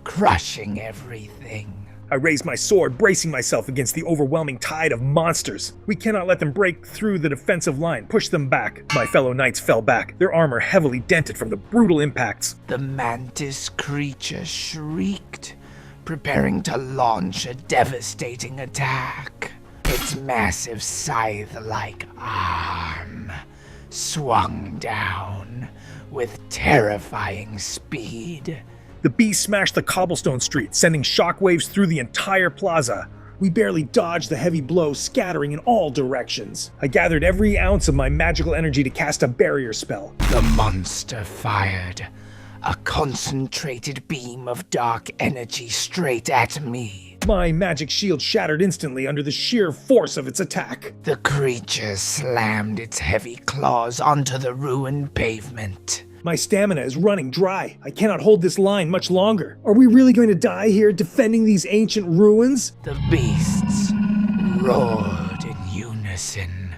crushing everything.
I raised my sword, bracing myself against the overwhelming tide of monsters. We cannot let them break through the defensive line, push them back. My fellow knights fell back, their armor heavily dented from the brutal impacts.
The mantis creature shrieked, preparing to launch a devastating attack. It its massive scythe-like arm swung down with terrifying speed.
The beast smashed the cobblestone street, sending shockwaves through the entire plaza. We barely dodged the heavy blow, scattering in all directions. I gathered every ounce of my magical energy to cast a barrier spell.
The monster fired a concentrated beam of dark energy straight at me.
My magic shield shattered instantly under the sheer force of its attack.
The creature slammed its heavy claws onto the ruined pavement.
My stamina is running dry. I cannot hold this line much longer. Are we really going to die here defending these ancient ruins?
The beasts roared in unison,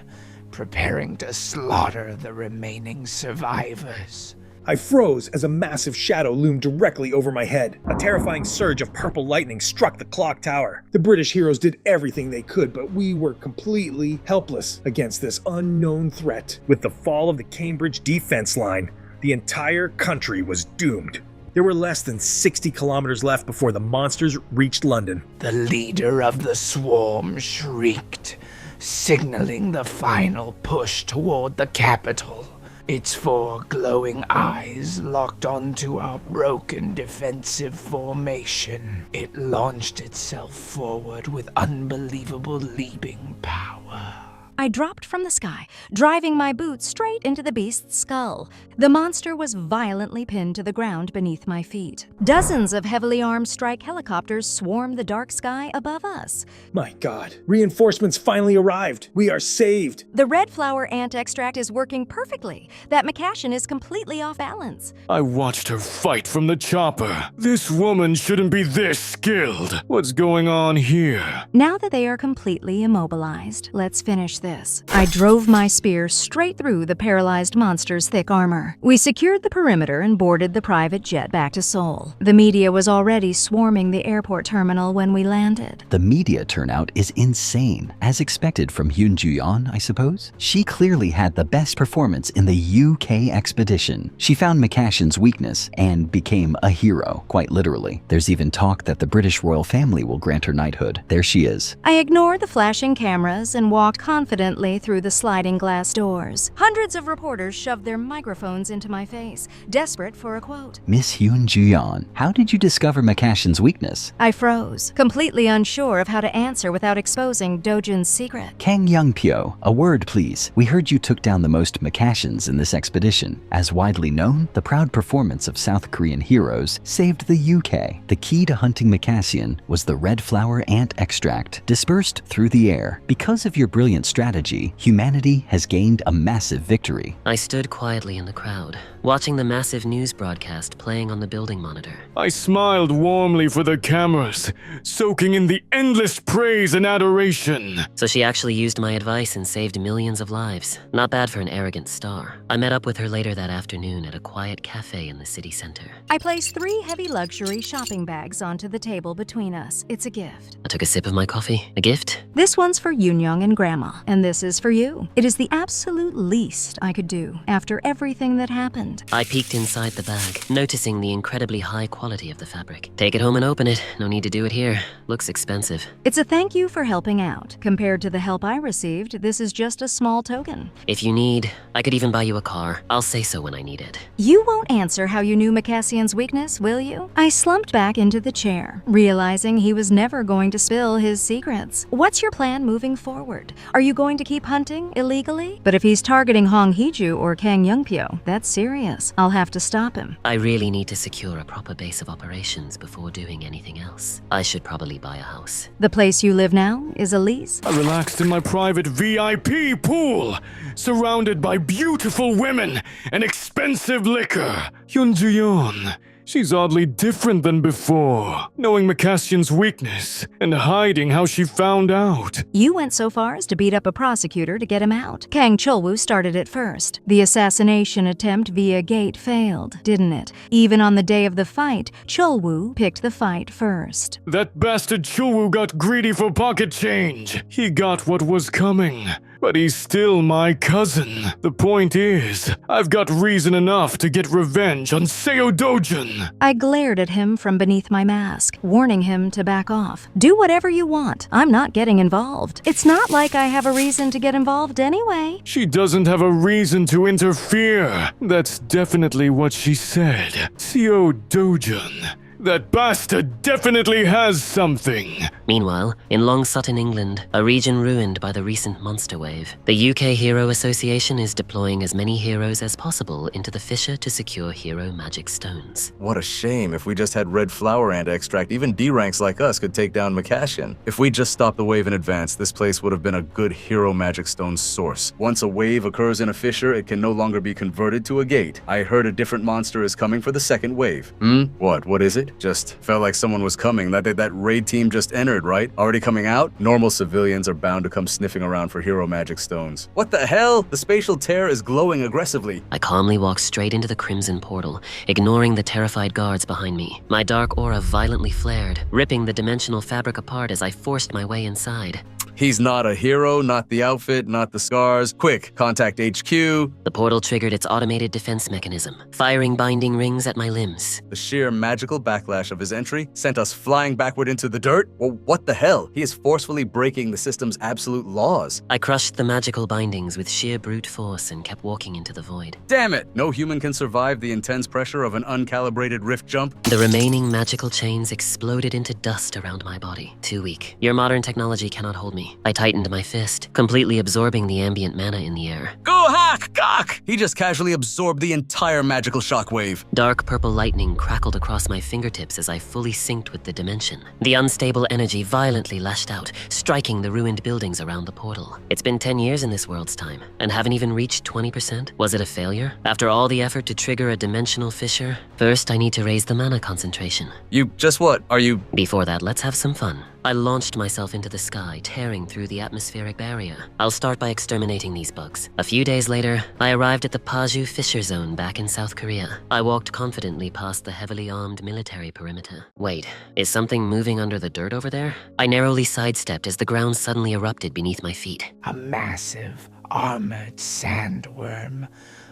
preparing to slaughter the remaining survivors.
I froze as a massive shadow loomed directly over my head. A terrifying surge of purple lightning struck the clock tower. The British heroes did everything they could, but we were completely helpless against this unknown threat. With the fall of the Cambridge defense line, the entire country was doomed. There were less than 60 kilometers left before the monsters reached London.
The leader of the swarm shrieked, signaling the final push toward the capital. Its 4 glowing eyes locked onto our broken defensive formation. It launched itself forward with unbelievable leaping power.
I dropped from the sky, driving my boots straight into the beast's skull. The monster was violently pinned to the ground beneath my feet. Dozens of heavily armed strike helicopters swarmed the dark sky above us.
My God, reinforcements finally arrived. We are saved.
The red flower ant extract is working perfectly. That McCashin is completely off balance.
I watched her fight from the chopper. This woman shouldn't be this skilled. What's going on here?
Now that they are completely immobilized, let's finish this. I drove my spear straight through the paralyzed monster's thick armor. We secured the perimeter and boarded the private jet back to Seoul. The media was already swarming the airport terminal when we landed.
The media turnout is insane, as expected from Hyun Ju-yeon, I suppose. She clearly had the best performance in the UK expedition. She found McCashin's weakness and became a hero, quite literally. There's even talk that the British royal family will grant her knighthood. There she is.
I ignored the flashing cameras and walked confidently through the sliding glass doors. Hundreds of reporters shoved their microphones into my face, desperate for a quote.
Miss Hyun Ju-yeon, how did you discover McCashin's weakness?
I froze, completely unsure of how to answer without exposing Dojin's secret.
Kang Young-pyo, a word please. We heard you took down the most McCashins in this expedition. As widely known, the proud performance of South Korean heroes saved the UK. The key to hunting McCassin was the red flower ant extract, dispersed through the air. Because of your brilliant strategy, humanity has gained a massive victory.
I stood quietly in the crowd, watching the massive news broadcast playing on the building monitor.
I smiled warmly for the cameras, soaking in the endless praise and adoration.
So she actually used my advice and saved millions of lives. Not bad for an arrogant star. I met up with her later that afternoon at a quiet cafe in the city center.
I placed 3 heavy luxury shopping bags onto the table between us. It's a gift.
I took a sip of my coffee. A gift?
This one's for Yoon-young and Grandma, and this is for you. It is the absolute least I could do after everything that happened.
I peeked inside the bag, noticing the incredibly high quality of the fabric. Take it home and open it. No need to do it here. Looks expensive.
It's a thank you for helping out. Compared to the help I received, this is just a small token.
If you need, I could even buy you a car. I'll say so when I need it.
You won't answer how you knew McCassian's weakness, will you? I slumped back into the chair, realizing he was never going to spill his secrets. What's your plan moving forward? Are you going to keep hunting illegally? But if he's targeting Hong Hee-ju or Kang Young-pyo, that's serious. I'll have to stop him.
I really need to secure a proper base of operations before doing anything else. I should probably buy a house.
The place you live now is a lease?
I relaxed in my private VIP pool, surrounded by beautiful women and expensive liquor. Hyun Ju-yeon. She's oddly different than before, knowing McCassion's weakness and hiding how she found out.
You went so far as to beat up a prosecutor to get him out. Kang Chol-woo started it first. The assassination attempt via gate failed, didn't it? Even on the day of the fight, Chol-woo picked the fight first.
That bastard Chul-woo got greedy for pocket change. He got what was coming. but he's still my cousin. The point is, I've got reason enough to get revenge on Seo Dojin.
I glared at him from beneath my mask, warning him to back off. Do whatever you want. I'm not getting involved. It's not like I have a reason to get involved anyway.
She doesn't have a reason to interfere. That's definitely what she said. Seo Dojin. That bastard definitely has something.
Meanwhile, in Long Sutton, England, a region ruined by the recent monster wave, the UK Hero Association is deploying as many heroes as possible into the fissure to secure hero magic stones.
What a shame. If we just had red flower ant extract, even D-ranks like us could take down Macashian. If we just stopped the wave in advance, this place would have been a good hero magic stone source. Once a wave occurs in a fissure, it can no longer be converted to a gate. I heard a different monster is coming for the second wave. What is it? Just felt like someone was coming. That raid team just entered, right? Already coming out? Normal civilians are bound to come sniffing around for hero magic stones. What the hell? The spatial tear is glowing aggressively.
I calmly walked straight into the crimson portal, ignoring the terrified guards behind me. My dark aura violently flared, ripping the dimensional fabric apart as I forced my way inside.
He's not a hero, not the outfit, not the scars. Quick, contact HQ.
The portal triggered its automated defense mechanism, firing binding rings at my limbs.
The sheer magical backlash of his entry sent us flying backward into the dirt? Well, what the hell? He is forcefully breaking the system's absolute laws.
I crushed the magical bindings with sheer brute force and kept walking into the void.
Damn it! No human can survive the intense pressure of an uncalibrated rift jump.
The remaining magical chains exploded into dust around my body. Too weak. Your modern technology cannot hold me. I tightened my fist, completely absorbing the ambient mana in the air.
Go hack, cock! He just casually absorbed the entire magical shockwave.
Dark purple lightning crackled across my fingertips as I fully synced with the dimension. The unstable energy violently lashed out, striking the ruined buildings around the portal. It's been 10 years in this world's time, and haven't even reached 20%? Was it a failure? After all the effort to trigger a dimensional fissure? First, I need to raise the mana concentration.
You just what? Are you...
Before that, let's have some fun. I launched myself into the sky, tearing through the atmospheric barrier. I'll start by exterminating these bugs. A few days later, I arrived at the Paju Fissure Zone back in South Korea. I walked confidently past the heavily armed military perimeter. Wait, is something moving under the dirt over there? I narrowly sidestepped as the ground suddenly erupted beneath my feet.
A massive, armored sandworm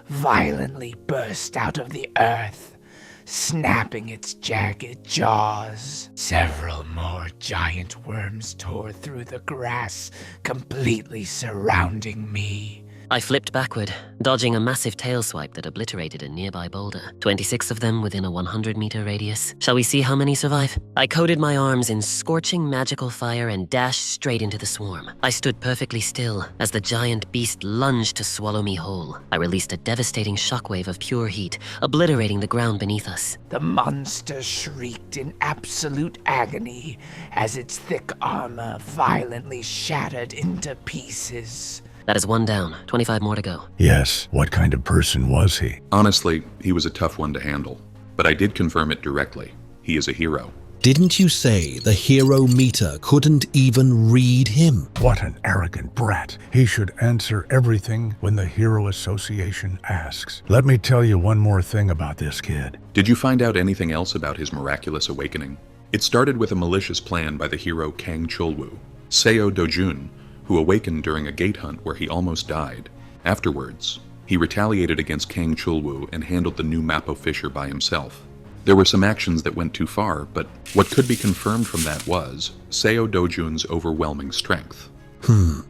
violently burst out of the earth, snapping its jagged jaws. Several more giant worms tore through the grass, completely surrounding me.
I flipped backward, dodging a massive tail swipe that obliterated a nearby boulder. 26 of them within a 100-meter radius. Shall we see how many survive? I coated my arms in scorching magical fire and dashed straight into the swarm. I stood perfectly still as the giant beast lunged to swallow me whole. I released a devastating shockwave of pure heat, obliterating the ground beneath us.
The monster shrieked in absolute agony as its thick armor violently shattered into pieces.
That is one down, 25 more to go.
Yes, what kind of person was he?
Honestly, he was a tough one to handle, but I did confirm it directly. He is a hero.
Didn't you say the hero meter couldn't even read him?
What an arrogant brat. He should answer everything when the Hero Association asks. Let me tell you one more thing about this kid.
Did you find out anything else about his miraculous awakening? It started with a malicious plan by the hero Kang Chulwoo, Seo Dojun, who awakened during a gate hunt where he almost died. Afterwards, he retaliated against Kang Chulwoo and handled the new Mappo fissure by himself. There were some actions that went too far, but what could be confirmed from that was Seo Dojun's overwhelming strength.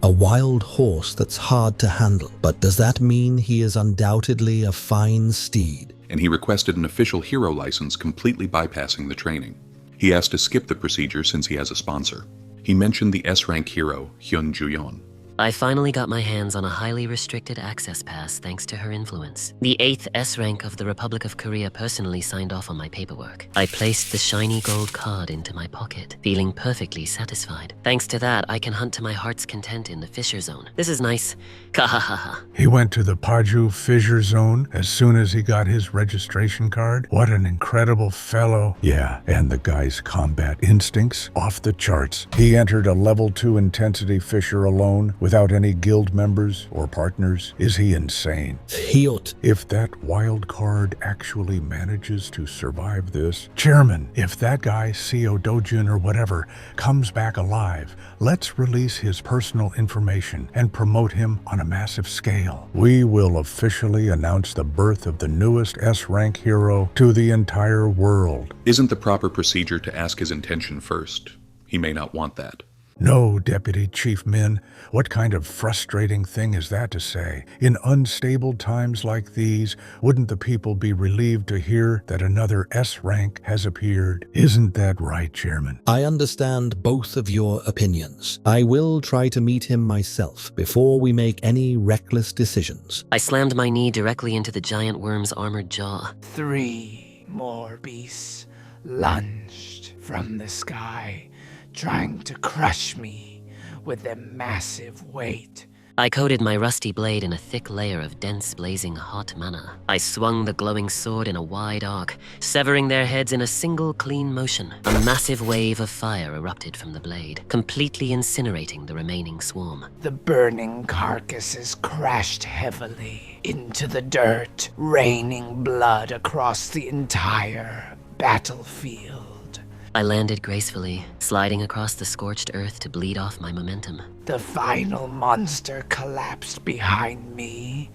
A wild horse that's hard to handle, but does that mean he is undoubtedly a fine steed?
And he requested an official hero license, completely bypassing the training. He asked to skip the procedure since he has a sponsor. He mentioned the S-rank hero, Hyun Juyeon.
I finally got my hands on a highly restricted access pass thanks to her influence. The 8th S rank of the Republic of Korea personally signed off on my paperwork. I placed the shiny gold card into my pocket, feeling perfectly satisfied. Thanks to that, I can hunt to my heart's content in the Fissure Zone. This is nice. Kahahaha.
He went to the Paju Fissure Zone as soon as he got his registration card. What an incredible fellow. Yeah, and the guy's combat instincts off the charts. He entered a level 2 intensity fissure alone without any guild members or partners? Is he insane?
Hiot.
If that wild card actually manages to survive this, Chairman, if that guy, Seo Dojun or whatever, comes back alive, let's release his personal information and promote him on a massive scale. We will officially announce the birth of the newest S-rank hero to the entire world.
Isn't the proper procedure to ask his intention first? He may not want that.
No, Deputy Chief Min. What kind of frustrating thing is that to say? In unstable times like these, wouldn't the people be relieved to hear that another S-rank has appeared? Isn't that right, Chairman?
I understand both of your opinions. I will try to meet him myself before we make any reckless decisions.
I slammed my knee directly into the giant worm's armored jaw.
3 more beasts lunged from the sky, trying to crush me with their massive weight.
I coated my rusty blade in a thick layer of dense, blazing hot mana. I swung the glowing sword in a wide arc, severing their heads in a single clean motion. A massive wave of fire erupted from the blade, completely incinerating the remaining swarm.
The burning carcasses crashed heavily into the dirt, raining blood across the entire battlefield.
I landed gracefully, sliding across the scorched earth to bleed off my momentum.
The final monster collapsed behind me,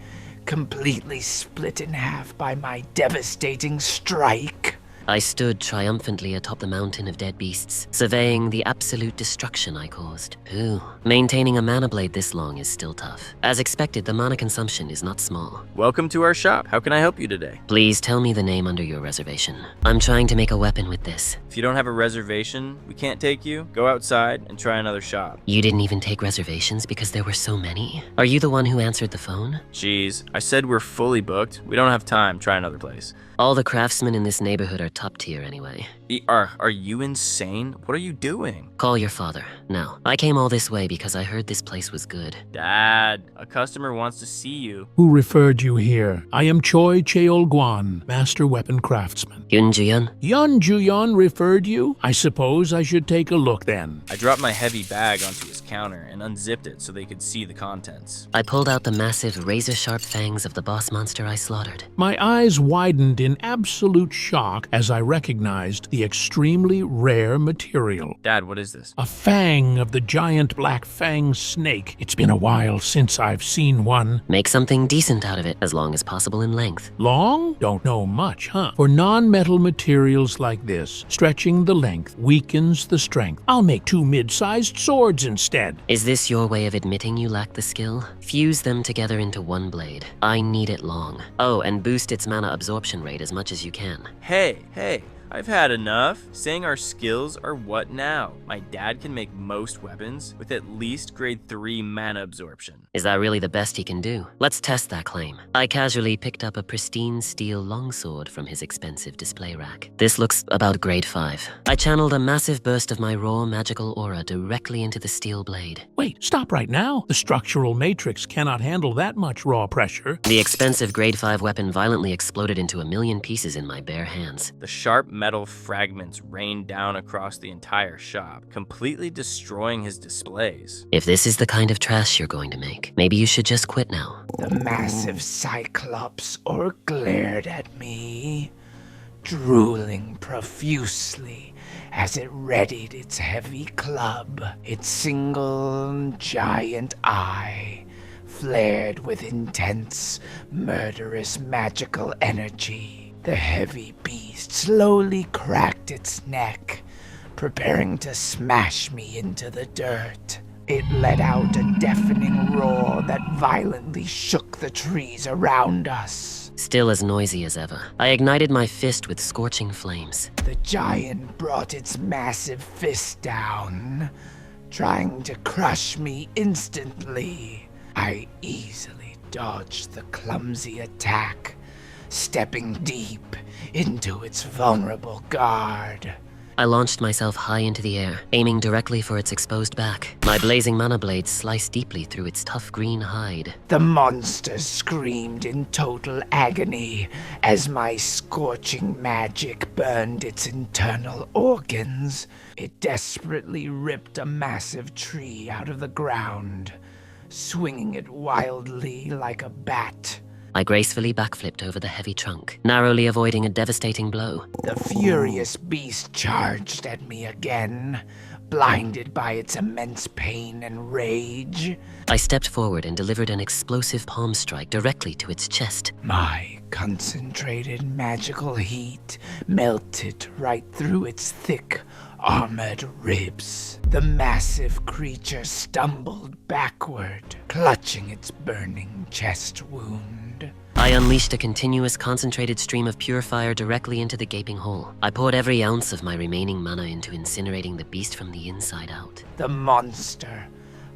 completely split in half by my devastating strike.
I stood triumphantly atop the mountain of dead beasts, surveying the absolute destruction I caused. Ooh, maintaining a mana blade this long is still tough. As expected, the mana consumption is not small.
Welcome to our shop. How can I help you today?
Please tell me the name under your reservation. I'm trying to make a weapon with this.
If you don't have a reservation, we can't take you. Go outside and try another shop.
You didn't even take reservations because there were so many? Are you the one who answered the phone?
Jeez, I said we're fully booked. We don't have time. Try another place.
All the craftsmen in this neighborhood are top tier anyway.
Are you insane? What are you doing?
Call your father. Now, I came all this way because I heard this place was good.
Dad, a customer wants to see you.
Who referred you here? I am Choi Cheol-Guan, Master Weapon Craftsman.
Yun Juyeon?
Yun Juyeon referred you? I suppose I should take a look then.
I dropped my heavy bag onto his counter and unzipped it so they could see the contents.
I pulled out the massive, razor-sharp fangs of the boss monster I slaughtered.
My eyes widened in absolute shock as I recognized the extremely rare material.
Dad, what is this?
A fang of the giant black fang snake. It's been a while since I've seen one.
Make something decent out of it, as long as possible in length.
Long? Don't know much, huh? For non-metal materials like this, stretching the length weakens the strength. I'll make 2 mid-sized swords instead.
Is this your way of admitting you lack the skill? Fuse them together into one blade. I need it long. Oh, and boost its mana absorption rate as much as you can.
Hey, I've had enough. Saying our skills are what now? My dad can make most weapons with at least grade 3 mana absorption.
Is that really the best he can do? Let's test that claim. I casually picked up a pristine steel longsword from his expensive display rack. This looks about grade 5. I channeled a massive burst of my raw magical aura directly into the steel blade.
Wait, stop right now. The structural matrix cannot handle that much raw pressure.
The expensive grade 5 weapon violently exploded into a million pieces in my bare hands.
The sharp metal fragments rained down across the entire shop, completely destroying his displays.
If this is the kind of trash you're going to make, maybe you should just quit now.
The massive cyclops glared at me, drooling profusely as it readied its heavy club. Its single giant eye flared with intense, murderous magical energy. The heavy beast slowly cracked its neck, preparing to smash me into the dirt. It let out a deafening roar that violently shook the trees around us.
Still as noisy as ever, I ignited my fist with scorching flames.
The giant brought its massive fist down, trying to crush me instantly. I easily dodged the clumsy attack, stepping deep into its vulnerable guard.
I launched myself high into the air, aiming directly for its exposed back. My blazing mana blade sliced deeply through its tough green hide.
The monster screamed in total agony as my scorching magic burned its internal organs. It desperately ripped a massive tree out of the ground, swinging it wildly like a bat.
I gracefully backflipped over the heavy trunk, narrowly avoiding a devastating blow.
The furious beast charged at me again, blinded by its immense pain and rage.
I stepped forward and delivered an explosive palm strike directly to its chest.
My concentrated magical heat melted right through its thick, armored ribs. The massive creature stumbled backward, clutching its burning chest wound.
I unleashed a continuous concentrated stream of pure fire directly into the gaping hole. I poured every ounce of my remaining mana into incinerating the beast from the inside out.
The monster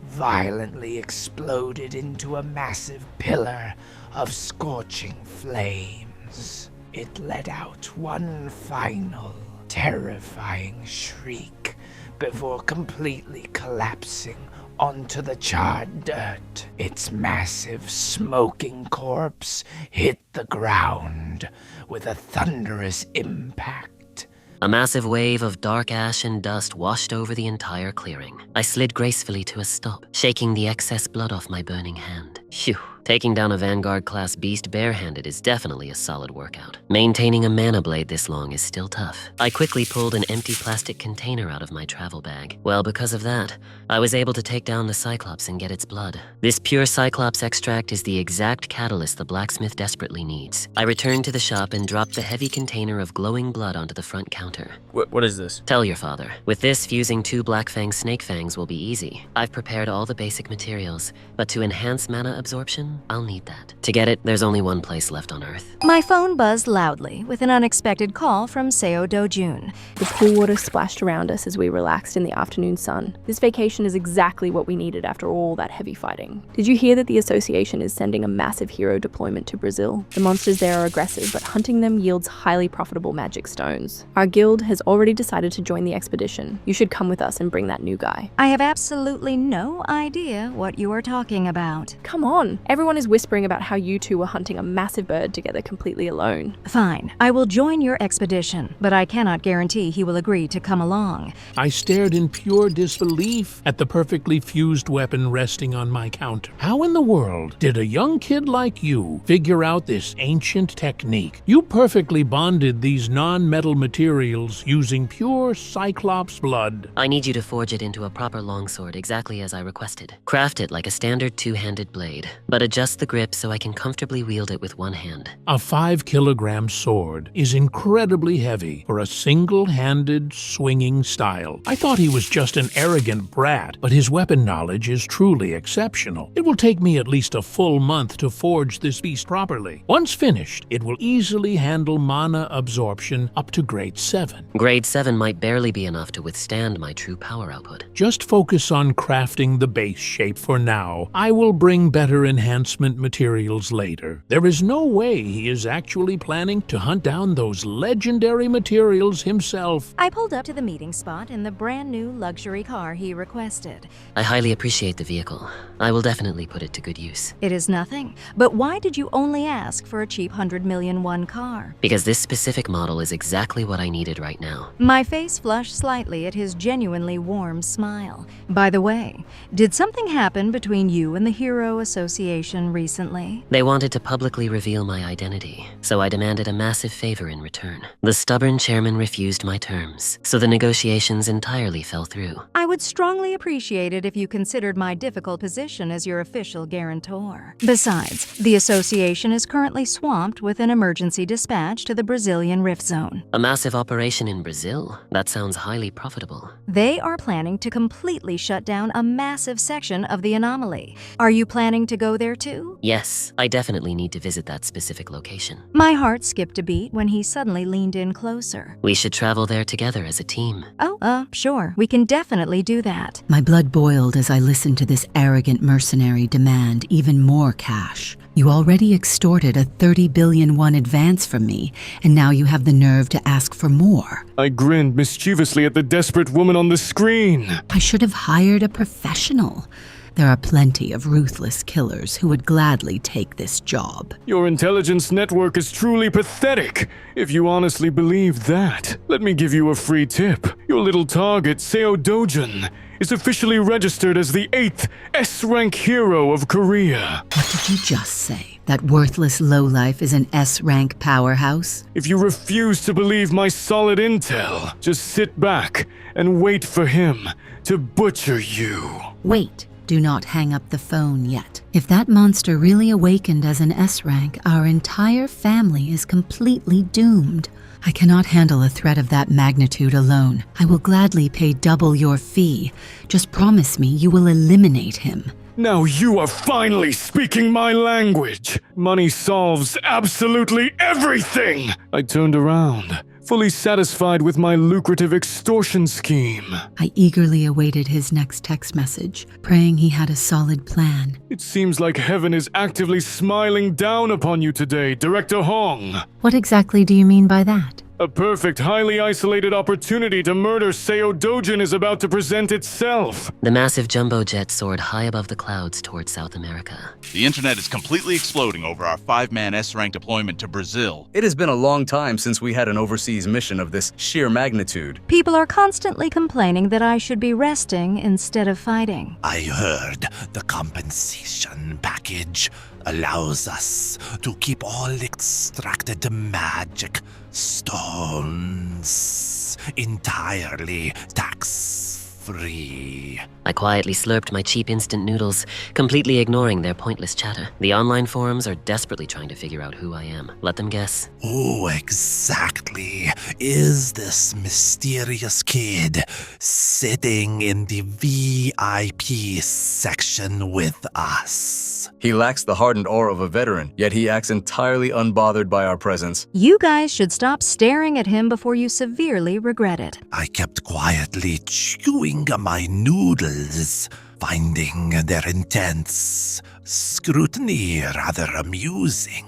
violently exploded into a massive pillar of scorching flames. It let out one final, terrifying shriek before completely collapsing onto the charred dirt. Its massive, smoking corpse hit the ground with a thunderous impact.
A massive wave of dark ash and dust washed over the entire clearing. I slid gracefully to a stop, shaking the excess blood off my burning hand. Phew. Taking down a Vanguard-class beast barehanded is definitely a solid workout. Maintaining a mana blade this long is still tough. I quickly pulled an empty plastic container out of my travel bag. Well, because of that, I was able to take down the Cyclops and get its blood. This pure Cyclops extract is the exact catalyst the blacksmith desperately needs. I returned to the shop and dropped the heavy container of glowing blood onto the front counter.
What is this?
Tell your father. With this, fusing 2 Black Fang snake fangs will be easy. I've prepared all the basic materials, but to enhance mana absorption, I'll need that. To get it, there's only one place left on Earth.
My phone buzzed loudly with an unexpected call from Seo Do-jun.
The pool water splashed around us as we relaxed in the afternoon sun. This vacation is exactly what we needed after all that heavy fighting. Did you hear that the association is sending a massive hero deployment to Brazil? The monsters there are aggressive, but hunting them yields highly profitable magic stones. Our guild has already decided to join the expedition. You should come with us and bring that new guy.
I have absolutely no idea what you are talking about.
Come on, everyone is whispering about how you two were hunting a massive bird together completely alone.
Fine, I will join your expedition, but I cannot guarantee he will agree to come along.
I stared in pure disbelief at the perfectly fused weapon resting on my counter. How in the world did a young kid like you figure out this ancient technique? You perfectly bonded these non-metal materials using pure Cyclops blood.
I need you to forge it into a proper longsword exactly as I requested. Craft it like a standard 2-handed blade, but adjust the grip so I can comfortably wield it with one hand.
A 5-kilogram sword is incredibly heavy for a single-handed swinging style. I thought he was just an arrogant brat, but his weapon knowledge is truly exceptional. It will take me at least a full month to forge this beast properly. Once finished, it will easily handle mana absorption up to grade 7.
Grade 7 might barely be enough to withstand my true power output.
Just focus on crafting the base shape for now. I will bring better enhancement materials later. There is no way he is actually planning to hunt down those legendary materials himself.
I pulled up to the meeting spot in the brand new luxury car he requested.
I highly appreciate the vehicle. I will definitely put it to good use.
It is nothing. But why did you only ask for a cheap 100 million won car?
Because this specific model is exactly what I needed right now.
My face flushed slightly at his genuinely warm smile. By the way, did something happen between you and the Hero Association recently?
They wanted to publicly reveal my identity, so I demanded a massive favor in return. The stubborn chairman refused my terms, so the negotiations entirely fell through.
I would strongly appreciate it if you considered my difficult position as your official guarantor. Besides, the association is currently swamped with an emergency dispatch to the Brazilian Rift Zone.
A massive operation in Brazil? That sounds highly profitable.
They are planning to completely shut down a massive section of the anomaly. Are you planning to go there too?
Yes, I definitely need to visit that specific location.
My heart skipped a beat when he suddenly leaned in closer.
We should travel there together as a team.
Oh, sure. We can definitely do that.
My blood boiled as I listened to this arrogant mercenary demand even more cash. You already extorted a 30 billion won advance from me, and now you have the nerve to ask for more.
I grinned mischievously at the desperate woman on the screen.
I should have hired a professional. There are plenty of ruthless killers who would gladly take this job.
Your intelligence network is truly pathetic, if you honestly believe that. Let me give you a free tip. Your little target, Seo Do-jun, is officially registered as the 8th S-rank hero of Korea.
What did you just say? That worthless lowlife is an S-rank powerhouse?
If you refuse to believe my solid intel, just sit back and wait for him to butcher you.
Wait. Do not hang up the phone yet. If that monster really awakened as an S-rank, our entire family is completely doomed. I cannot handle a threat of that magnitude alone. I will gladly pay double your fee. Just promise me you will eliminate him.
Now you are finally speaking my language. Money solves absolutely everything. I turned around, fully satisfied with my lucrative extortion scheme.
I eagerly awaited his next text message, praying he had a solid plan.
It seems like heaven is actively smiling down upon you today, Director Hong.
What exactly do you mean by that?
A perfect, highly isolated opportunity to murder Seo Dojin is about to present itself.
The massive jumbo jet soared high above the clouds towards South America.
The internet is completely exploding over our 5-man S-rank deployment to Brazil.
It has been a long time since we had an overseas mission of this sheer magnitude.
People are constantly complaining that I should be resting instead of fighting.
I heard the compensation package allows us to keep all extracted magic stones entirely tax-free.
I quietly slurped my cheap instant noodles, completely ignoring their pointless chatter. The online forums are desperately trying to figure out who I am. Let them guess.
Who exactly is this mysterious kid sitting in the VIP section with us?
He lacks the hardened aura of a veteran, yet he acts entirely unbothered by our presence.
You guys should stop staring at him before you severely regret it.
I kept quietly chewing my noodles, finding their intense scrutiny rather amusing.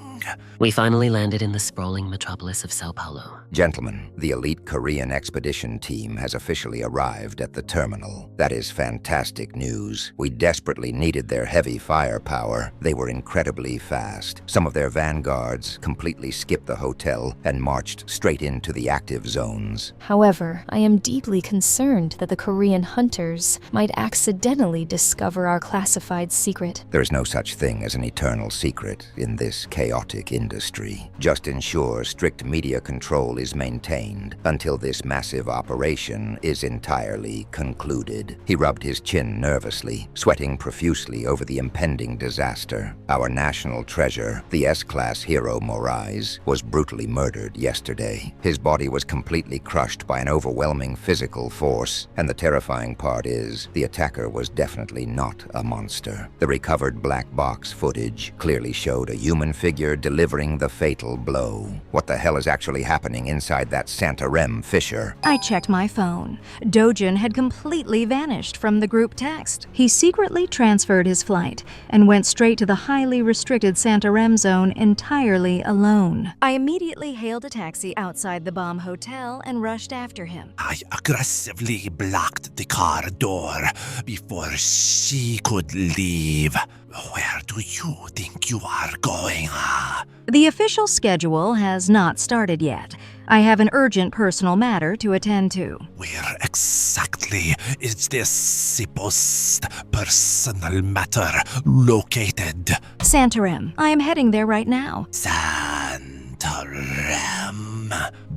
We finally landed in the sprawling metropolis of Sao Paulo.
Gentlemen, the elite Korean expedition team has officially arrived at the terminal. That is fantastic news. We desperately needed their heavy firepower. They were incredibly fast. Some of their vanguards completely skipped the hotel and marched straight into the active zones.
However, I am deeply concerned that the Korean hunters might accidentally discover our classified secret.
There is no such thing as an eternal secret in this chaotic industry. Just ensure strict media control is maintained until this massive operation is entirely concluded. He rubbed his chin nervously, sweating profusely over the impending disaster. Our national treasure, the S-class hero Morais, was brutally murdered yesterday. His body was completely crushed by an overwhelming physical force, and the terrifying part is, the attacker was definitely not a monster. The recovered black box footage clearly showed a human figure delivering the fatal blow. What the hell is actually happening inside that Santarem fissure?
I checked my phone. Dojin had completely vanished from the group text. He secretly transferred his flight and went straight to the highly restricted Santarem zone entirely alone. I immediately hailed a taxi outside the bomb hotel and rushed after him.
I aggressively blocked the car door before she could leave. Where do you think you are going?
The official schedule has not started yet. I have an urgent personal matter to attend to.
Where exactly is this supposed personal matter located?
Santarem. I am heading there right now.
Santarem.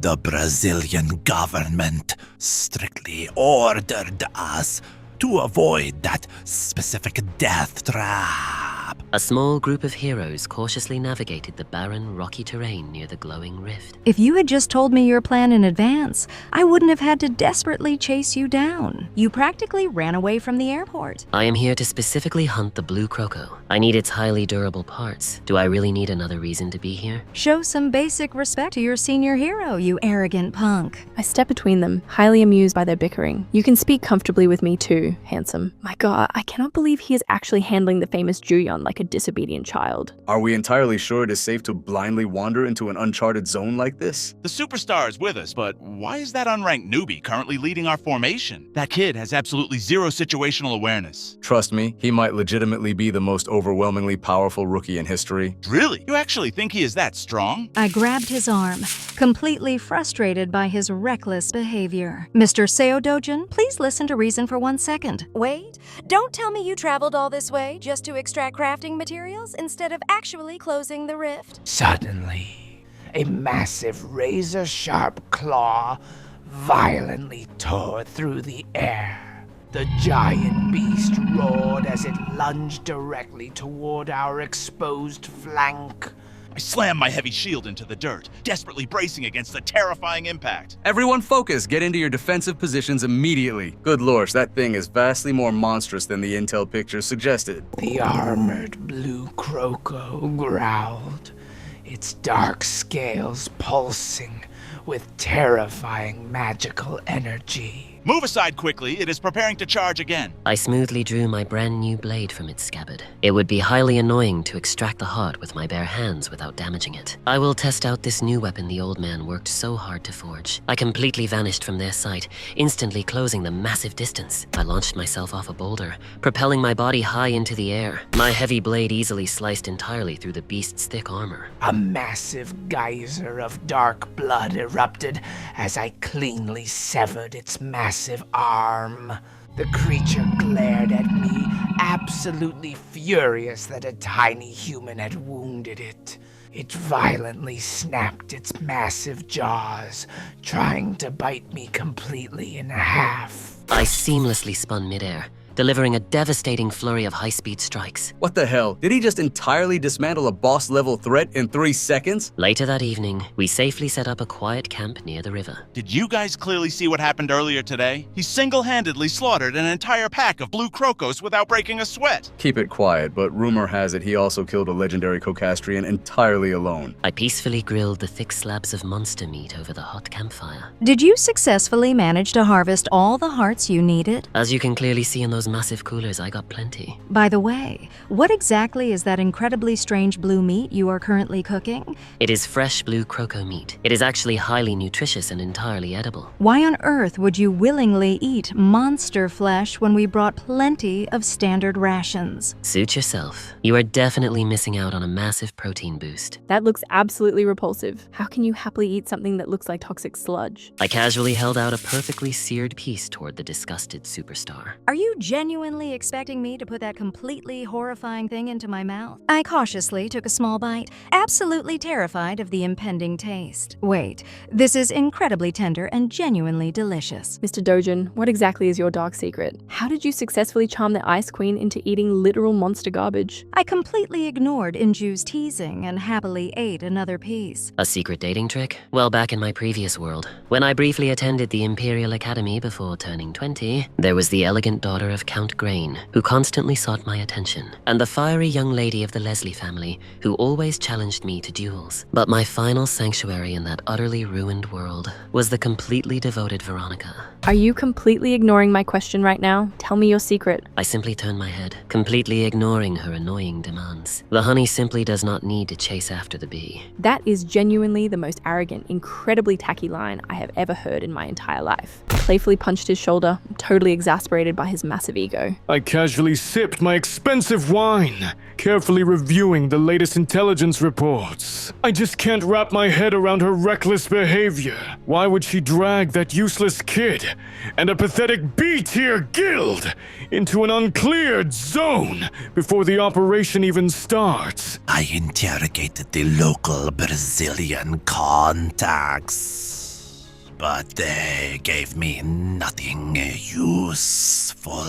The Brazilian government strictly ordered us to avoid that specific death trap.
A small group of heroes cautiously navigated the barren, rocky terrain near the glowing rift.
If you had just told me your plan in advance, I wouldn't have had to desperately chase you down. You practically ran away from the airport.
I am here to specifically hunt the blue croco. I need its highly durable parts. Do I really need another reason to be here?
Show some basic respect to your senior hero, you arrogant punk.
I step between them, highly amused by their bickering. You can speak comfortably with me too, handsome. My god, I cannot believe he is actually handling the famous Juyeon like like a disobedient child.
Are we entirely sure it is safe to blindly wander into an uncharted zone like this?
The superstar is with us, but why is that unranked newbie currently leading our formation? That kid has absolutely zero situational awareness.
Trust me, he might legitimately be the most overwhelmingly powerful rookie in history.
Really? You actually think he is that strong?
I grabbed his arm, completely frustrated by his reckless behavior. Mr. Seodojin, please listen to reason for 1 second.
Wait, don't tell me you traveled all this way just to extract crafting materials instead of actually closing the rift.
Suddenly, a massive razor-sharp claw violently tore through the air. The giant beast roared as it lunged directly toward our exposed flank.
I slammed my heavy shield into the dirt, desperately bracing against the terrifying impact.
Everyone focus, get into your defensive positions immediately. Good lord, that thing is vastly more monstrous than the intel pictures suggested.
The armored blue croco growled, its dark scales pulsing with terrifying magical energy.
Move aside quickly, it is preparing to charge again.
I smoothly drew my brand new blade from its scabbard. It would be highly annoying to extract the heart with my bare hands without damaging it. I will test out this new weapon the old man worked so hard to forge. I completely vanished from their sight, instantly closing the massive distance. I launched myself off a boulder, propelling my body high into the air. My heavy blade easily sliced entirely through the beast's thick armor.
A massive geyser of dark blood erupted as I cleanly severed its massive arm. The creature glared at me, absolutely furious that a tiny human had wounded it. It violently snapped its massive jaws, trying to bite me completely in half.
I seamlessly spun midair, delivering a devastating flurry of high-speed strikes.
What the hell? Did he just entirely dismantle a boss-level threat in 3 seconds?
Later that evening, we safely set up a quiet camp near the river.
Did you guys clearly see what happened earlier today? He single-handedly slaughtered an entire pack of blue crocos without breaking a sweat.
Keep it quiet, but rumor has it he also killed a legendary Cocastrian entirely alone.
I peacefully grilled the thick slabs of monster meat over the hot campfire.
Did you successfully manage to harvest all the hearts you needed?
As you can clearly see in those massive coolers, I got plenty.
By the way, what exactly is that incredibly strange blue meat you are currently cooking?
It is fresh blue croco meat. It is actually highly nutritious and entirely edible.
Why on earth would you willingly eat monster flesh when we brought plenty of standard rations?
Suit yourself. You are definitely missing out on a massive protein boost.
That looks absolutely repulsive. How can you happily eat something that looks like toxic sludge?
I casually held out a perfectly seared piece toward the disgusted superstar.
Are you genuinely expecting me to put that completely horrifying thing into my mouth? I cautiously took a small bite, absolutely terrified of the impending taste. Wait, this is incredibly tender and genuinely delicious.
Mr. Dojin, what exactly is your dark secret? How did you successfully charm the Ice Queen into eating literal monster garbage?
I completely ignored Inju's teasing and happily ate another piece.
A secret dating trick? Well, back in my previous world, when I briefly attended the Imperial Academy before turning 20, there was the elegant daughter of Count Grain, who constantly sought my attention, and the fiery young lady of the Leslie family, who always challenged me to duels. But my final sanctuary in that utterly ruined world was the completely devoted Veronica.
Are you completely ignoring my question right now? Tell me your secret.
I simply turned my head, completely ignoring her annoying demands. The honey simply does not need to chase after the bee.
That is genuinely the most arrogant, incredibly tacky line I have ever heard in my entire life. I playfully punched his shoulder, totally exasperated by his massive ego.
I casually sipped my expensive wine, carefully reviewing the latest intelligence reports. I just can't wrap my head around her reckless behavior. Why would she drag that useless kid and a pathetic B-tier guild into an uncleared zone before the operation even starts?
I interrogated the local Brazilian contacts, but they gave me nothing useful.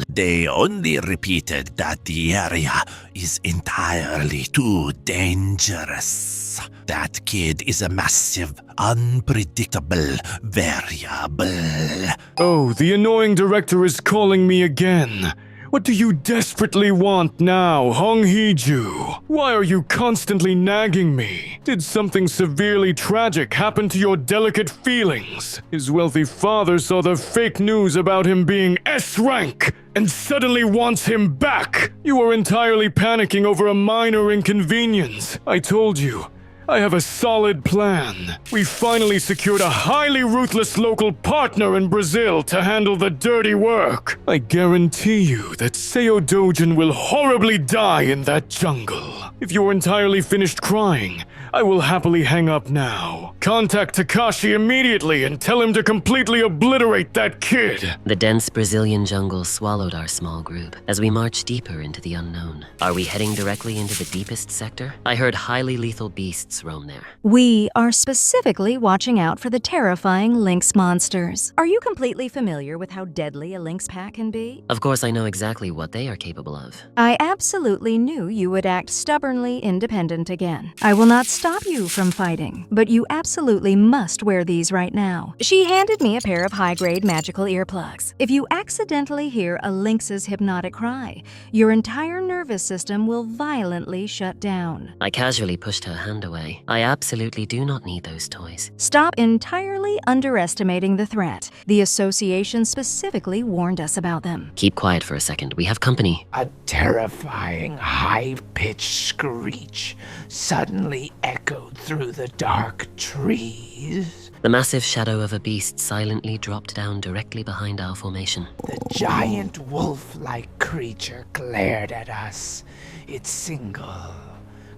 They only repeated that the area is entirely too dangerous. That kid is a massive, unpredictable variable.
Oh, the annoying director is calling me again. What do you desperately want now, Hong Hee-ju? Why are you constantly nagging me? Did something severely tragic happen to your delicate feelings? His wealthy father saw the fake news about him being S-rank and suddenly wants him back. You are entirely panicking over a minor inconvenience. I told you, I have a solid plan. We finally secured a highly ruthless local partner in Brazil to handle the dirty work. I guarantee you that Seo Dojin will horribly die in that jungle. If you're entirely finished crying, I will happily hang up now. Contact Takashi immediately and tell him to completely obliterate that kid.
The dense Brazilian jungle swallowed our small group as we marched deeper into the unknown. Are we heading directly into the deepest sector? I heard highly lethal beasts roam there.
We are specifically watching out for the terrifying lynx monsters. Are you completely familiar with how deadly a lynx pack can be?
Of course, I know exactly what they are capable of.
I absolutely knew you would act stubbornly independent again. I will not stop you from fighting, but you absolutely must wear these right now. She handed me a pair of high-grade magical earplugs. If you accidentally hear a lynx's hypnotic cry, your entire nervous system will violently shut down.
I casually pushed her hand away. I absolutely do not need those toys.
Stop entirely underestimating the threat. The association specifically warned us about them.
Keep quiet for a second. We have company.
A terrifying, high-pitched screech suddenly echoed through the dark trees.
The massive shadow of a beast silently dropped down directly behind our formation.
The giant wolf-like creature glared at us, its single,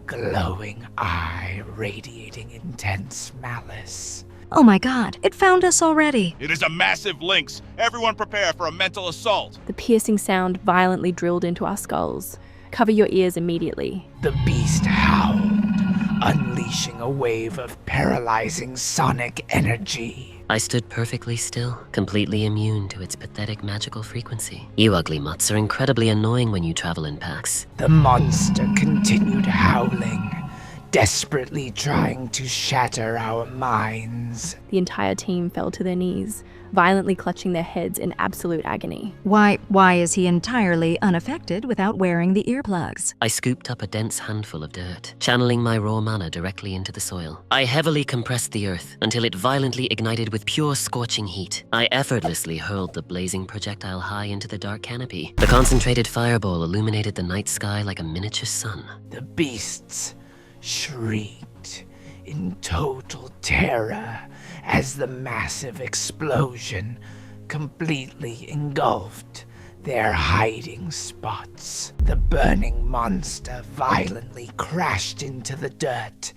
glowing eye radiating intense malice.
Oh my god, it found us already.
It is a massive lynx. Everyone prepare for a mental assault.
The piercing sound violently drilled into our skulls. Cover your ears immediately.
The beast howled, unleashing a wave of paralyzing sonic energy.
I stood perfectly still, completely immune to its pathetic magical frequency. You ugly mutts are incredibly annoying when you travel in packs.
The monster continued howling, desperately trying to shatter our minds.
The entire team fell to their knees, violently clutching their heads in absolute agony.
Why is he entirely unaffected without wearing the earplugs?
I scooped up a dense handful of dirt, channeling my raw mana directly into the soil. I heavily compressed the earth until it violently ignited with pure scorching heat. I effortlessly hurled the blazing projectile high into the dark canopy. The concentrated fireball illuminated the night sky like a miniature sun.
The beasts shrieked in total terror as the massive explosion completely engulfed their hiding spots. The burning monster violently crashed into the dirt,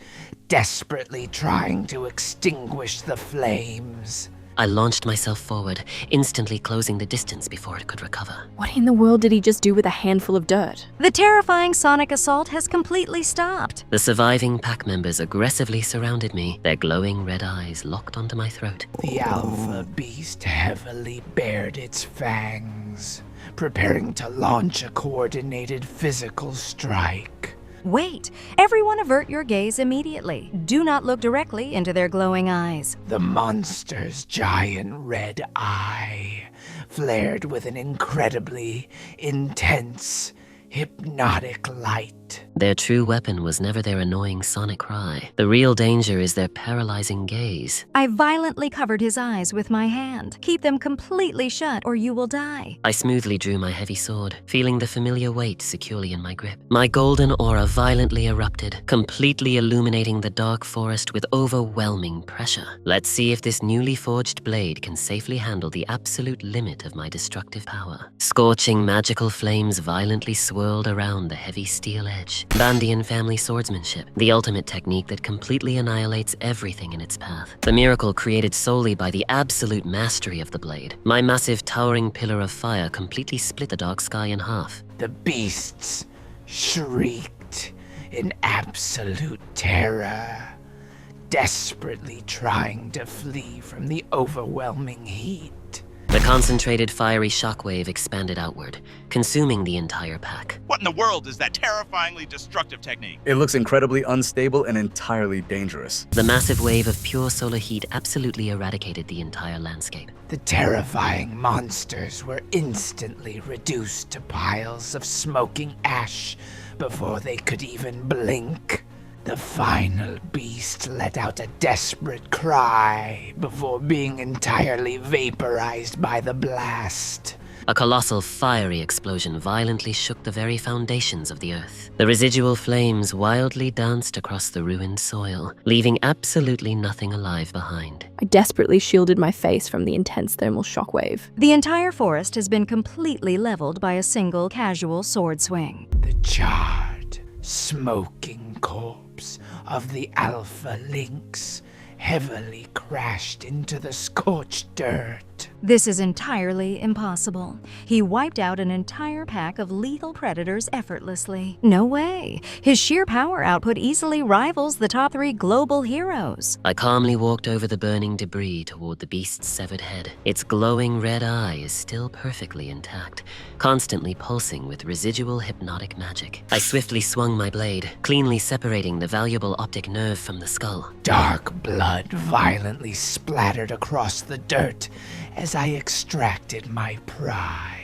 desperately trying to extinguish the flames.
I launched myself forward, instantly closing the distance before it could recover.
What in the world did he just do with a handful of dirt?
The terrifying sonic assault has completely stopped.
The surviving pack members aggressively surrounded me, their glowing red eyes locked onto my throat.
The alpha beast heavily bared its fangs, preparing to launch a coordinated physical strike.
Wait! Everyone avert your gaze immediately. Do not look directly into their glowing eyes.
The monster's giant red eye flared with an incredibly intense, hypnotic light.
Their true weapon was never their annoying sonic cry. The real danger is their paralyzing gaze.
I violently covered his eyes with my hand. Keep them completely shut or you will die.
I smoothly drew my heavy sword, feeling the familiar weight securely in my grip. My golden aura violently erupted, completely illuminating the dark forest with overwhelming pressure. Let's see if this newly forged blade can safely handle the absolute limit of my destructive power. Scorching magical flames violently swirled around the heavy steel edge. Bandian family swordsmanship, the ultimate technique that completely annihilates everything in its path. The miracle created solely by the absolute mastery of the blade. My massive towering pillar of fire completely split the dark sky in half.
The beasts shrieked in absolute terror, desperately trying to flee from the overwhelming heat.
The concentrated fiery shockwave expanded outward, consuming the entire pack.
What in the world is that terrifyingly destructive technique?
It looks incredibly unstable and entirely dangerous.
The massive wave of pure solar heat absolutely eradicated the entire landscape.
The terrifying monsters were instantly reduced to piles of smoking ash before they could even blink. The final beast let out a desperate cry before being entirely vaporized by the blast,
A colossal fiery explosion violently shook the very foundations of the earth. The residual flames wildly danced across the ruined soil, leaving absolutely nothing alive behind.
I desperately shielded my face from the intense thermal shockwave.
The entire forest has been completely leveled by a single casual sword swing.
The charred, smoking corpse of the alpha lynx heavily crashed into the scorched dirt.
This is entirely impossible. He wiped out an entire pack of lethal predators effortlessly. No way. His sheer power output easily rivals the top 3 global heroes.
I calmly walked over the burning debris toward the beast's severed head. Its glowing red eye is still perfectly intact, constantly pulsing with residual hypnotic magic. I swiftly swung my blade, cleanly separating the valuable optic nerve from the skull.
Dark blood violently splattered across the dirt as I extracted my prize.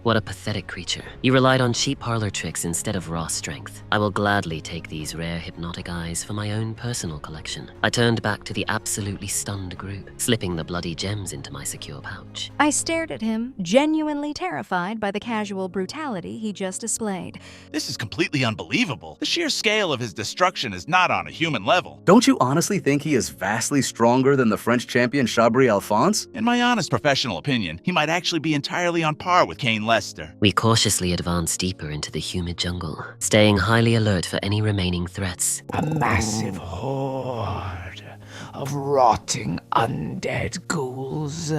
What a pathetic creature. You relied on cheap parlor tricks instead of raw strength. I will gladly take these rare hypnotic eyes for my own personal collection. I turned back to the absolutely stunned group, slipping the bloody gems into my secure pouch.
I stared at him, genuinely terrified by the casual brutality he just displayed.
This is completely unbelievable. The sheer scale of his destruction is not on a human level.
Don't you honestly think he is vastly stronger than the French champion Chabri Alphonse?
In my honest professional opinion, he might actually be entirely on par with Cain Lester.
We cautiously advanced deeper into the humid jungle, staying highly alert for any remaining threats.
A massive horde of rotting undead ghouls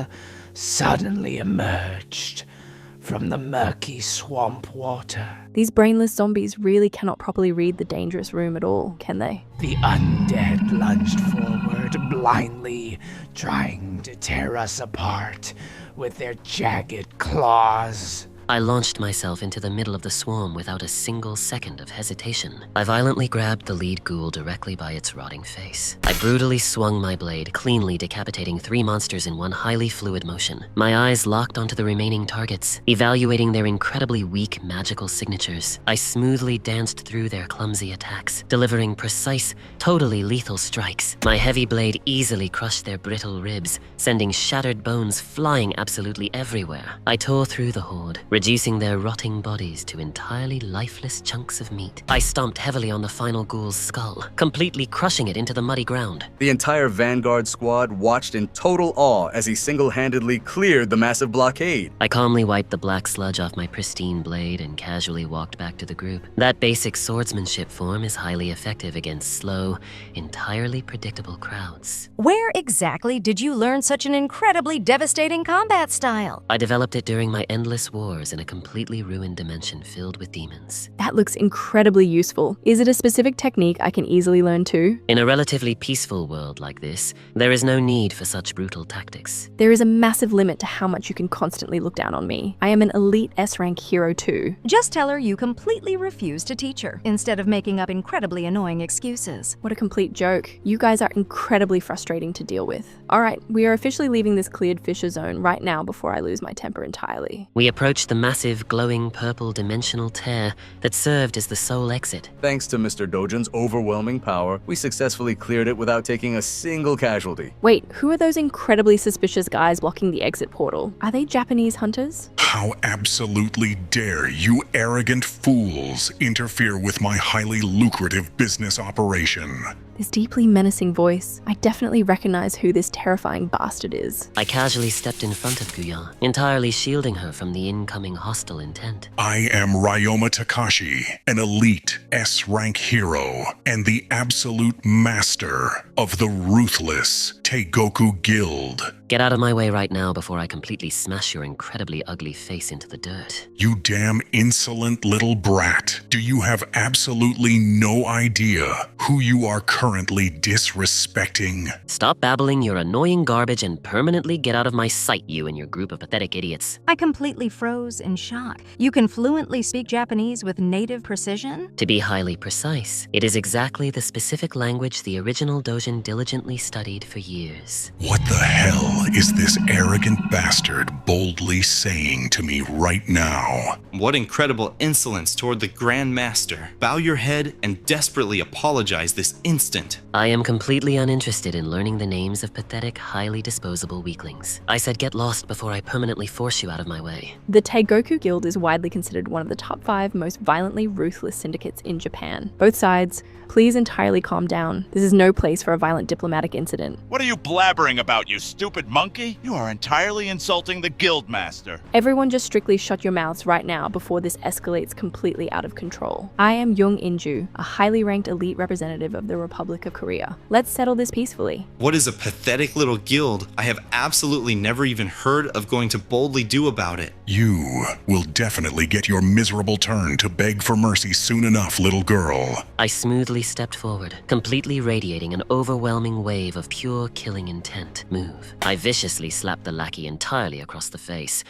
suddenly emerged from the murky swamp water.
These brainless zombies really cannot properly read the dangerous room at all, can they?
The undead lunged forward, blindly trying to tear us apart with their jagged claws.
I launched myself into the middle of the swarm without a single second of hesitation. I violently grabbed the lead ghoul directly by its rotting face. I brutally swung my blade, cleanly decapitating 3 monsters in one highly fluid motion. My eyes locked onto the remaining targets, evaluating their incredibly weak magical signatures. I smoothly danced through their clumsy attacks, delivering precise, totally lethal strikes. My heavy blade easily crushed their brittle ribs, sending shattered bones flying absolutely everywhere. I tore through the horde, reducing their rotting bodies to entirely lifeless chunks of meat. I stomped heavily on the final ghoul's skull, completely crushing it into the muddy ground.
The entire Vanguard squad watched in total awe as he single-handedly cleared the massive blockade.
I calmly wiped the black sludge off my pristine blade and casually walked back to the group. That basic swordsmanship form is highly effective against slow, entirely predictable crowds.
Where exactly did you learn such an incredibly devastating combat style?
I developed it during my endless wars in a completely ruined dimension filled with demons.
That looks incredibly useful. Is it a specific technique I can easily learn too?
In a relatively peaceful world like this, there is no need for such brutal tactics.
There is a massive limit to how much you can constantly look down on me. I am an elite S-rank hero too.
Just tell her you completely refuse to teach her, instead of making up incredibly annoying excuses.
What a complete joke. You guys are incredibly frustrating to deal with. Alright, we are officially leaving this cleared fissure zone right now before I lose my temper entirely.
We approached the massive, glowing purple dimensional tear that served as the sole exit.
Thanks to Mr. Dojin's overwhelming power, we successfully cleared it without taking a single casualty.
Wait, who are those incredibly suspicious guys blocking the exit portal? Are they Japanese hunters?
How absolutely dare you arrogant fools interfere with my highly lucrative business operation?
This deeply menacing voice. I definitely recognize who this terrifying bastard is.
I casually stepped in front of Guyan, entirely shielding her from the incoming hostile intent.
I am Ryoma Takashi, an elite S-rank hero and the absolute master of the ruthless Teigoku Guild.
Get out of my way right now before I completely smash your incredibly ugly face into the dirt.
You damn insolent little brat. Do you have absolutely no idea who you are currently disrespecting?
Stop babbling your annoying garbage and permanently get out of my sight, you and your group of pathetic idiots.
I completely froze in shock. You can fluently speak Japanese with native precision?
To be highly precise, it is exactly the specific language the original Dojin diligently studied for years. years.
What the hell is this arrogant bastard boldly saying to me right now?
What incredible insolence toward the Grand Master. Bow your head and desperately apologize this instant.
I am completely uninterested in learning the names of pathetic, highly disposable weaklings. I said get lost before I permanently force you out of my way.
The Teigoku Guild is widely considered one of the top 5 most violently ruthless syndicates in Japan. Both sides, please entirely calm down. This is no place for a violent diplomatic incident.
What are you blabbering about, you stupid monkey? You are entirely insulting the Guildmaster.
Everyone just strictly shut your mouths right now before this escalates completely out of control. I am Young Inju, a highly ranked elite representative of the Republic of Korea. Let's settle this peacefully.
What is a pathetic little guild I have absolutely never even heard of going to boldly do about it?
You will definitely get your miserable turn to beg for mercy soon enough, little girl.
I smoothly stepped forward, completely radiating an overwhelming wave of pure killing intent. Move. I viciously slapped the lackey entirely across the face.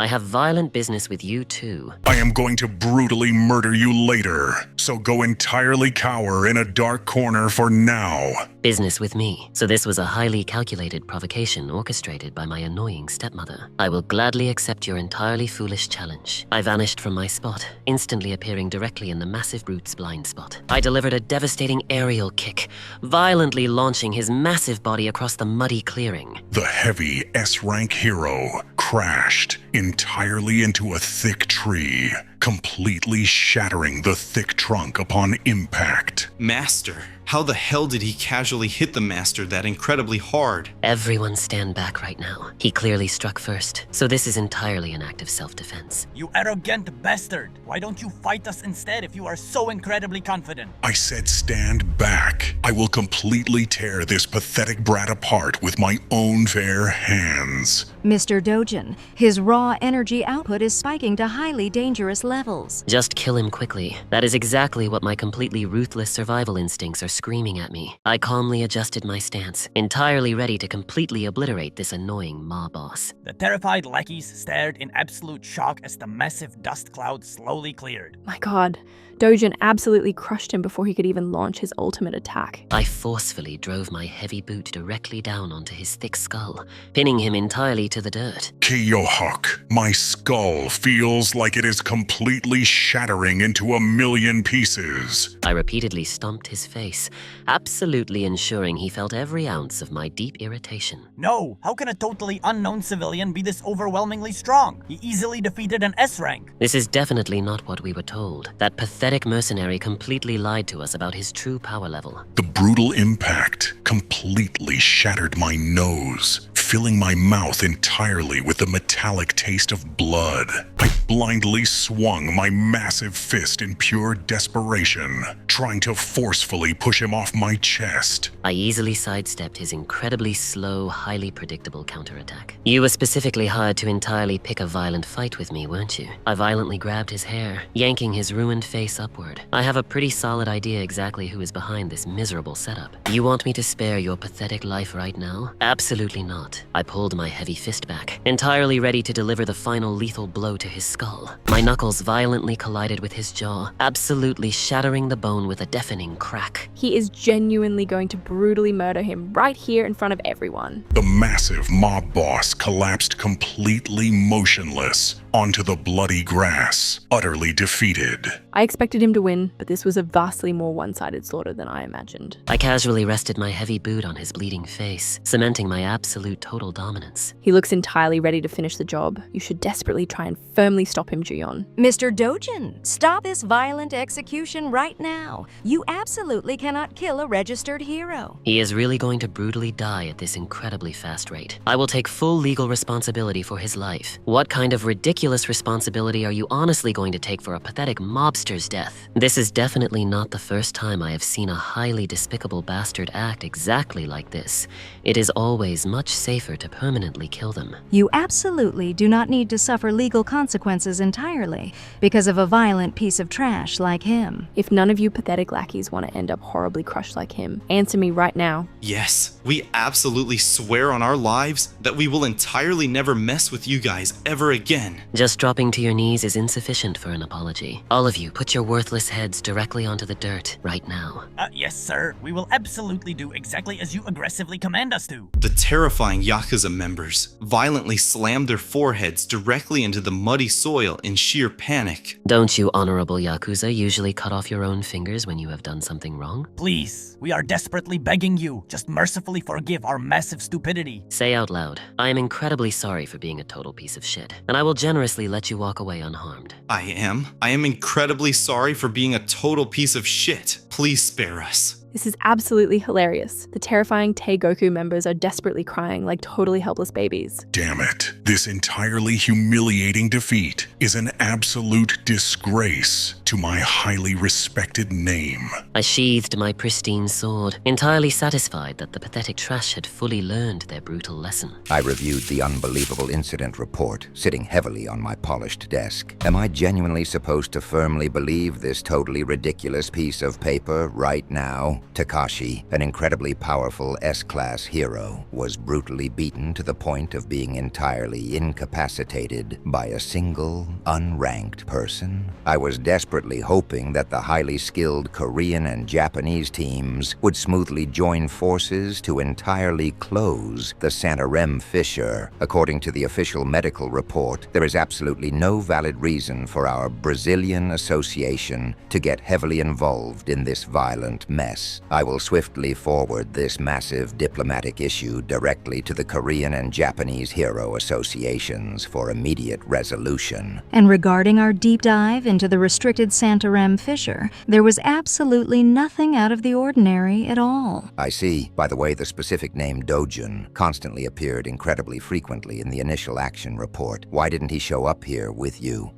I have violent business with you too.
I am going to brutally murder you later, so go entirely cower in a dark corner for now.
Business with me. So this was a highly calculated provocation orchestrated by my annoying stepmother. I will gladly accept your entirely foolish challenge. I vanished from my spot, instantly appearing directly in the massive brute's blind spot. I delivered a devastating aerial kick, violently launching his massive body across the muddy clearing.
The heavy S-rank hero crashed entirely into a thick tree, completely shattering the thick trunk upon impact.
Master, how the hell did he casually hit the Master that incredibly hard?
Everyone stand back right now. He clearly struck first, so this is entirely an act of self-defense.
You arrogant bastard! Why don't you fight us instead if you are so incredibly confident?
I said stand back. I will completely tear this pathetic brat apart with my own bare hands.
Mr. Dojin, his raw energy output is spiking to highly dangerous levels.
Just kill him quickly. That is exactly what my completely ruthless survival instincts are screaming at me. I calmly adjusted my stance, entirely ready to completely obliterate this annoying mob boss.
The terrified lackeys stared in absolute shock as the massive dust cloud slowly cleared.
My god, Dojin absolutely crushed him before he could even launch his ultimate attack.
I forcefully drove my heavy boot directly down onto his thick skull, pinning him entirely to the dirt.
Kiyohawk, my skull feels like it is completely shattering into a million pieces.
I repeatedly stomped his face, absolutely ensuring he felt every ounce of my deep irritation.
No, how can a totally unknown civilian be this overwhelmingly strong? He easily defeated an S-rank.
This is definitely not what we were told. That pathetic mercenary completely lied to us about his true power level.
The brutal impact completely shattered my nose, filling my mouth entirely with the metallic taste of blood. I blindly swung my massive fist in pure desperation, trying to forcefully push him off my chest.
I easily sidestepped his incredibly slow, highly predictable counterattack. You were specifically hired to entirely pick a violent fight with me, weren't you? I violently grabbed his hair, yanking his ruined face upward. I have a pretty solid idea exactly who is behind this miserable setup. You want me to spare your pathetic life right now? Absolutely not. I pulled my heavy fist back, entirely ready to deliver the final lethal blow to his skull. My knuckles violently collided with his jaw, absolutely shattering the bone with a deafening crack.
He is genuinely going to brutally murder him right here in front of everyone.
The massive mob boss collapsed completely motionless onto the bloody grass, utterly defeated.
I expected him to win, but this was a vastly more one-sided slaughter than I imagined.
I casually rested my heavy boot on his bleeding face, cementing my absolute total dominance.
He looks entirely ready to finish the job. You should desperately try and firmly stop him, Juyeon.
Mr. Dojin, stop this violent execution right now. You absolutely cannot kill a registered hero.
He is really going to brutally die at this incredibly fast rate. I will take full legal responsibility for his life. What kind of ridiculous responsibility are you honestly going to take for a pathetic mobster's death? This is definitely not the first time I have seen a highly despicable bastard act exactly like this. It is always much safer to permanently kill them.
You absolutely do not need to suffer legal consequences entirely because of a violent piece of trash like him.
If none of you pathetic lackeys want to end up horribly crushed like him, answer me right now.
Yes, we absolutely swear on our lives that we will entirely never mess with you guys ever again.
Just dropping to your knees is insufficient for an apology. All of you, put your worthless heads directly onto the dirt right now.
Yes, sir. We will absolutely do exactly as you aggressively command us to.
The terrifying Yakuza members violently slammed their foreheads directly into the muddy soil in sheer panic.
Don't you honorable Yakuza usually cut off your own fingers when you have done something wrong?
Please, we are desperately begging you. Just mercifully forgive our massive stupidity.
Say out loud, I am incredibly sorry for being a total piece of shit, and I will generously let you walk away unharmed.
I am incredibly sorry for being a total piece of shit. Please spare us.
This is absolutely hilarious. The terrifying Goku members are desperately crying like totally helpless babies.
Damn it. This entirely humiliating defeat is an absolute disgrace to my highly respected name.
I sheathed my pristine sword, entirely satisfied that the pathetic trash had fully learned their brutal lesson.
I reviewed the unbelievable incident report, sitting heavily on my polished desk. Am I genuinely supposed to firmly believe this totally ridiculous piece of paper right now? Takashi, an incredibly powerful S-class hero, was brutally beaten to the point of being entirely incapacitated by a single, unranked person. I was desperately hoping that the highly skilled Korean and Japanese teams would smoothly join forces to entirely close the Santarem fissure. According to the official medical report, there is absolutely no valid reason for our Brazilian association to get heavily involved in this violent mess. I will swiftly forward this massive diplomatic issue directly to the Korean and Japanese hero associations for immediate resolution.
And regarding our deep dive into the restricted Santarem fissure, there was absolutely nothing out of the ordinary at all.
I see. By the way, the specific name Dojun constantly appeared incredibly frequently in the initial action report. Why didn't he show up here with you?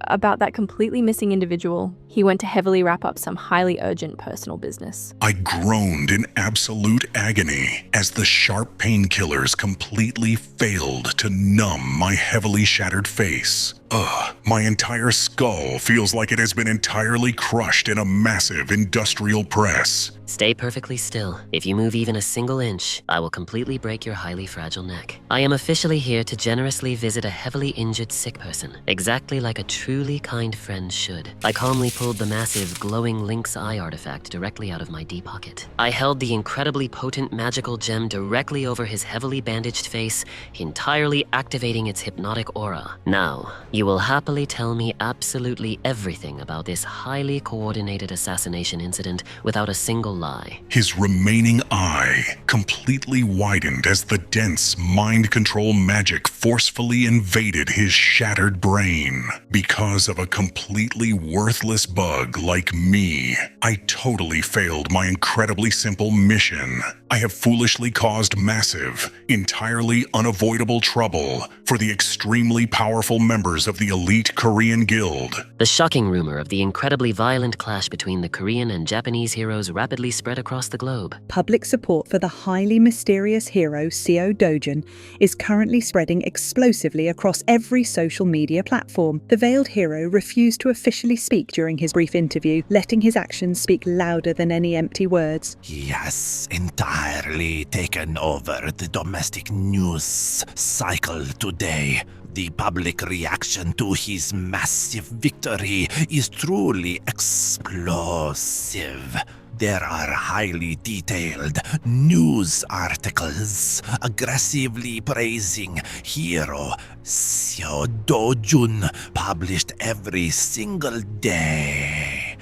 About that completely missing individual, he went to heavily wrap up some highly urgent personal business.
I groaned in absolute agony as the sharp painkillers completely failed to numb my heavily shattered face. My entire skull feels like it has been entirely crushed in a massive industrial press.
Stay perfectly still. If you move even a single inch, I will completely break your highly fragile neck. I am officially here to generously visit a heavily injured sick person, exactly like a truly kind friend should. I calmly pulled the massive glowing lynx eye artifact directly out of my deep pocket. I held the incredibly potent magical gem directly over his heavily bandaged face, entirely activating its hypnotic aura. Now, you will happily tell me absolutely everything about this highly coordinated assassination incident without a single lie.
His remaining eye completely widened as the dense mind control magic forcefully invaded his shattered brain. Because of a completely worthless bug like me, I totally failed my incredibly simple mission. I have foolishly caused massive, entirely unavoidable trouble for the extremely powerful members of the elite Korean guild.
The shocking rumor of the incredibly violent clash between the Korean and Japanese heroes rapidly spread across the globe.
Public support for the highly mysterious hero Seo Dojun is currently spreading explosively across every social media platform. The veiled hero refused to officially speak during his brief interview, letting his actions speak louder than any empty words.
He has entirely taken over the domestic news cycle today. The public reaction to his massive victory is truly explosive. There are highly detailed news articles aggressively praising hero Seo Dojun, published every single day.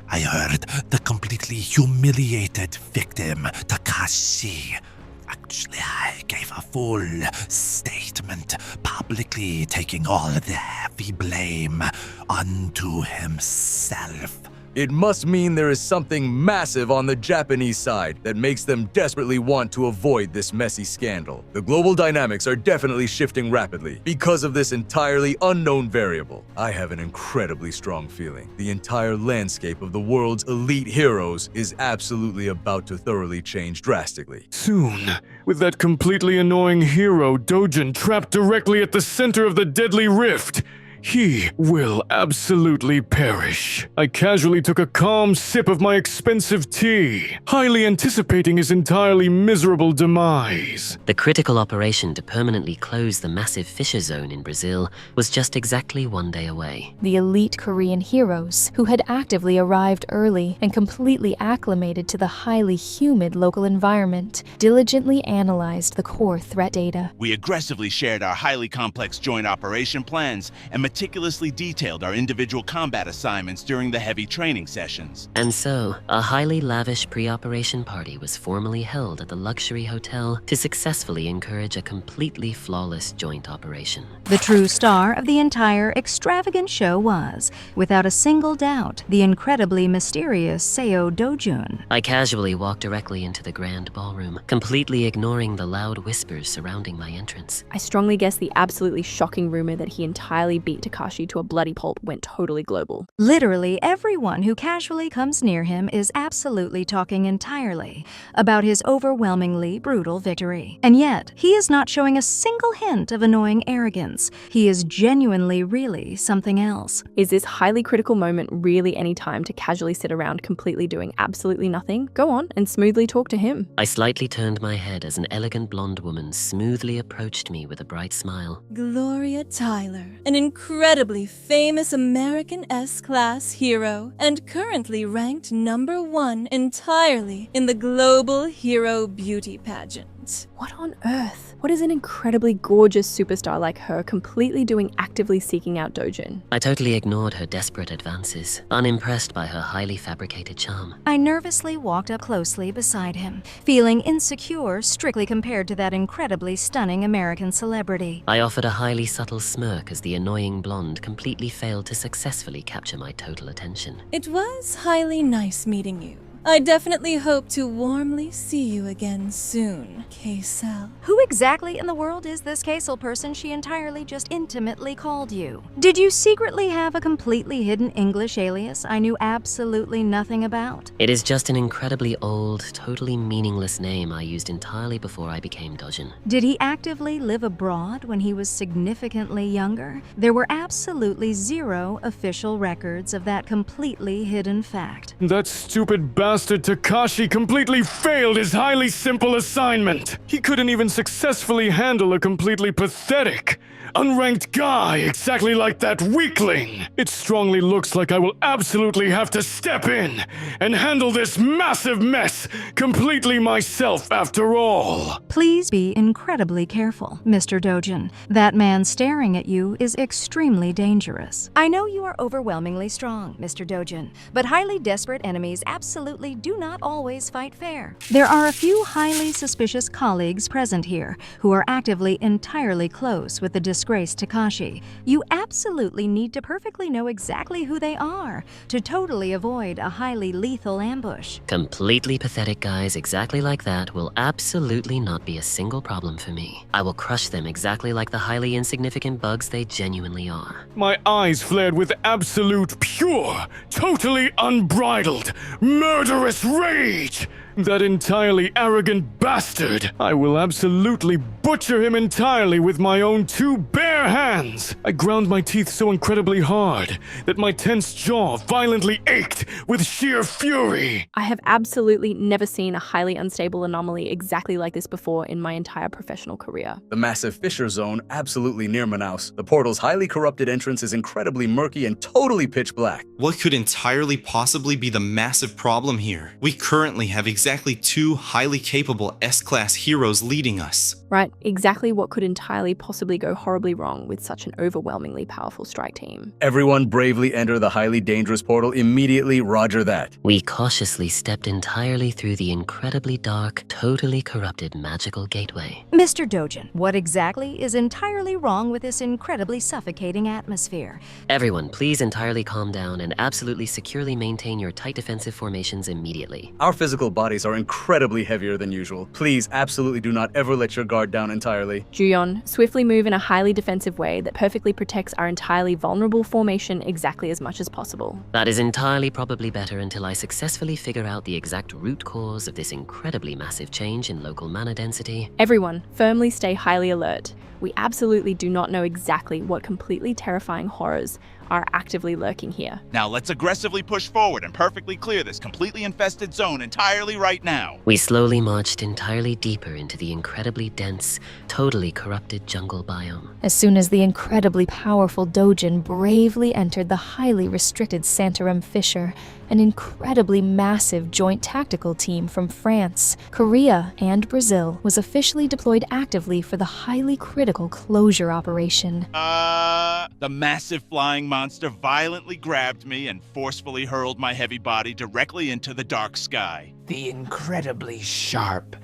I heard the completely humiliated victim, Takashi. Actually, I gave a full statement, publicly taking all the heavy blame onto himself.
It must mean there is something massive on the Japanese side that makes them desperately want to avoid this messy scandal. The global dynamics are definitely shifting rapidly because of this entirely unknown variable. I have an incredibly strong feeling the entire landscape of the world's elite heroes is absolutely about to thoroughly change drastically.
Soon, with that completely annoying hero Dojun trapped directly at the center of the deadly rift, He will absolutely perish. I casually took a calm sip of my expensive tea, highly anticipating his entirely miserable demise.
The critical operation to permanently close the massive fissure zone in Brazil was just exactly 1 day away.
The elite Korean heroes, who had actively arrived early and completely acclimated to the highly humid local environment, diligently analyzed the core threat data.
We aggressively shared our highly complex joint operation plans and meticulously detailed our individual combat assignments during the heavy training sessions.
And so, a highly lavish pre-operation party was formally held at the luxury hotel to successfully encourage a completely flawless joint operation.
The true star of the entire extravagant show was, without a single doubt, the incredibly mysterious Seo Dojun.
I casually walked directly into the grand ballroom, completely ignoring the loud whispers surrounding my entrance.
I strongly guess the absolutely shocking rumor that he entirely beat Takashi to a bloody pulp went totally global.
Literally everyone who casually comes near him is absolutely talking entirely about his overwhelmingly brutal victory. And yet, he is not showing a single hint of annoying arrogance. He is genuinely really something else.
Is this highly critical moment really any time to casually sit around completely doing absolutely nothing? Go on and smoothly talk to him.
I slightly turned my head as an elegant blonde woman smoothly approached me with a bright smile.
Gloria Tyler, an incredibly famous American S-class hero, and currently ranked #1 entirely in the Global Hero Beauty Pageant.
What on earth? What is an incredibly gorgeous superstar like her completely doing actively seeking out Dojun?
I totally ignored her desperate advances, unimpressed by her highly fabricated charm.
I nervously walked up closely beside him, feeling insecure strictly compared to that incredibly stunning American celebrity.
I offered a highly subtle smirk as the annoying blonde completely failed to successfully capture my total attention.
It was highly nice meeting you. I definitely hope to warmly see you again soon, K-Cell.
Who exactly in the world is this K-Cell person she entirely just intimately called you? Did you secretly have a completely hidden English alias I knew absolutely nothing about?
It is just an incredibly old, totally meaningless name I used entirely before I became Dojin.
Did he actively live abroad when he was significantly younger? There were absolutely zero official records of that completely hidden fact.
That stupid bastard Takashi completely failed his highly simple assignment. He couldn't even successfully handle a completely pathetic, unranked guy exactly like that weakling. It strongly looks like I will absolutely have to step in and handle this massive mess completely myself after all.
Please be incredibly careful, Mr. Dojin. That man staring at you is extremely dangerous. I know you are overwhelmingly strong, Mr. Dojin, but highly desperate enemies absolutely do not always fight fair. There are a few highly suspicious colleagues present here who are actively entirely close with the disgraced Takashi. You absolutely need to perfectly know exactly who they are to totally avoid a highly lethal ambush.
Completely pathetic guys exactly like that will absolutely not be a single problem for me. I will crush them exactly like the highly insignificant bugs they genuinely are.
My eyes flared with absolute, pure, totally unbridled, murderous rage. That entirely arrogant bastard. I will absolutely butcher him entirely with my own two bare hands. I ground my teeth so incredibly hard that my tense jaw violently ached with sheer fury.
I have absolutely never seen a highly unstable anomaly exactly like this before in my entire professional career.
The massive fissure zone, absolutely near Manaus. The portal's highly corrupted entrance is incredibly murky and totally pitch black.
What could entirely possibly be the massive problem here? We currently have exactly 2 highly capable S-class heroes leading us.
Right, exactly what could entirely possibly go horribly wrong with such an overwhelmingly powerful strike team.
Everyone bravely enter the highly dangerous portal immediately, roger that.
We cautiously stepped entirely through the incredibly dark, totally corrupted magical gateway.
Mr. Dojin, what exactly is entirely wrong with this incredibly suffocating atmosphere?
Everyone, please entirely calm down and absolutely securely maintain your tight defensive formations immediately.
Our physical bodies are incredibly heavier than usual. Please absolutely do not ever let your guard down entirely.
Juyeon, swiftly move in a highly defensive defensive way that perfectly protects our entirely vulnerable formation exactly as much as possible.
That is entirely probably better until I successfully figure out the exact root cause of this incredibly massive change in local mana density.
Everyone, firmly stay highly alert. We absolutely do not know exactly what completely terrifying horrors are actively lurking here.
Now let's aggressively push forward and perfectly clear this completely infested zone entirely right now.
We slowly marched entirely deeper into the incredibly dense, totally corrupted jungle biome.
As soon as the incredibly powerful Dojin bravely entered the highly restricted Santarem Fissure, an incredibly massive joint tactical team from France, Korea, and Brazil was officially deployed actively for the highly critical closure operation.
The massive flying monster violently grabbed me and forcefully hurled my heavy body directly into the dark sky.
The incredibly sharp,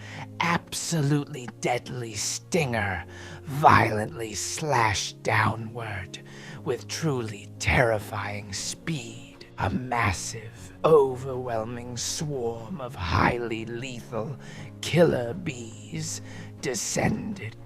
absolutely deadly stinger violently slashed downward with truly terrifying speed. A massive, overwhelming swarm of highly lethal killer bees descended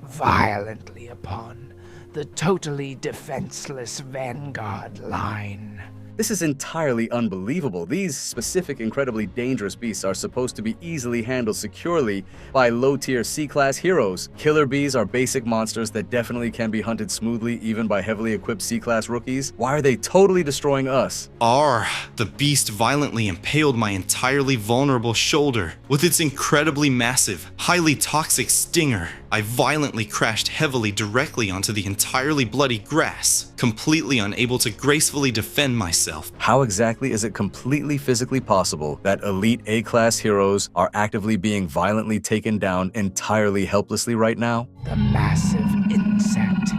violently upon the totally defenseless vanguard line.
This is entirely unbelievable. These specific incredibly dangerous beasts are supposed to be easily handled securely by low-tier C-class heroes. Killer bees are basic monsters that definitely can be hunted smoothly even by heavily equipped C-class rookies. Why are they totally destroying us?
The beast violently impaled my entirely vulnerable shoulder with its incredibly massive, highly toxic stinger. I violently crashed heavily directly onto the entirely bloody grass, completely unable to gracefully defend myself.
How exactly is it completely physically possible that elite A-class heroes are actively being violently taken down entirely helplessly right now?
The massive insect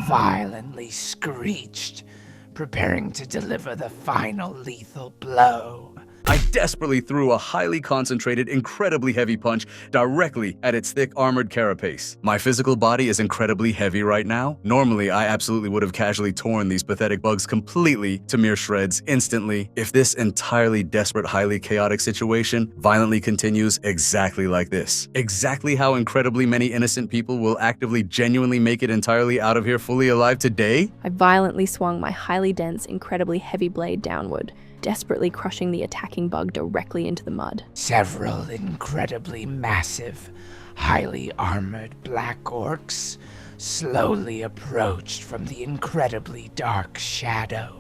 violently screeched, preparing to deliver the final lethal blow.
I desperately threw a highly concentrated, incredibly heavy punch directly at its thick armored carapace. My physical body is incredibly heavy right now. Normally, I absolutely would have casually torn these pathetic bugs completely to mere shreds instantly if this entirely desperate, highly chaotic situation violently continues exactly like this. Exactly how incredibly many innocent people will actively genuinely make it entirely out of here fully alive today?
I violently swung my highly dense, incredibly heavy blade downward, desperately crushing the attacking bug directly into the mud.
Several incredibly massive, highly armored black orcs slowly approached from the incredibly dark shadows.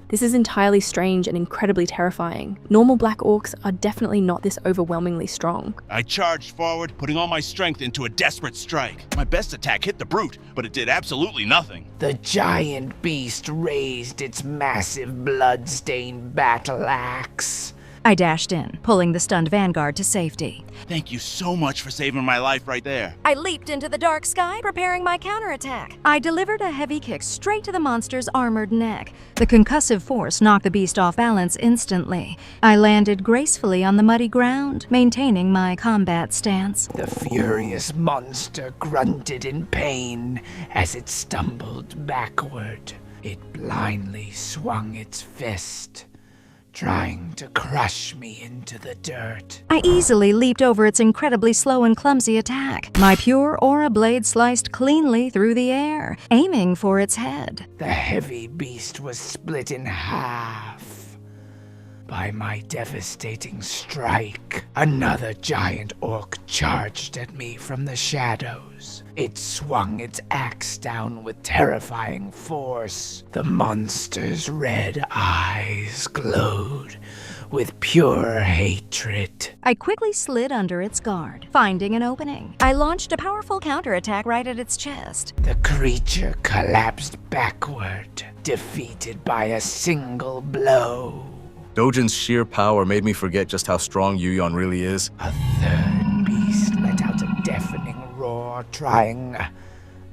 This is entirely strange and incredibly terrifying. Normal black orcs are definitely not this overwhelmingly strong.
I charged forward, putting all my strength into a desperate strike. My best attack hit the brute, but it did absolutely nothing.
The giant beast raised its massive blood-stained battle axe.
I dashed in, pulling the stunned vanguard to safety.
Thank you so much for saving my life right there.
I leaped into the dark sky, preparing my counterattack.
I delivered a heavy kick straight to the monster's armored neck. The concussive force knocked the beast off balance instantly. I landed gracefully on the muddy ground, maintaining my combat stance.
The furious monster grunted in pain as it stumbled backward. It blindly swung its fist, trying to crush me into the dirt.
I easily leaped over its incredibly slow and clumsy attack. My pure aura blade sliced cleanly through the air, aiming for its head.
The heavy beast was split in half by my devastating strike. Another giant orc charged at me from the shadows. It swung its axe down with terrifying force. The monster's red eyes glowed with pure hatred.
I quickly slid under its guard, finding an opening. I launched a powerful counterattack right at its chest.
The creature collapsed backward, defeated by a single blow.
Dojin's sheer power made me forget just how strong Yuyeon really is.
A third beast let out a deafening roar, trying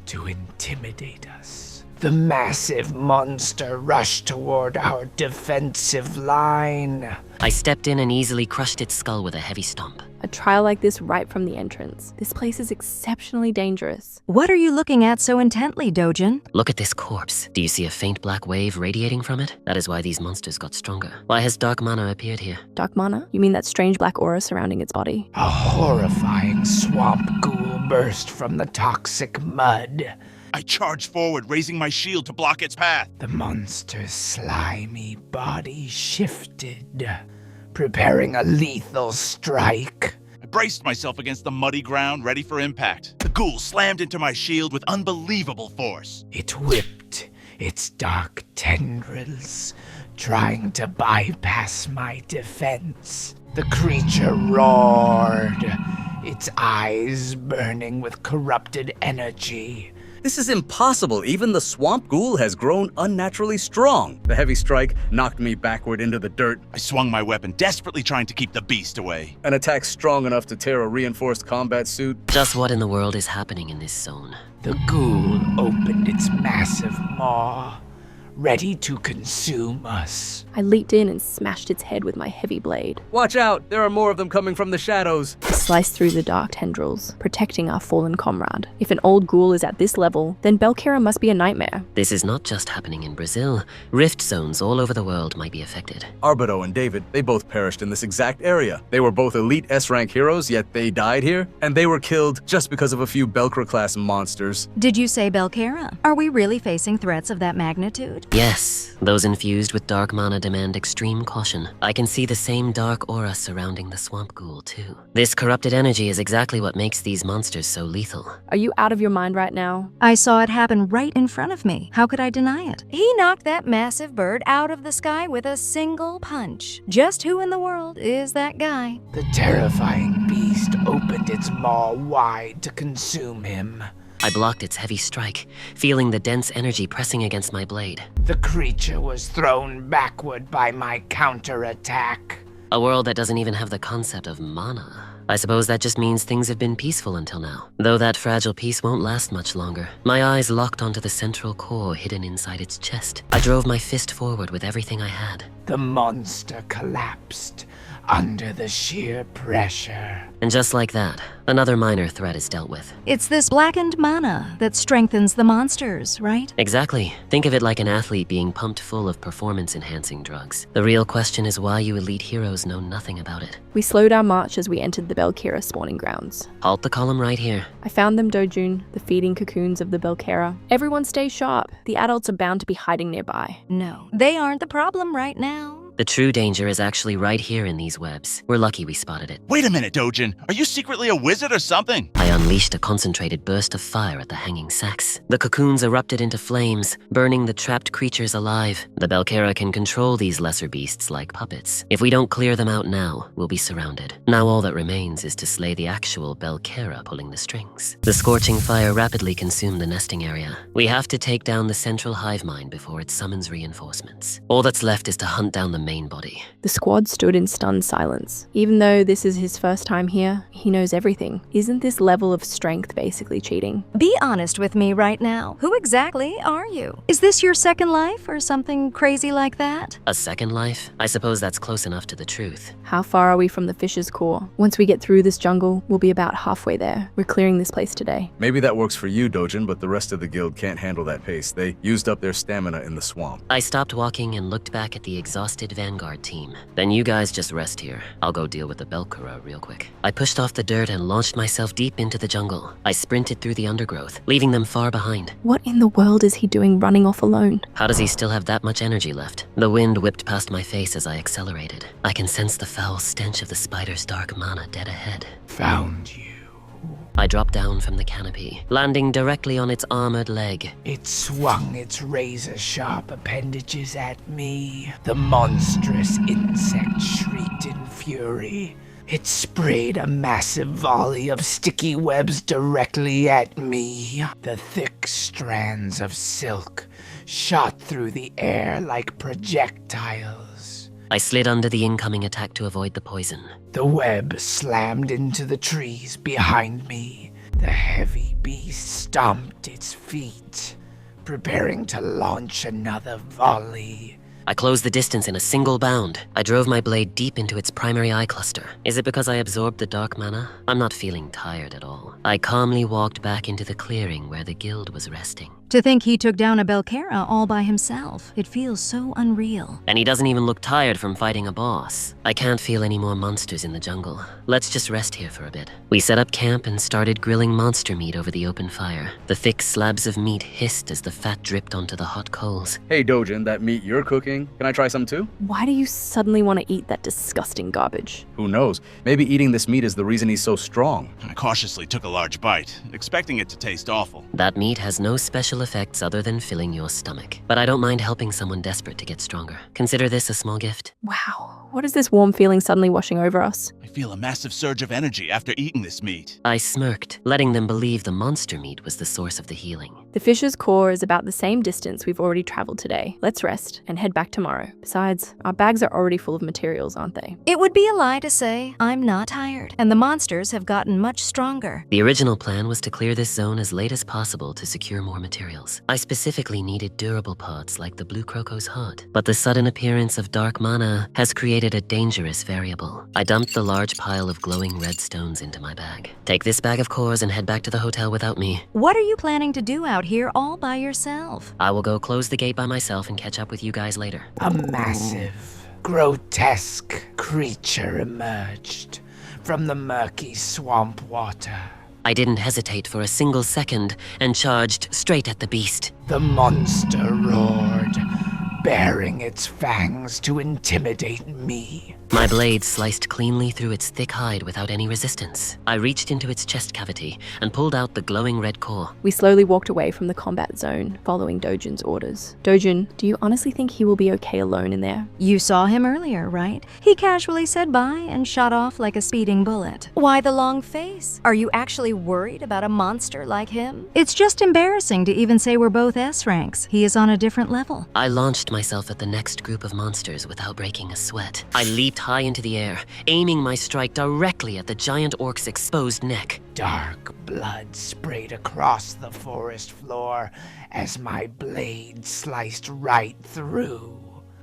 to intimidate us. The massive monster rushed toward our defensive line.
I stepped in and easily crushed its skull with a heavy stomp.
A trial like this right from the entrance. This place is exceptionally dangerous.
What are you looking at so intently, Dojin?
Look at this corpse. Do you see a faint black wave radiating from it? That is why these monsters got stronger. Why has dark mana appeared here?
Dark mana? You mean that strange black aura surrounding its body?
A horrifying swamp ghoul burst from the toxic mud
I charged forward, raising my shield to block its path.
The monster's slimy body shifted, preparing a lethal strike.
I braced myself against the muddy ground, ready for impact. The ghoul slammed into my shield with unbelievable force.
It whipped its dark tendrils, trying to bypass my defense. The creature roared, its eyes burning with corrupted energy.
This is impossible. Even the swamp ghoul has grown unnaturally strong. The heavy strike knocked me backward into the dirt.
I swung my weapon, desperately trying to keep the beast away.
An attack strong enough to tear a reinforced combat suit.
Just what in the world is happening in this zone?
The ghoul opened its massive maw, ready to consume us.
I leaped in and smashed its head with my heavy blade.
Watch out! There are more of them coming from the shadows.
I sliced through the dark tendrils, protecting our fallen comrade. If an old ghoul is at this level, then Belkera must be a nightmare.
This is not just happening in Brazil. Rift zones all over the world might be affected.
Arbito and David, they both perished in this exact area. They were both elite S-rank heroes, yet they died here, and they were killed just because of a few Belkera-class monsters.
Did you say Belkera? Are we really facing threats of that magnitude?
Yes, those infused with dark mana demand extreme caution. I can see the same dark aura surrounding the swamp ghoul, too. This corrupted energy is exactly what makes these monsters so lethal.
Are you out of your mind right now?
I saw it happen right in front of me. How could I deny it?
He knocked that massive bird out of the sky with a single punch. Just who in the world is that guy?
The terrifying beast opened its maw wide to consume him.
I blocked its heavy strike, feeling the dense energy pressing against my blade.
The creature was thrown backward by my counterattack.
A world that doesn't even have the concept of mana. I suppose that just means things have been peaceful until now. Though that fragile peace won't last much longer. My eyes locked onto the central core hidden inside its chest. I drove my fist forward with everything I had.
The monster collapsed under the sheer pressure.
And just like that, another minor threat is dealt with.
It's this blackened mana that strengthens the monsters, right?
Exactly. Think of it like an athlete being pumped full of performance-enhancing drugs. The real question is why you elite heroes know nothing about it.
We slowed our march as we entered the Belkera spawning grounds.
Halt the column right here.
I found them, Dojun, the feeding cocoons of the Belkera. Everyone stay sharp. The adults are bound to be hiding nearby.
No, they aren't the problem right now.
The true danger is actually right here in these webs. We're lucky we spotted it.
Wait a minute, Dojin. Are you secretly a wizard or something?
I unleashed a concentrated burst of fire at the hanging sacks. The cocoons erupted into flames, burning the trapped creatures alive. The Belkera can control these lesser beasts like puppets. If we don't clear them out now, we'll be surrounded. Now all that remains is to slay the actual Belkera pulling the strings. The scorching fire rapidly consumed the nesting area. We have to take down the central hive mind before it summons reinforcements. All that's left is to hunt down the main body.
The squad stood in stunned silence. Even though this is his first time here, he knows everything. Isn't this level of strength basically cheating?
Be honest with me right now. Who exactly are you?
Is this your second life or something crazy like that?
A second life? I suppose that's close enough to the truth.
How far are we from the Fisher's Core? Once we get through this jungle, we'll be about halfway there. We're clearing this place today.
Maybe that works for you, Dojin, but the rest of the guild can't handle that pace. They used up their stamina in the swamp.
I stopped walking and looked back at the exhausted vanguard team. Then you guys just rest here. I'll go deal with the Belkera real quick. I pushed off the dirt and launched myself deep into the jungle. I sprinted through the undergrowth, leaving them far behind.
What in the world is he doing running off alone?
How does he still have that much energy left? The wind whipped past my face as I accelerated. I can sense the foul stench of the spider's dark mana dead ahead.
Found you.
I dropped down from the canopy, landing directly on its armored leg.
It swung its razor-sharp appendages at me. The monstrous insect shrieked in fury. It sprayed a massive volley of sticky webs directly at me. The thick strands of silk shot through the air like projectiles.
I slid under the incoming attack to avoid the poison.
The web slammed into the trees behind me. The heavy beast stomped its feet, preparing to launch another volley.
I closed the distance in a single bound. I drove my blade deep into its primary eye cluster. Is it because I absorbed the dark mana? I'm not feeling tired at all. I calmly walked back into the clearing where the guild was resting.
To think he took down a Belcara all by himself. It feels so unreal.
And he doesn't even look tired from fighting a boss. I can't feel any more monsters in the jungle. Let's just rest here for a bit. We set up camp and started grilling monster meat over the open fire. The thick slabs of meat hissed as the fat dripped onto the hot coals.
Hey Dojin, that meat you're cooking, can I try some too?
Why do you suddenly want to eat that disgusting garbage?
Who knows? Maybe eating this meat is the reason he's so strong.
I cautiously took a large bite, expecting it to taste awful.
That meat has no special effects other than filling your stomach. But I don't mind helping someone desperate to get stronger. Consider this a small gift.
Wow, what is this warm feeling suddenly washing over us?
I feel a massive surge of energy after eating this meat.
I smirked, letting them believe the monster meat was the source of the healing.
The fish's core is about the same distance we've already traveled today. Let's rest and head back tomorrow. Besides, our bags are already full of materials, aren't they?
It would be a lie to say I'm not tired, and the monsters have gotten much stronger.
The original plan was to clear this zone as late as possible to secure more materials. I specifically needed durable parts like the blue croco's heart, but the sudden appearance of dark mana has created a dangerous variable. I dumped the large pile of glowing red stones into my bag. Take this bag of cores and head back to the hotel without me.
What are you planning to do out here all by yourself?
I will go close the gate by myself and catch up with you guys later.
A massive, grotesque creature emerged from the murky swamp water.
I didn't hesitate for a single second and charged straight at the beast.
The monster roared, baring its fangs to intimidate me.
My blade sliced cleanly through its thick hide without any resistance. I reached into its chest cavity and pulled out the glowing red core.
We slowly walked away from the combat zone, following Dojin's orders. Dojin, do you honestly think he will be okay alone in there?
You saw him earlier, right? He casually said bye and shot off like a speeding bullet.
Why the long face? Are you actually worried about a monster like him?
It's just embarrassing to even say we're both S ranks. He is on a different level.
I launched myself at the next group of monsters without breaking a sweat. I leaped high into the air, aiming my strike directly at the giant orc's exposed neck.
Dark blood sprayed across the forest floor as my blade sliced right through.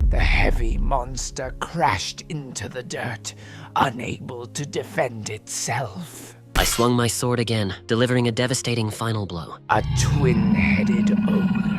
The heavy monster crashed into the dirt, unable to defend itself.
I swung my sword again, delivering a devastating final blow.
A twin-headed ogre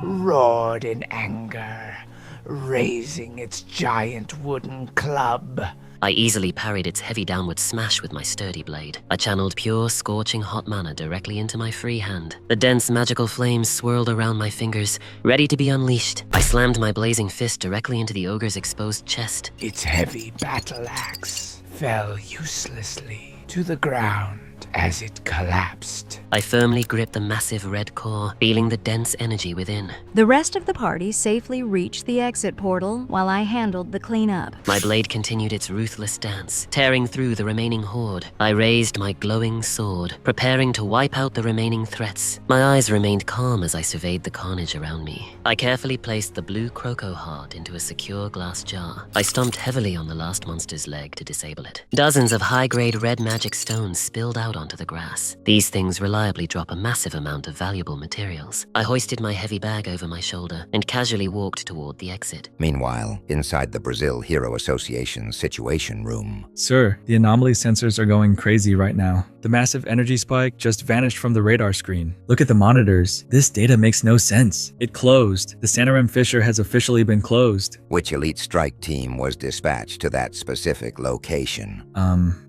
roared in anger, raising its giant wooden club.
I easily parried its heavy downward smash with my sturdy blade. I channeled pure, scorching hot mana directly into my free hand. The dense magical flames swirled around my fingers, ready to be unleashed. I slammed my blazing fist directly into the ogre's exposed chest.
Its heavy battle axe fell uselessly to the ground as it collapsed.
I firmly gripped the massive red core, feeling the dense energy within.
The rest of the party safely reached the exit portal while I handled the cleanup.
My blade continued its ruthless dance, tearing through the remaining horde. I raised my glowing sword, preparing to wipe out the remaining threats. My eyes remained calm as I surveyed the carnage around me. I carefully placed the blue croco heart into a secure glass jar. I stomped heavily on the last monster's leg to disable it. Dozens of high-grade red magic stones spilled out onto the grass. These things reliably drop a massive amount of valuable materials. I hoisted my heavy bag over my shoulder and casually walked toward the exit.
Meanwhile, inside the Brazil Hero Association's Situation Room.
Sir, the anomaly sensors are going crazy right now. The massive energy spike just vanished from the radar screen. Look at the monitors. This data makes no sense. It closed. The Santorum fissure has officially been closed.
Which elite strike team was dispatched to that specific location?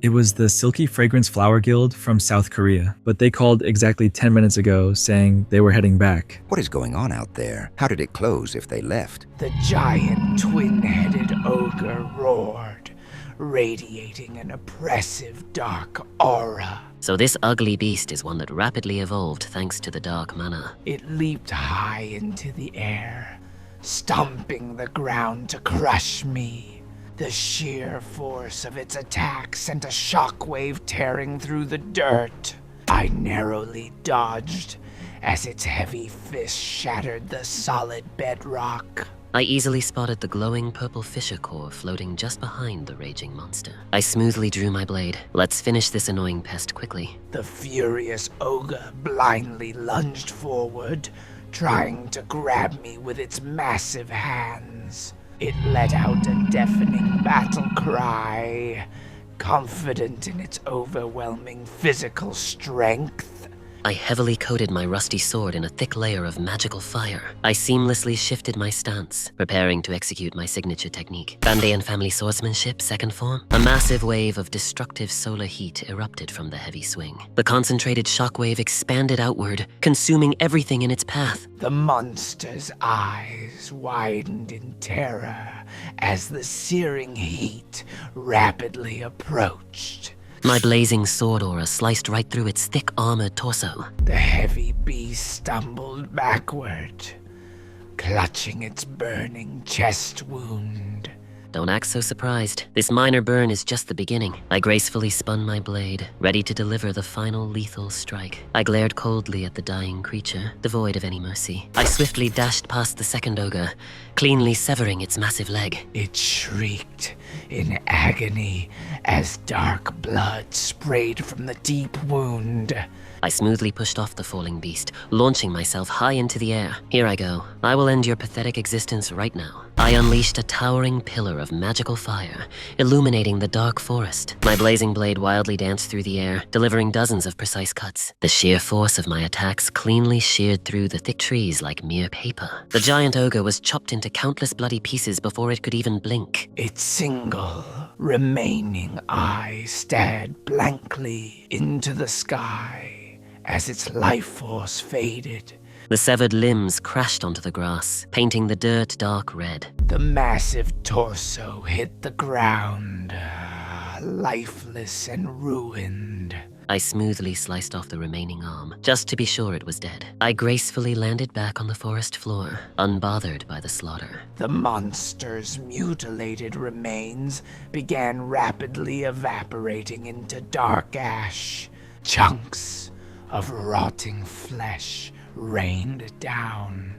It was the Silky Fragrance Flower Guild from South Korea, but they called exactly 10 minutes ago saying they were heading back.
What is going on out there? How did it close if they left?
The giant twin-headed ogre roared, radiating an oppressive dark aura.
So this ugly beast is one that rapidly evolved thanks to the dark mana.
It leaped high into the air, stomping the ground to crush me. The sheer force of its attack sent a shockwave tearing through the dirt. I narrowly dodged as its heavy fist shattered the solid bedrock.
I easily spotted the glowing purple fissure core floating just behind the raging monster. I smoothly drew my blade. Let's finish this annoying pest quickly.
The furious ogre blindly lunged forward, trying to grab me with its massive hands. It let out a deafening battle cry, confident in its overwhelming physical strength.
I heavily coated my rusty sword in a thick layer of magical fire. I seamlessly shifted my stance, preparing to execute my signature technique. Bandean family swordsmanship, second form. A massive wave of destructive solar heat erupted from the heavy swing. The concentrated shockwave expanded outward, consuming everything in its path.
The monster's eyes widened in terror as the searing heat rapidly approached.
My blazing sword aura sliced right through its thick armored torso.
The heavy beast stumbled backward, clutching its burning chest wound.
Don't act so surprised. This minor burn is just the beginning. I gracefully spun my blade, ready to deliver the final lethal strike. I glared coldly at the dying creature, devoid of any mercy. I swiftly dashed past the second ogre, cleanly severing its massive leg.
It shrieked in agony as dark blood sprayed from the deep wound.
I smoothly pushed off the falling beast, launching myself high into the air. Here I go. I will end your pathetic existence right now. I unleashed a towering pillar of magical fire, illuminating the dark forest. My blazing blade wildly danced through the air, delivering dozens of precise cuts. The sheer force of my attacks cleanly sheared through the thick trees like mere paper. The giant ogre was chopped into countless bloody pieces before it could even blink.
Its single remaining eye stared blankly into the sky as its life force faded.
The severed limbs crashed onto the grass, painting the dirt dark red.
The massive torso hit the ground, lifeless and ruined.
I smoothly sliced off the remaining arm, just to be sure it was dead. I gracefully landed back on the forest floor, unbothered by the slaughter.
The monster's mutilated remains began rapidly evaporating into dark ash. Chunks of rotting flesh rained down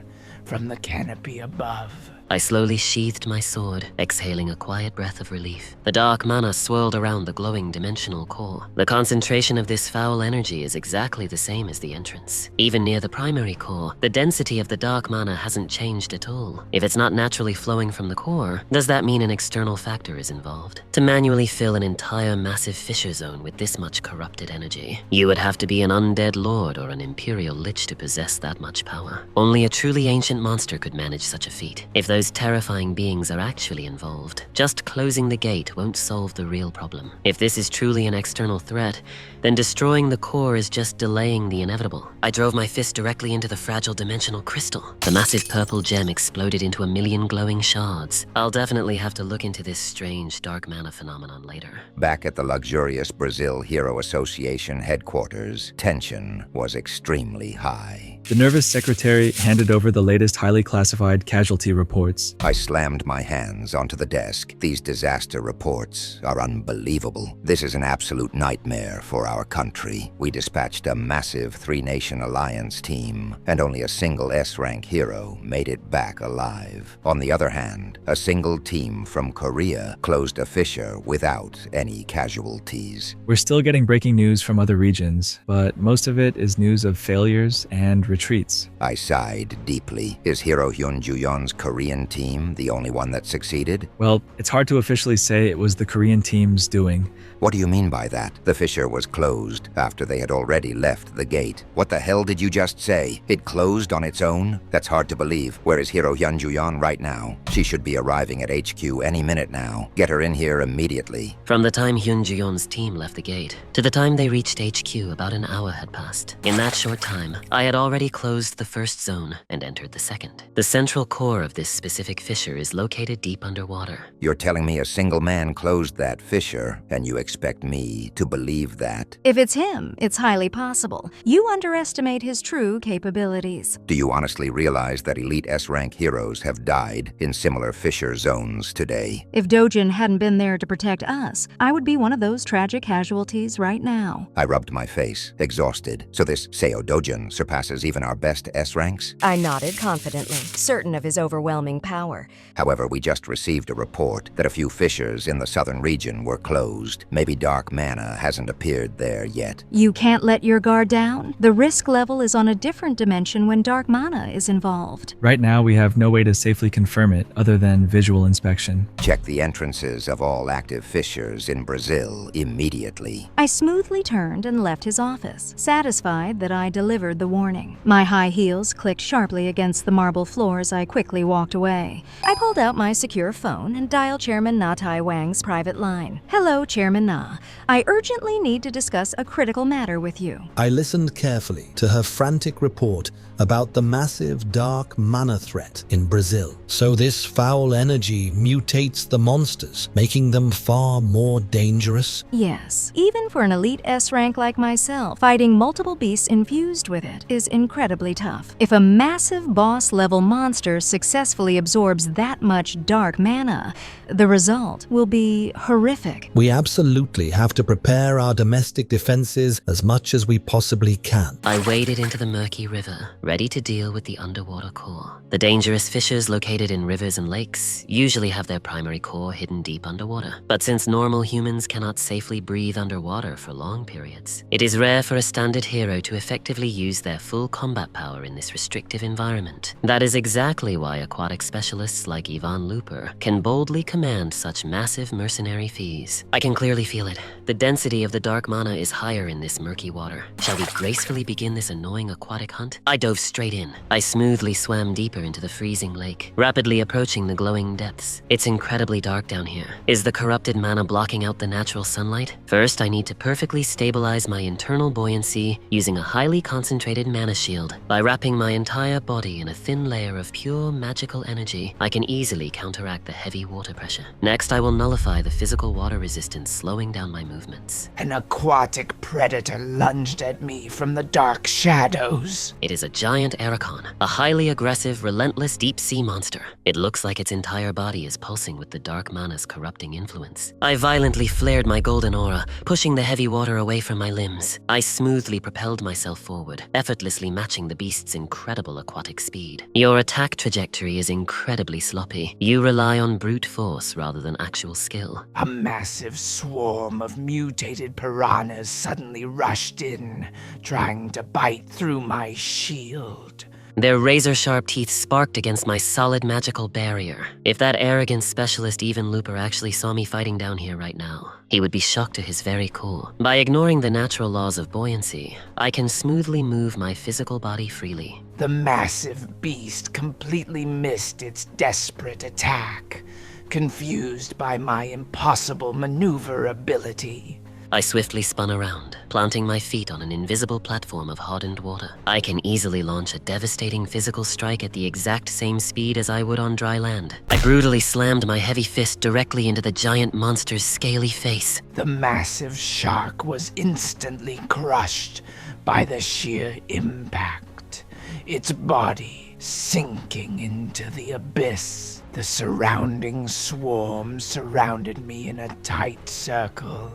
from the canopy above.
I slowly sheathed my sword, exhaling a quiet breath of relief. The dark mana swirled around the glowing dimensional core. The concentration of this foul energy is exactly the same as the entrance. Even near the primary core, the density of the dark mana hasn't changed at all. If it's not naturally flowing from the core, does that mean an external factor is involved? To manually fill an entire massive fissure zone with this much corrupted energy, you would have to be an undead lord or an imperial lich to possess that much power. Only a truly ancient monster could manage such a feat. If those terrifying beings are actually involved, just closing the gate won't solve the real problem. If this is truly an external threat, then destroying the core is just delaying the inevitable. I drove my fist directly into the fragile dimensional crystal. The massive purple gem exploded into a million glowing shards. I'll definitely have to look into this strange dark mana phenomenon later.
Back at the luxurious Brazil Hero Association headquarters, tension was extremely high.
The nervous secretary handed over the latest highly classified casualty reports.
I slammed my hands onto the desk. These disaster reports are unbelievable. This is an absolute nightmare for our country. We dispatched a massive 3-nation alliance team, and only a single S-rank hero made it back alive. On the other hand, a single team from Korea closed a fissure without any casualties.
We're still getting breaking news from other regions, but most of it is news of failures and retreats.
I sighed deeply. Is Hero Hyun Ju-yeon's Korean team the only one that succeeded?
Well, it's hard to officially say it was the Korean team's doing.
What do you mean by that? The fissure was closed after they had already left the gate. What the hell did you just say? It closed on its own? That's hard to believe. Where is Hero Hyun Ju-yeon right now? She should be arriving at HQ any minute now. Get her in here immediately.
From the time Hyun Ju-yeon's team left the gate to the time they reached HQ, about an hour had passed. In that short time, I had already closed the first zone and entered the second. The central core of this specific fissure is located deep underwater.
You're telling me a single man closed that fissure, and you expect me to believe that?
If it's him, it's highly possible. You underestimate his true capabilities.
Do you honestly realize that elite S-rank heroes have died in similar fissure zones today?
If Dojin hadn't been there to protect us, I would be one of those tragic casualties right now.
I rubbed my face, exhausted. So this Seo Dojin surpasses even our best S-ranks?
I nodded confidently, certain of his overwhelming
overwhelming power.
However, we just received a report that a few fissures in the southern region were closed. Maybe dark mana hasn't appeared there yet.
You can't let your guard down? The risk level is on a different dimension when dark mana is involved.
Right now, we have no way to safely confirm it other than visual inspection.
Check the entrances of all active fissures in Brazil immediately.
I smoothly turned and left his office, satisfied that I delivered the warning. My high heels clicked sharply against the marble floor as I quickly walked away. I pulled out my secure phone and dialed Chairman Na Tai Wang's private line. Hello, Chairman Na. I urgently need to discuss a critical matter with you.
I listened carefully to her frantic report about the massive dark mana threat in Brazil. So this foul energy mutates the monsters, making them far more dangerous?
Yes. Even for an elite S rank like myself, fighting multiple beasts infused with it is incredibly tough. If a massive boss-level monster successfully absorbs that much dark mana, the result will be horrific.
We absolutely have to prepare our domestic defenses as much as we possibly can.
I waded into the murky river, ready to deal with the underwater core. The dangerous fissures located in rivers and lakes usually have their primary core hidden deep underwater. But since normal humans cannot safely breathe underwater for long periods, it is rare for a standard hero to effectively use their full combat power in this restrictive environment. That is exactly why aquatic specialists like Ivan Looper can boldly command such massive mercenary fees. I can clearly feel it. The density of the dark mana is higher in this murky water. Shall we gracefully begin this annoying aquatic hunt? I dove straight in. I smoothly swam deeper into the freezing lake, rapidly approaching the glowing depths. It's incredibly dark down here. Is the corrupted mana blocking out the natural sunlight? First, I need to perfectly stabilize my internal buoyancy using a highly concentrated mana shield. By wrapping my entire body in a thin layer of pure magical energy, I can easily counteract the heavy water pressure. Next, I will nullify the physical water resistance, slowing down my movements.
An aquatic predator lunged at me from the dark shadows.
It is a giant Arachon, a highly aggressive, relentless deep-sea monster. It looks like its entire body is pulsing with the dark mana's corrupting influence. I violently flared my golden aura, pushing the heavy water away from my limbs. I smoothly propelled myself forward, effortlessly matching the beast's incredible aquatic speed. Your attack trajectory is incredibly sloppy. You rely on brute force rather than actual skill.
A massive swarm of mutated piranhas suddenly rushed in, trying to bite through my shield.
Their razor-sharp teeth sparked against my solid magical barrier. If that arrogant specialist Ivan Looper actually saw me fighting down here right now, he would be shocked to his very core. By ignoring the natural laws of buoyancy, I can smoothly move my physical body freely.
The massive beast completely missed its desperate attack, confused by my impossible maneuverability.
I swiftly spun around, planting my feet on an invisible platform of hardened water. I can easily launch a devastating physical strike at the exact same speed as I would on dry land. I brutally slammed my heavy fist directly into the giant monster's scaly face.
The massive shark was instantly crushed by the sheer impact, its body sinking into the abyss. The surrounding swarm surrounded me in a tight circle,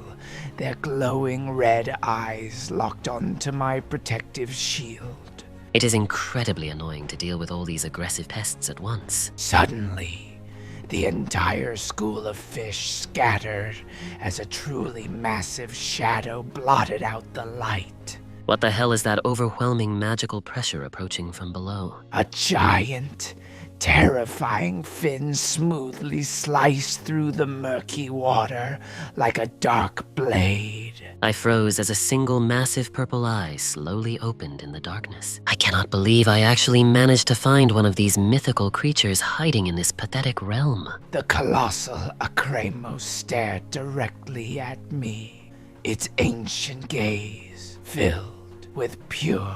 their glowing red eyes locked onto my protective shield.
It is incredibly annoying to deal with all these aggressive pests at once.
Suddenly, the entire school of fish scattered as a truly massive shadow blotted out the light.
What the hell is that overwhelming magical pressure approaching from below?
A giant, terrifying fin smoothly sliced through the murky water like a dark blade.
I froze as a single massive purple eye slowly opened in the darkness. I cannot believe I actually managed to find one of these mythical creatures hiding in this pathetic realm.
The colossal Acremos stared directly at me, its ancient gaze filled with pure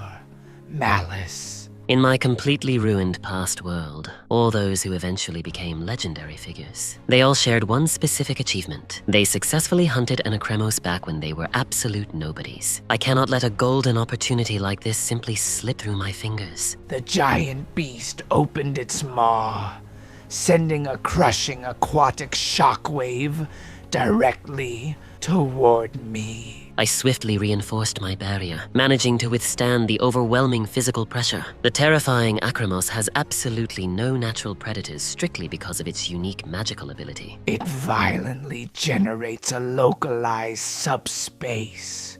malice.
In my completely ruined past world, all those who eventually became legendary figures, they all shared one specific achievement. They successfully hunted an Acremos back when they were absolute nobodies. I cannot let a golden opportunity like this simply slip through my fingers.
The giant beast opened its maw, sending a crushing aquatic shockwave directly toward me.
I swiftly reinforced my barrier, managing to withstand the overwhelming physical pressure. The terrifying Acromos has absolutely no natural predators strictly because of its unique magical ability.
It violently generates a localized subspace,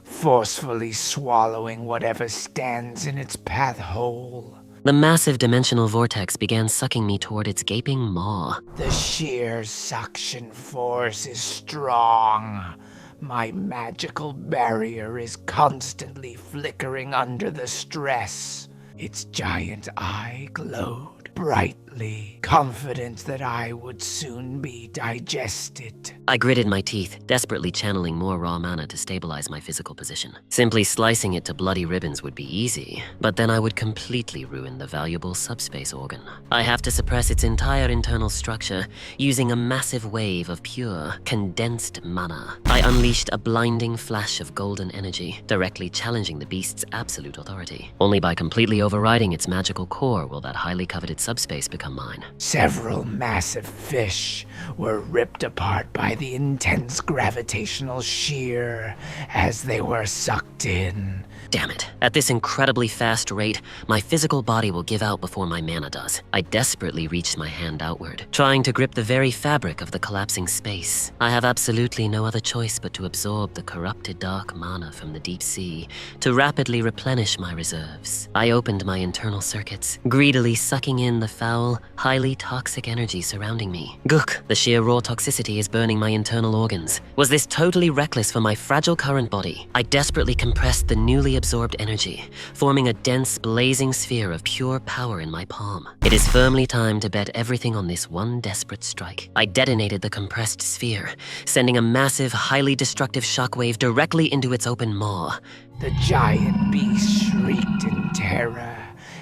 forcefully swallowing whatever stands in its path whole.
The massive dimensional vortex began sucking me toward its gaping maw.
The sheer suction force is strong. My magical barrier is constantly flickering under the stress. Its giant eye glowed brightly, confident that I would soon be digested.
I gritted my teeth, desperately channeling more raw mana to stabilize my physical position. Simply slicing it to bloody ribbons would be easy, but then I would completely ruin the valuable subspace organ. I have to suppress its entire internal structure using a massive wave of pure, condensed mana. I unleashed a blinding flash of golden energy, directly challenging the beast's absolute authority. Only by completely overriding its magical core will that highly coveted subspace become mine.
Several massive fish were ripped apart by the intense gravitational shear as they were sucked in.
Damn it. At this incredibly fast rate, my physical body will give out before my mana does. I desperately reached my hand outward, trying to grip the very fabric of the collapsing space. I have absolutely no other choice but to absorb the corrupted dark mana from the deep sea to rapidly replenish my reserves. I opened my internal circuits, greedily sucking in the foul, highly toxic energy surrounding me. Gook, the sheer raw toxicity is burning my internal organs. Was this totally reckless for my fragile current body? I desperately compressed the newly absorbed energy, forming a dense, blazing sphere of pure power in my palm. It is firmly time to bet everything on this one desperate strike. I detonated the compressed sphere, sending a massive, highly destructive shockwave directly into its open maw.
The giant beast shrieked in terror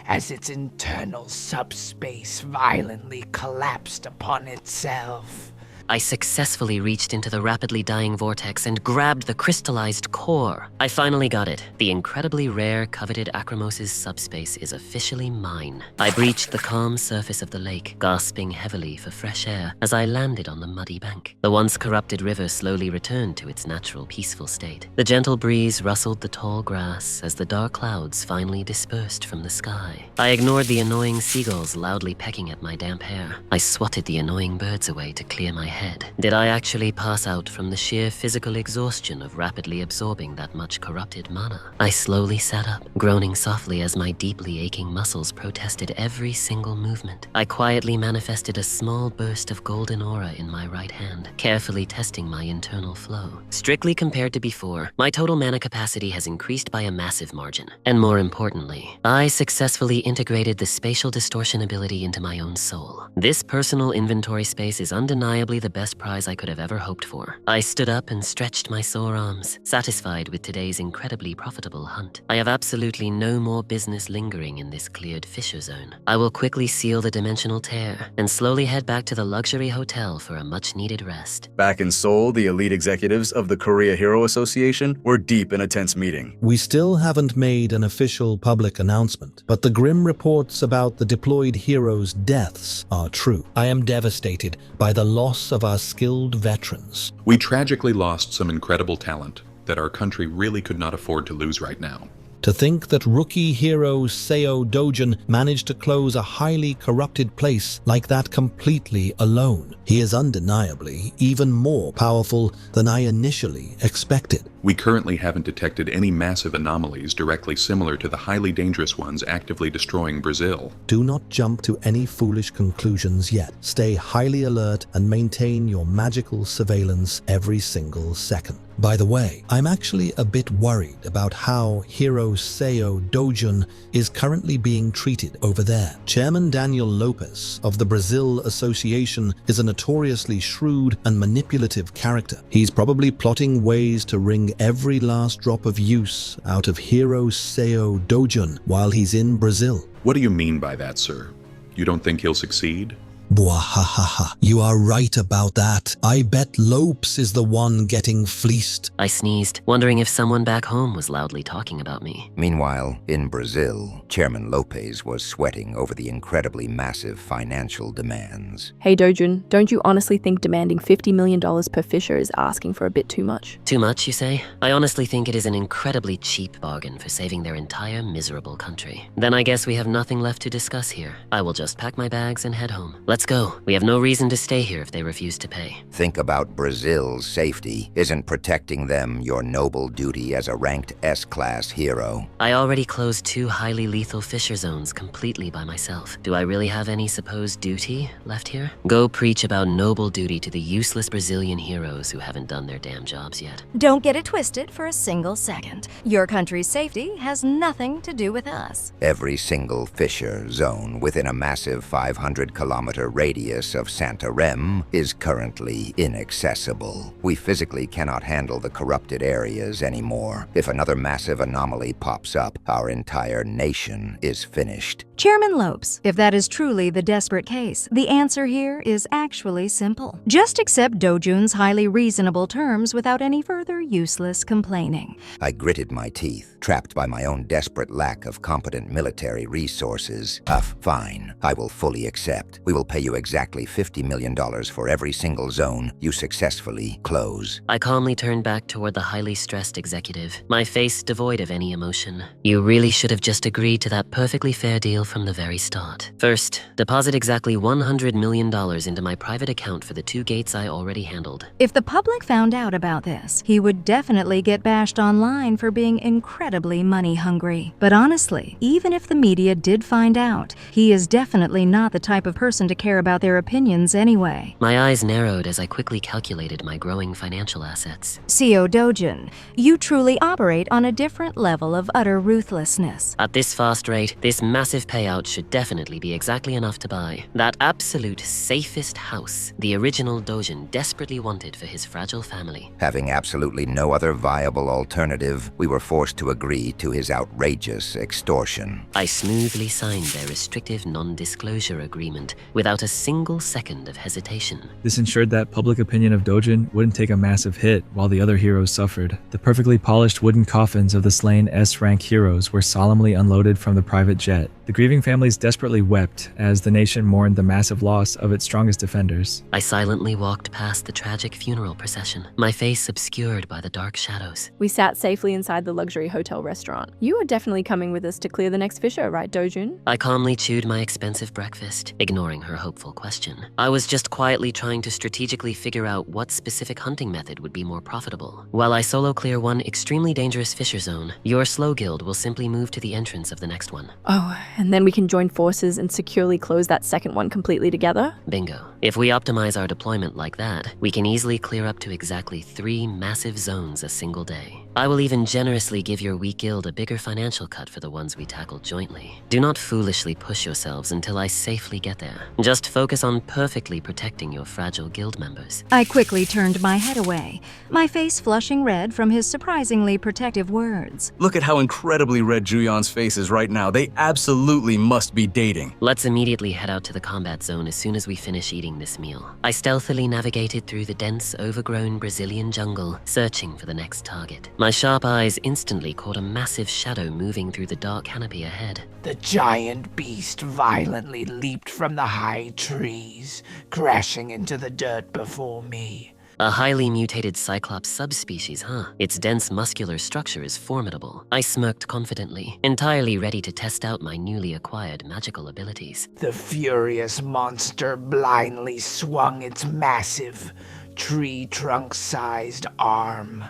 as its internal subspace violently collapsed upon itself.
I successfully reached into the rapidly dying vortex and grabbed the crystallized core. I finally got it. The incredibly rare, coveted Acromos' subspace is officially mine. I breached the calm surface of the lake, gasping heavily for fresh air as I landed on the muddy bank. The once corrupted river slowly returned to its natural, peaceful state. The gentle breeze rustled the tall grass as the dark clouds finally dispersed from the sky. I ignored the annoying seagulls loudly pecking at my damp hair. I swatted the annoying birds away to clear my head. Did I actually pass out from the sheer physical exhaustion of rapidly absorbing that much corrupted mana? I slowly sat up, groaning softly as my deeply aching muscles protested every single movement. I quietly manifested a small burst of golden aura in my right hand, carefully testing my internal flow. Strictly compared to before, my total mana capacity has increased by a massive margin. And more importantly, I successfully integrated the spatial distortion ability into my own soul. This personal inventory space is undeniably the best prize I could have ever hoped for. I stood up and stretched my sore arms, satisfied with today's incredibly profitable hunt. I have absolutely no more business lingering in this cleared Fisher Zone. I will quickly seal the dimensional tear and slowly head back to the luxury hotel for a much-needed rest.
Back in Seoul, the elite executives of the Korea Hero Association were deep in a tense meeting.
We still haven't made an official public announcement, but the grim reports about the deployed heroes' deaths are true. I am devastated by the loss of our skilled veterans.
We tragically lost some incredible talent that our country really could not afford to lose right now.
To think that rookie hero Seo Dojin managed to close a highly corrupted place like that completely alone. He is undeniably even more powerful than I initially expected.
We currently haven't detected any massive anomalies directly similar to the highly dangerous ones actively destroying Brazil.
Do not jump to any foolish conclusions yet. Stay highly alert and maintain your magical surveillance every single second. By the way, I'm actually a bit worried about how Hero Seo Dojun is currently being treated over there. Chairman Daniel Lopez of the Brazil Association is a notoriously shrewd and manipulative character. He's probably plotting ways to wring every last drop of use out of Hero Seo Dojun while he's in Brazil.
What do you mean by that, sir? You don't think he'll succeed?
Bwahahaha. You are right about that. I bet Lopes is the one getting fleeced.
I sneezed, wondering if someone back home was loudly talking about me.
Meanwhile, in Brazil, Chairman Lopez was sweating over the incredibly massive financial demands.
Hey Dojun, don't you honestly think demanding $50 million per fisher is asking for a bit too much?
Too much, you say? I honestly think it is an incredibly cheap bargain for saving their entire miserable country. Then I guess we have nothing left to discuss here. I will just pack my bags and head home. Let's go. We have no reason to stay here if they refuse to pay.
Think about Brazil's safety. Isn't protecting them your noble duty as a ranked S-class hero?
I already closed 2 highly lethal fisher zones completely by myself. Do I really have any supposed duty left here? Go preach about noble duty to the useless Brazilian heroes who haven't done their damn jobs yet.
Don't get it twisted for a single second. Your country's safety has nothing to do with us.
Every single fisher zone within a massive 500-kilometer radius of Santarém is currently inaccessible. We physically cannot handle the corrupted areas anymore. If another massive anomaly pops up, our entire nation is finished.
Chairman Lopes, if that is truly the desperate case, the answer here is actually simple. Just accept Dojun's highly reasonable terms without any further useless complaining.
I gritted my teeth, trapped by my own desperate lack of competent military resources. Fine. I will fully accept. We will pay you exactly $50 million for every single zone you successfully close.
I calmly turned back toward the highly stressed executive, my face devoid of any emotion. You really should have just agreed to that perfectly fair deal from the very start. First, deposit exactly $100 million into my private account for the 2 gates I already handled.
If the public found out about this, he would definitely get bashed online for being incredibly money-hungry. But honestly, even if the media did find out, he is definitely not the type of person to care about their opinions anyway.
My eyes narrowed as I quickly calculated my growing financial assets.
CO Dojun, you truly operate on a different level of utter ruthlessness.
At this fast rate, this massive payout should definitely be exactly enough to buy that absolute safest house the original Dojun desperately wanted for his fragile family.
Having absolutely no other viable alternative, we were forced to agree to his outrageous extortion.
I smoothly signed their restrictive non-disclosure agreement without a single second of hesitation.
This ensured that public opinion of Dojun wouldn't take a massive hit while the other heroes suffered. The perfectly polished wooden coffins of the slain S-rank heroes were solemnly unloaded from the private jet. The grieving families desperately wept as the nation mourned the massive loss of its strongest defenders.
I silently walked past the tragic funeral procession, my face obscured by the dark shadows.
We sat safely inside the luxury hotel restaurant. You are definitely coming with us to clear the next fisher, right, Dojun?
I calmly chewed my expensive breakfast, ignoring her hopeful question. I was just quietly trying to strategically figure out what specific hunting method would be more profitable. While I solo clear one extremely dangerous fisher zone, your slow guild will simply move to the entrance of the next one.
Oh, and then we can join forces and securely close that second one completely together?
Bingo. If we optimize our deployment like that, we can easily clear up to exactly 3 massive zones a single day. I will even generously give your weak guild a bigger financial cut for the ones we tackle jointly. Do not foolishly push yourselves until I safely get there. Just focus on perfectly protecting your fragile guild members.
I quickly turned my head away, my face flushing red from his surprisingly protective words.
Look at how incredibly red Juyeon's face is right now. They absolutely must be dating.
Let's immediately head out to the combat zone as soon as we finish eating this meal. I stealthily navigated through the dense, overgrown Brazilian jungle, searching for the next target. My sharp eyes instantly caught a massive shadow moving through the dark canopy ahead.
The giant beast violently leaped from the high trees, crashing into the dirt before me.
A highly mutated Cyclops subspecies, huh? Its dense muscular structure is formidable. I smirked confidently, entirely ready to test out my newly acquired magical abilities.
The furious monster blindly swung its massive, tree trunk-sized arm,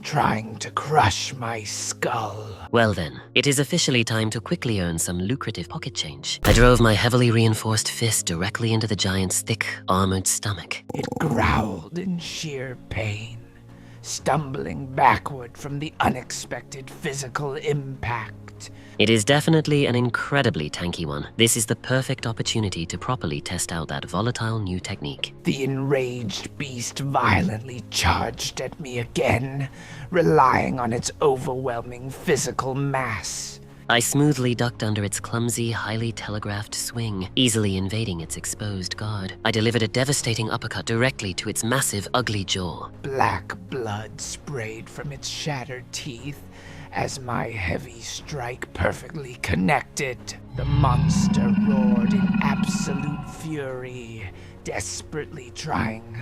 trying to crush my skull.
Well then, it is officially time to quickly earn some lucrative pocket change. I drove my heavily reinforced fist directly into the giant's thick, armored stomach.
It growled in sheer pain, stumbling backward from the unexpected physical impact.
It is definitely an incredibly tanky one. This is the perfect opportunity to properly test out that volatile new technique.
The enraged beast violently charged at me again, relying on its overwhelming physical mass.
I smoothly ducked under its clumsy, highly telegraphed swing, easily invading its exposed guard. I delivered a devastating uppercut directly to its massive, ugly jaw.
Black blood sprayed from its shattered teeth as my heavy strike perfectly connected. The monster roared in absolute fury, desperately trying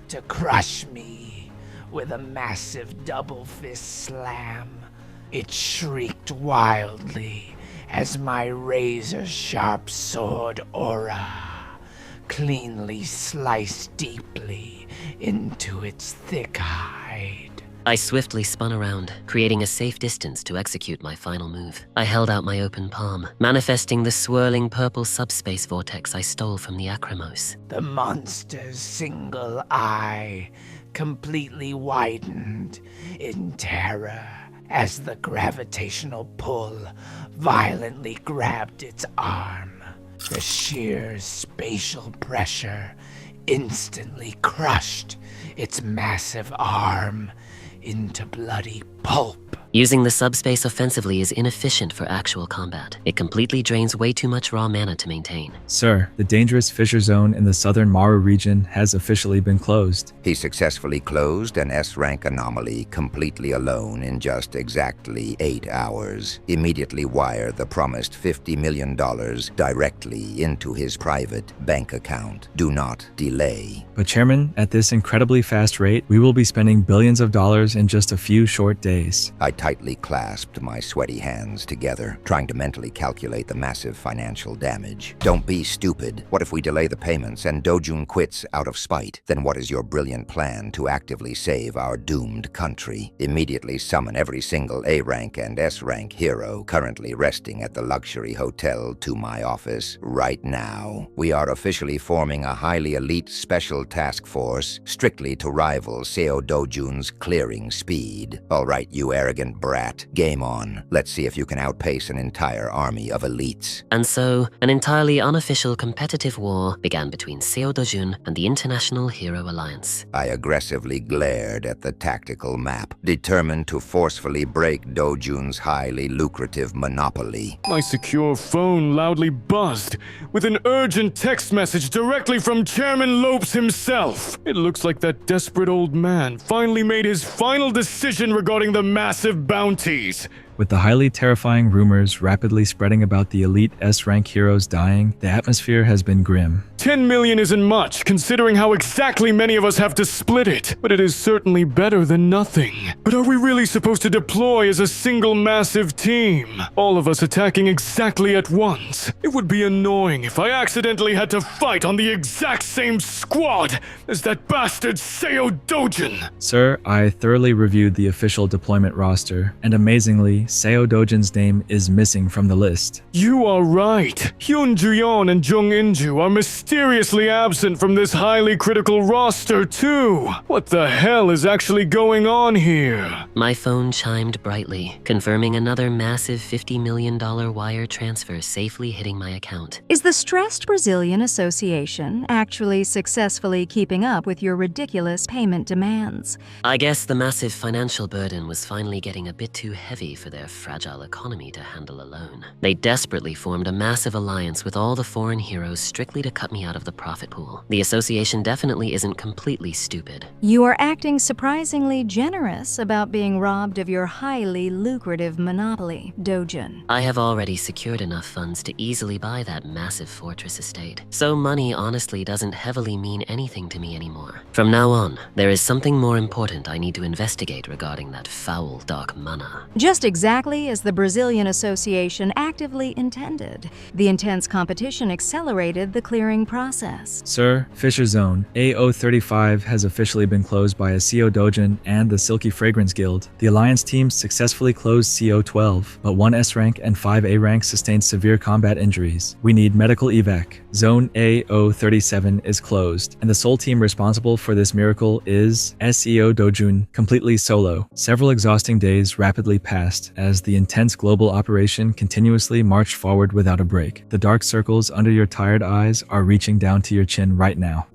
to crush me with a massive double fist slam. It shrieked wildly as my razor-sharp sword aura cleanly sliced deeply into its thick hide.
I swiftly spun around, creating a safe distance to execute my final move. I held out my open palm, manifesting the swirling purple subspace vortex I stole from the Acromos.
The monster's single eye completely widened in terror as the gravitational pull violently grabbed its arm. The sheer spatial pressure instantly crushed its massive arm into bloody pulp.
Using the subspace offensively is inefficient for actual combat. It completely drains way too much raw mana to maintain.
Sir, the dangerous fissure zone in the southern Maru region has officially been closed.
He successfully closed an S-rank anomaly completely alone in just exactly 8 hours. Immediately wire the promised $50 million directly into his private bank account. Do not delay.
But Chairman, at this incredibly fast rate, we will be spending billions of dollars in just a few short days.
I tightly clasped my sweaty hands together, trying to mentally calculate the massive financial damage. Don't be stupid. What if we delay the payments and Dojun quits out of spite? Then what is your brilliant plan to actively save our doomed country? Immediately summon every single A-rank and S-rank hero currently resting at the luxury hotel to my office right now. We are officially forming a highly elite special task force strictly to rival Seo Dojun's clearing speed. All right, you arrogant brat, game on. Let's see if you can outpace an entire army of elites.
And so, an entirely unofficial competitive war began between Seo Dojun and the International Hero Alliance.
I aggressively glared at the tactical map, determined to forcefully break Dojun's highly lucrative monopoly.
My secure phone loudly buzzed with an urgent text message directly from Chairman Lopes himself. It looks like that desperate old man finally made his final decision regarding the massive bounties.
With the highly terrifying rumors rapidly spreading about the elite S-rank heroes dying, the atmosphere has been grim.
10 million isn't much, considering how exactly many of us have to split it, but it is certainly better than nothing. But are we really supposed to deploy as a single massive team? All of us attacking exactly at once? It would be annoying if I accidentally had to fight on the exact same squad as that bastard Seo Dojun.
Sir, I thoroughly reviewed the official deployment roster, and amazingly, Seo Dojun's name is missing from the list.
You are right. Hyun Juyeon and Jung Inju are mysteriously absent from this highly critical roster too. What the hell is actually going on here?
My phone chimed brightly, confirming another massive $50 million wire transfer safely hitting my account.
Is the stressed Brazilian Association actually successfully keeping up with your ridiculous payment demands?
I guess the massive financial burden was finally getting a bit too heavy for their fragile economy to handle alone. They desperately formed a massive alliance with all the foreign heroes strictly to cut me out of the profit pool. The association definitely isn't completely stupid.
You are acting surprisingly generous about being robbed of your highly lucrative monopoly, Dojun.
I have already secured enough funds to easily buy that massive fortress estate, so money honestly doesn't heavily mean anything to me anymore. From now on, there is something more important I need to investigate regarding that foul dark mana.
Just exactly as the Brazilian Association actively intended. The intense competition accelerated the clearing process.
Sir, Fisher Zone A035 has officially been closed by a Seo Dojun and the Silky Fragrance Guild. The Alliance team successfully closed CO12, but 1 S-rank and 5 A-rank sustained severe combat injuries. We need medical evac. Zone A037 is closed, and the sole team responsible for this miracle is SEO Dojun, completely solo. Several exhausting days rapidly passed as the intense global operation continuously marched forward without a break. The dark circles under your tired eyes are reaching down to your chin right now.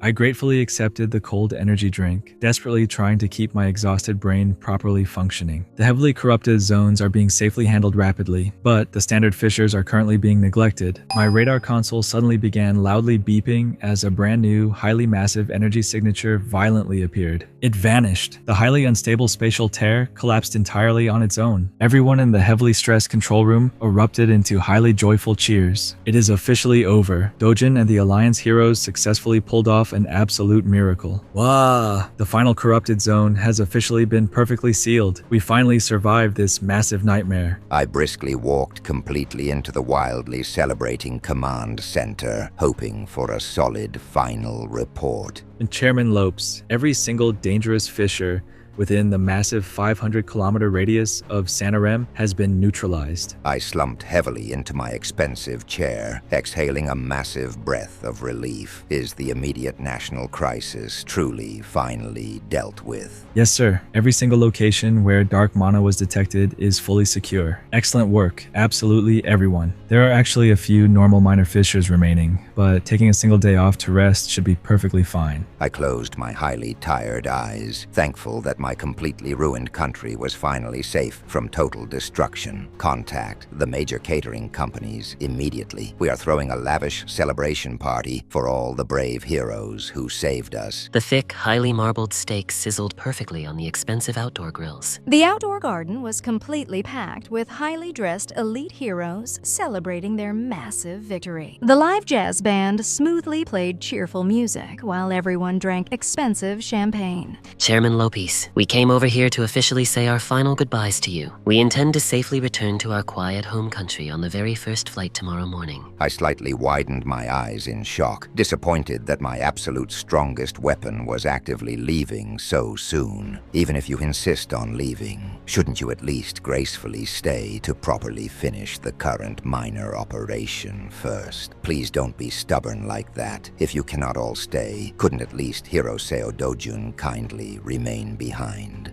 I gratefully accepted the cold energy drink, desperately trying to keep my exhaustion exhausted brain properly functioning. The heavily corrupted zones are being safely handled rapidly, but the standard fissures are currently being neglected. My radar console suddenly began loudly beeping as a brand new, highly massive energy signature violently appeared. It vanished. The highly unstable spatial tear collapsed entirely on its own. Everyone in the heavily stressed control room erupted into highly joyful cheers. It is officially over. Dojin and the Alliance heroes successfully pulled off an absolute miracle. Wow! The final corrupted zone has officially been perfectly sealed. We finally survived this massive nightmare.
I briskly walked completely into the wildly celebrating command center, hoping for a solid final report.
And Chairman Lopes, every single dangerous fissure within the massive 500-kilometer radius of Santarem has been neutralized.
I slumped heavily into my expensive chair, exhaling a massive breath of relief. Is the immediate national crisis truly finally dealt with?
Yes, sir. Every single location where dark mana was detected is fully secure. Excellent work. Absolutely everyone. There are actually a few normal minor fissures remaining, but taking a single day off to rest should be perfectly fine.
I closed my highly tired eyes, thankful that my completely ruined country was finally safe from total destruction. Contact the major catering companies immediately. We are throwing a lavish celebration party for all the brave heroes who saved us.
The thick, highly marbled steak sizzled perfectly on the expensive outdoor grills.
The outdoor garden was completely packed with highly dressed elite heroes celebrating their massive victory. The live jazz band smoothly played cheerful music while everyone drank expensive champagne.
Chairman Lopes, we came over here to officially say our final goodbyes to you. We intend to safely return to our quiet home country on the very first flight tomorrow morning.
I slightly widened my eyes in shock, disappointed that my absolute strongest weapon was actively leaving so soon. Even if you insist on leaving, shouldn't you at least gracefully stay to properly finish the current minor operation first? Please don't be stubborn like that. If you cannot all stay, couldn't at least Hiroseo Dojun kindly remain behind?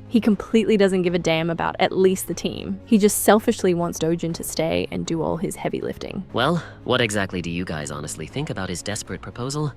He completely doesn't give a damn about at least the team. He just selfishly wants Dojin to stay and do all his heavy lifting.
Well, what exactly do you guys honestly think about his desperate proposal?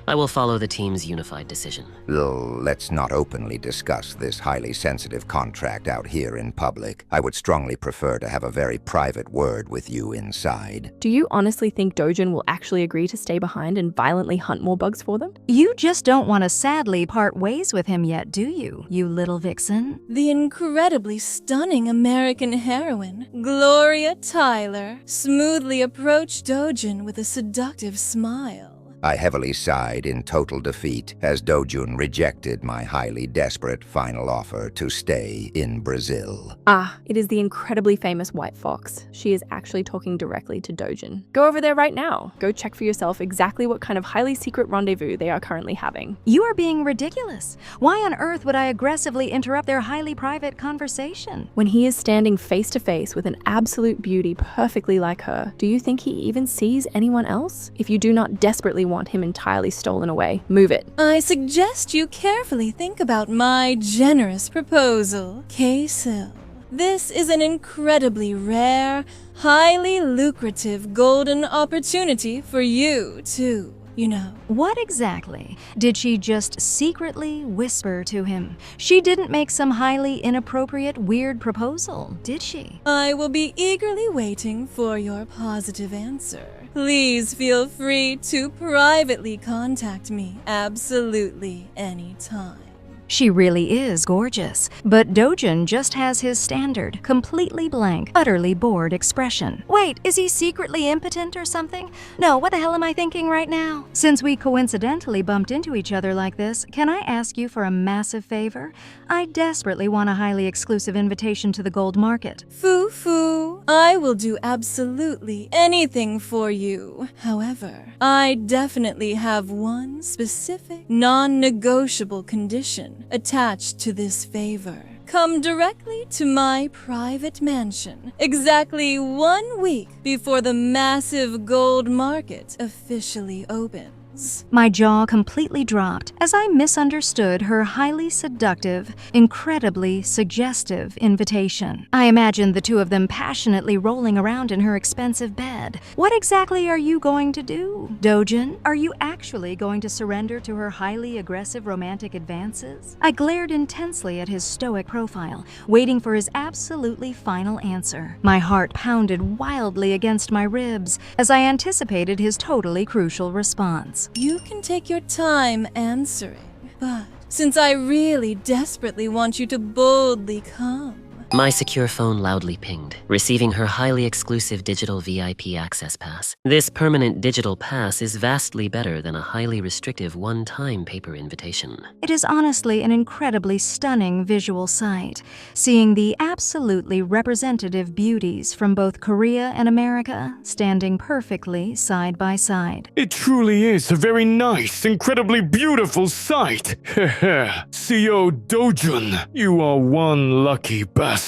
I will follow the team's unified decision.
Let's not openly discuss this highly sensitive contract out here in public. I would strongly prefer to have a very private word with you inside.
Do you honestly think Dojin will actually agree to stay behind and violently hunt more bugs for them?
You just don't want to sadly part ways with him yet, do you, you little vixen?
The incredibly stunning American heroine, Gloria Tyler, smoothly approached Dojin with a seductive smile.
I heavily sighed in total defeat as Dojun rejected my highly desperate final offer to stay in Brazil.
Ah, it is the incredibly famous White Fox. She is actually talking directly to Dojin. Go over there right now. Go check for yourself exactly what kind of highly secret rendezvous they are currently having.
You are being ridiculous. Why on earth would I aggressively interrupt their highly private conversation?
When he is standing face to face with an absolute beauty perfectly like her, do you think he even sees anyone else? If you do not desperately want him entirely stolen away, move it.
I suggest you carefully think about my generous proposal, K-Sil. This is an incredibly rare, highly lucrative golden opportunity for you, too. You know.
What exactly did she just secretly whisper to him? She didn't make some highly inappropriate, weird proposal, did she?
I will be eagerly waiting for your positive answer. Please feel free to privately contact me absolutely anytime.
She really is gorgeous, but Dojin just has his standard, completely blank, utterly bored expression. Wait, is he secretly impotent or something? No, what the hell am I thinking right now? Since we coincidentally bumped into each other like this, can I ask you for a massive favor? I desperately want a highly exclusive invitation to the gold market.
Foo-foo, I will do absolutely anything for you. However, I definitely have one specific, non-negotiable condition attached to this favor. Come directly to my private mansion exactly 1 week before the massive gold market officially opens. things.
My jaw completely dropped as I misunderstood her highly seductive, incredibly suggestive invitation. I imagined the two of them passionately rolling around in her expensive bed. What exactly are you going to do, Dojin? Are you actually going to surrender to her highly aggressive romantic advances? I glared intensely at his stoic profile, waiting for his absolutely final answer. My heart pounded wildly against my ribs as I anticipated his totally crucial response.
You can take your time answering, but since I really desperately want you to boldly come.
My secure phone loudly pinged, receiving her highly exclusive digital VIP access pass. This permanent digital pass is vastly better than a highly restrictive one-time paper invitation.
It is honestly an incredibly stunning visual sight, seeing the absolutely representative beauties from both Korea and America standing perfectly side by side.
It truly is a very nice, incredibly beautiful sight. CO Dojun, you are one lucky bastard.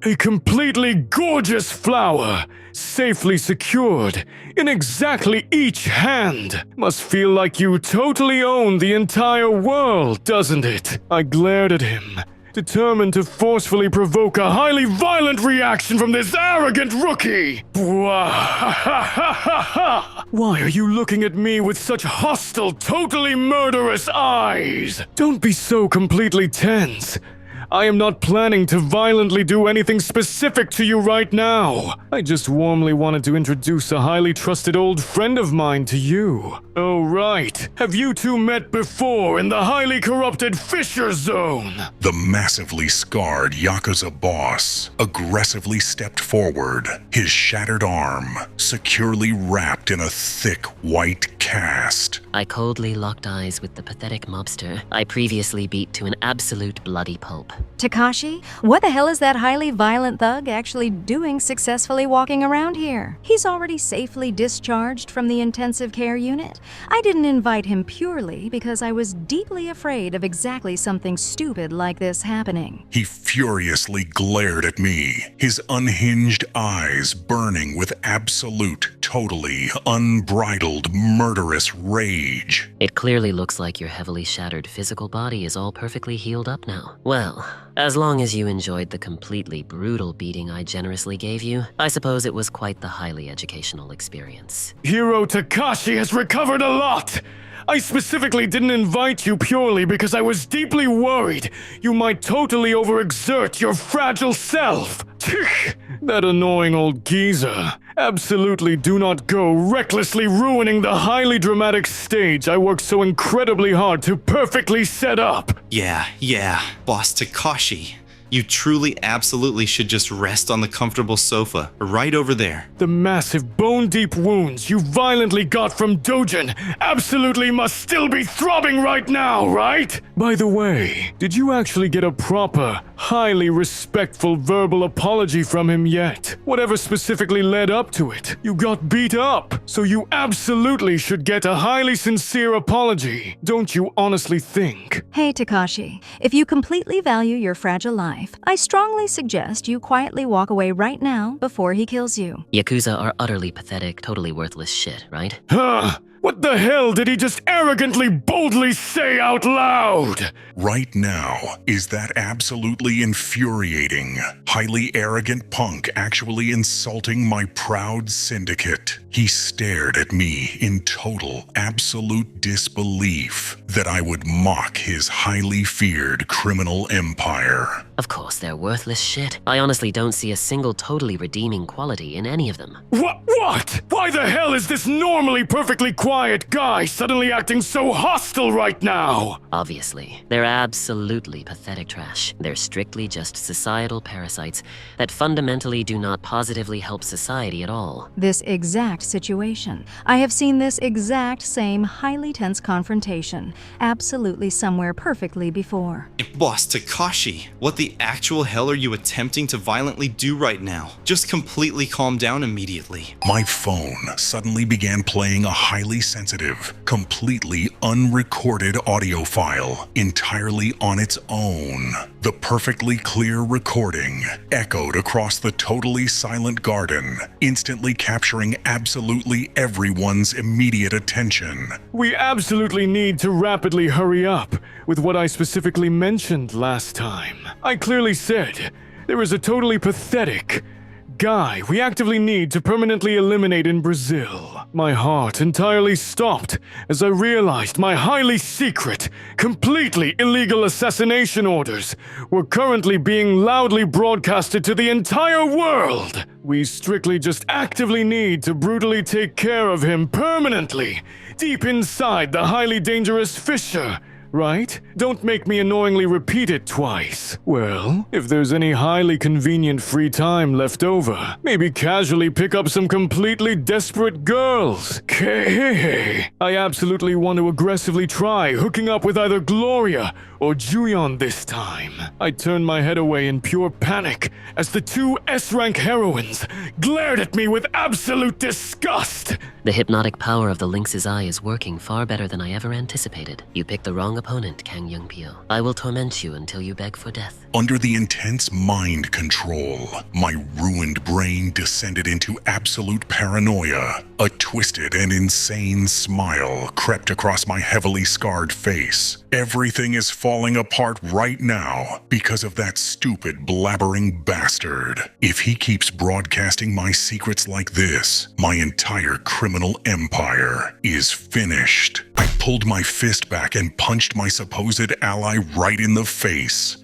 A completely gorgeous flower, safely secured in exactly each hand. Must feel like you totally own the entire world, doesn't it? I glared at him, determined to forcefully provoke a highly violent reaction from this arrogant rookie. Why are you looking at me with such hostile, totally murderous eyes? Don't be so completely tense. I am not planning to violently do anything specific to you right now. I just warmly wanted to introduce a highly trusted old friend of mine to you. Oh, right. Have you two met before in the highly corrupted Fisher Zone?
The massively scarred Yakuza boss aggressively stepped forward, his shattered arm securely wrapped in a thick white cast.
I coldly locked eyes with the pathetic mobster I previously beat to an absolute bloody pulp.
Takashi, what the hell is that highly violent thug actually doing successfully walking around here? He's already safely discharged from the intensive care unit. I didn't invite him purely because I was deeply afraid of exactly something stupid like this happening.
He furiously glared at me, his unhinged eyes burning with absolute, totally unbridled, murderous rage.
It clearly looks like your heavily shattered physical body is all perfectly healed up now. Well, as long as you enjoyed the completely brutal beating I generously gave you, I suppose it was quite the highly educational experience.
Hiro Takashi has recovered a lot! I specifically didn't invite you purely because I was deeply worried you might totally overexert your fragile self. That annoying old geezer. Absolutely do not go recklessly ruining the highly dramatic stage I worked so incredibly hard to perfectly set up.
Yeah, Boss Takashi. You truly absolutely should just rest on the comfortable sofa right over there.
The massive bone-deep wounds you violently got from Dojin absolutely must still be throbbing right now, right? By the way, did you actually get a proper, highly respectful verbal apology from him yet? Whatever specifically led up to it, you got beat up, so you absolutely should get a highly sincere apology, don't you honestly think?
Hey Takashi, if you completely value your fragile life, I strongly suggest you quietly walk away right now before he kills you.
Yakuza are utterly pathetic, totally worthless shit, right?
Huh? What the hell did he just arrogantly, boldly say out loud?
Right now, is that absolutely infuriating, highly arrogant punk actually insulting my proud syndicate? He stared at me in total, absolute disbelief that I would mock his highly feared criminal empire.
Of course, they're worthless shit. I honestly don't see a single totally redeeming quality in any of them.
What? Why the hell is this normally perfectly quiet guy suddenly acting so hostile right now?
Obviously, they're absolutely pathetic trash. They're strictly just societal parasites that fundamentally do not positively help society at all.
This exact situation. I have seen this exact same highly tense confrontation absolutely somewhere perfectly before.
Boss Takashi, what the actual hell are you attempting to violently do right now? Just completely calm down immediately.
my phone suddenly began playing a highly sensitive, completely unrecorded audio file entirely on its own. The perfectly clear recording echoed across the totally silent garden, instantly capturing absolutely everyone's immediate attention.
We absolutely need to rapidly hurry up with what I specifically mentioned last time. I clearly said there is a totally pathetic guy we actively need to permanently eliminate in Brazil. My heart entirely stopped as I realized my highly secret, completely illegal assassination orders were currently being loudly broadcasted to the entire world. We strictly just actively need to brutally take care of him permanently, deep inside the highly dangerous fissure. Right? Don't make me annoyingly repeat it twice. Well, if there's any highly convenient free time left over, maybe casually pick up some completely desperate girls. Okay. I absolutely want to aggressively try hooking up with either Gloria or Juyeon this time. I turned my head away in pure panic as the two S-rank heroines glared at me with absolute disgust.
The hypnotic power of the lynx's eye is working far better than I ever anticipated. You picked the wrong opponent, Kang Young-pyo. I will torment you until you beg for death.
Under the intense mind control, my ruined brain descended into absolute paranoia. A twisted and insane smile crept across my heavily scarred face. Everything is falling apart right now because of that stupid blabbering bastard. If he keeps broadcasting my secrets like this, my entire criminal empire is finished. I pulled my fist back and punched my supposed ally right in the face.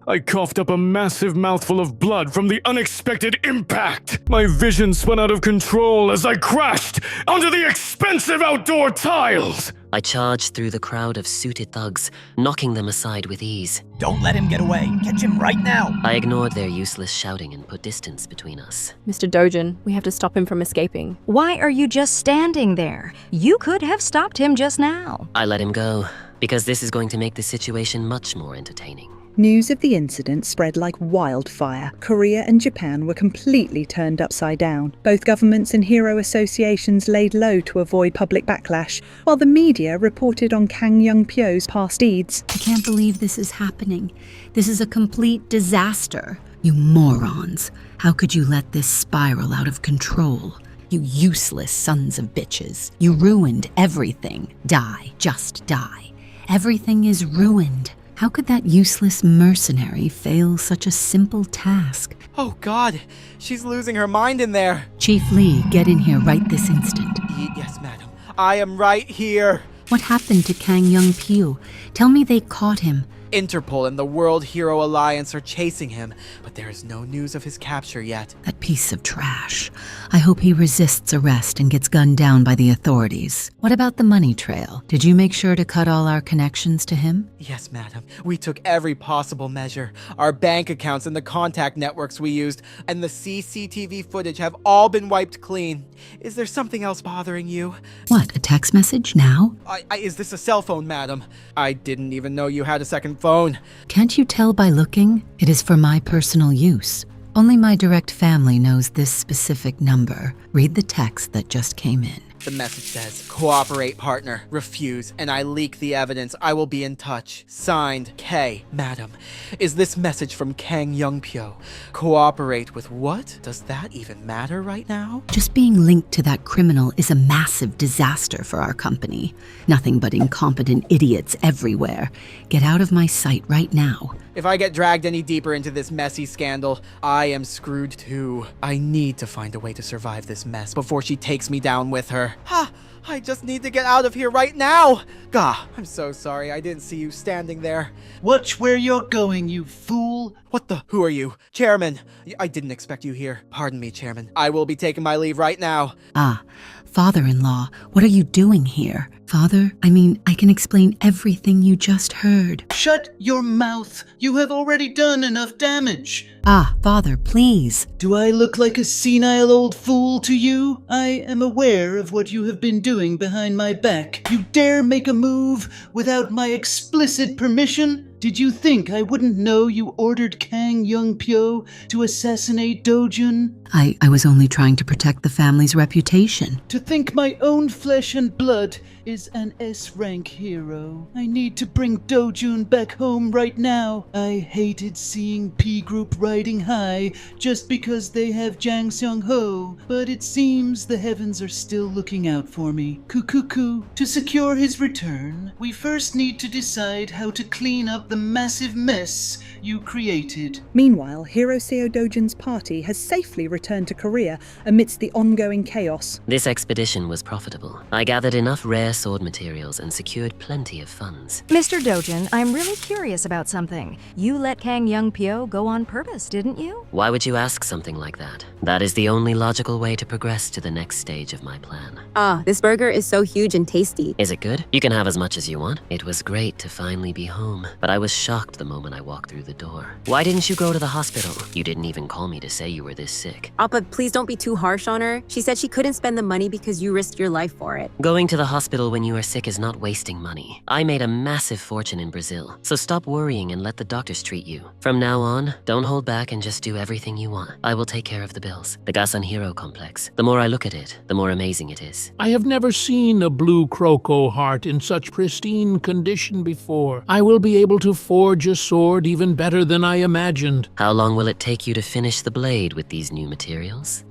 I coughed up a massive mouthful of blood from the unexpected impact. My vision spun out of control as I crashed onto the expensive outdoor tiles.
I charged through the crowd of suited thugs, knocking them aside with ease.
Don't let him get away. Catch him right now.
I ignored their useless shouting and put distance between us.
Mr. Dojin, we have to stop him from escaping.
Why are you just standing there? You could have stopped him just now.
I let him go, because this is going to make the situation much more entertaining.
News of the incident spread like wildfire. Korea and Japan were completely turned upside down. Both governments and hero associations laid low to avoid public backlash, while the media reported on Kang Young-pyo's past deeds.
I can't believe this is happening. This is a complete disaster. You morons. How could you let this spiral out of control? You useless sons of bitches. You ruined everything. Die. Just die. Everything is ruined. How could that useless mercenary fail such a simple task?
Oh God, she's losing her mind in there.
Chief Lee, get in here right this instant.
Yes, madam. I am right here.
What happened to Kang Young-pyo? Tell me they caught him.
Interpol and the World Hero Alliance are chasing him, but there is no news of his capture yet.
That piece of trash. I hope he resists arrest and gets gunned down by the authorities. What about the money trail? Did you make sure to cut all our connections to him?
Yes, madam. We took every possible measure. Our bank accounts and the contact networks we used, and the CCTV footage have all been wiped clean. Is there something else bothering you?
What, a text message now?
Is this a cell phone, madam? I didn't even know you had a second phone.
Can't you tell by looking? It is for my personal use. Only my direct family knows this specific number. Read the text that just came in.
The message says, cooperate partner, refuse, and I leak the evidence. I will be in touch. Signed, K. Madam, is this message from Kang Young-pyo? Cooperate with what? Does that even matter right now?
Just being linked to that criminal is a massive disaster for our company. Nothing but incompetent idiots everywhere. Get out of my sight right now.
If I get dragged any deeper into this messy scandal, I am screwed too. I need to find a way to survive this mess before she takes me down with her. Ha! I just need to get out of here right now! Gah, I'm so sorry I didn't see you standing there.
Watch where you're going, you fool!
What the? Who are you? Chairman! I didn't expect you here. Pardon me, Chairman. I will be taking my leave right now.
Ah, father-in-law, what are you doing here? Father, I can explain everything you just heard.
Shut your mouth! You have already done enough damage!
Ah, father, please.
Do I look like a senile old fool to you? I am aware of what you have been doing behind my back. You dare make a move without my explicit permission? Did you think I wouldn't know you ordered Kang Young-pyo to assassinate Dojun?
I was only trying to protect the family's reputation.
To think my own flesh and blood is an S-rank hero. I need to bring Dojun back home right now. I hated seeing P Group riding high just because they have Jang Seong-ho, but it seems the heavens are still looking out for me. Kukuku. To secure his return, we first need to decide how to clean up the massive mess you created.
Meanwhile, Hero Seo Dojun's party has safely returned to Korea amidst the ongoing chaos.
This expedition was profitable. I gathered enough rare sword materials and secured plenty of funds.
Mr. Dojun, I'm really curious about something. You let Kang Young-pyo go on purpose, didn't you?
Why would you ask something like that? That is the only logical way to progress to the next stage of my plan.
This burger is so huge and tasty.
Is it good? You can have as much as you want. It was great to finally be home, but I was shocked the moment I walked through the door. Why didn't you go to the hospital? You didn't even call me to say you were this sick.
But please don't be too harsh on her. She said she couldn't spend the money because you risked your life for it.
Going to the hospital when you are sick is not wasting money. I made a massive fortune in Brazil, so stop worrying and let the doctors treat you. From now on, don't hold back and just do everything you want. I will take care of the bills. The Gasan Hero Complex. The more I look at it, the more amazing it is.
I have never seen a blue croco heart in such pristine condition before. I will be able to forge a sword even better than I imagined.
How long will it take you to finish the blade with these new materials?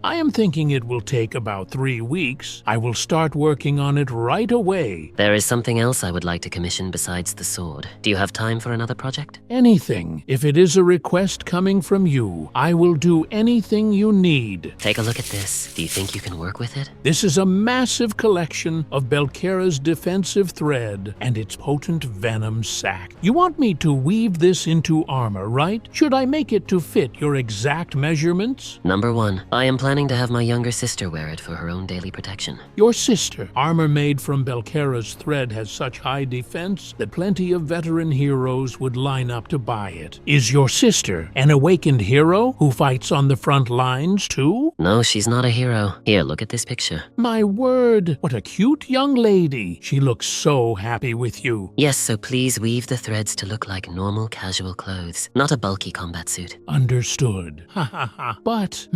I am thinking it will take about 3 weeks. I will start working on it right away.
There is something else I would like to commission besides the sword. Do you have time for another project?
Anything. If it is a request coming from you, I will do anything you need.
Take a look at this. Do you think you can work with it?
This is a massive collection of Belkera's defensive thread and its potent venom sac. You want me to weave this into armor, right? Should I make it to fit your exact measurements?
Number 1, I am planning to have my younger sister wear it for her own daily protection.
Your sister. Armor made from Belkera's thread has such high defense that plenty of veteran heroes would line up to buy it. Is your sister an awakened hero who fights on the front lines too?
No, she's not a hero. Here, look at this picture.
My word, what a cute young lady. She looks so happy with you.
Yes, so please weave the threads to look like normal casual clothes, not a bulky combat suit.
Understood. Ha ha ha. But,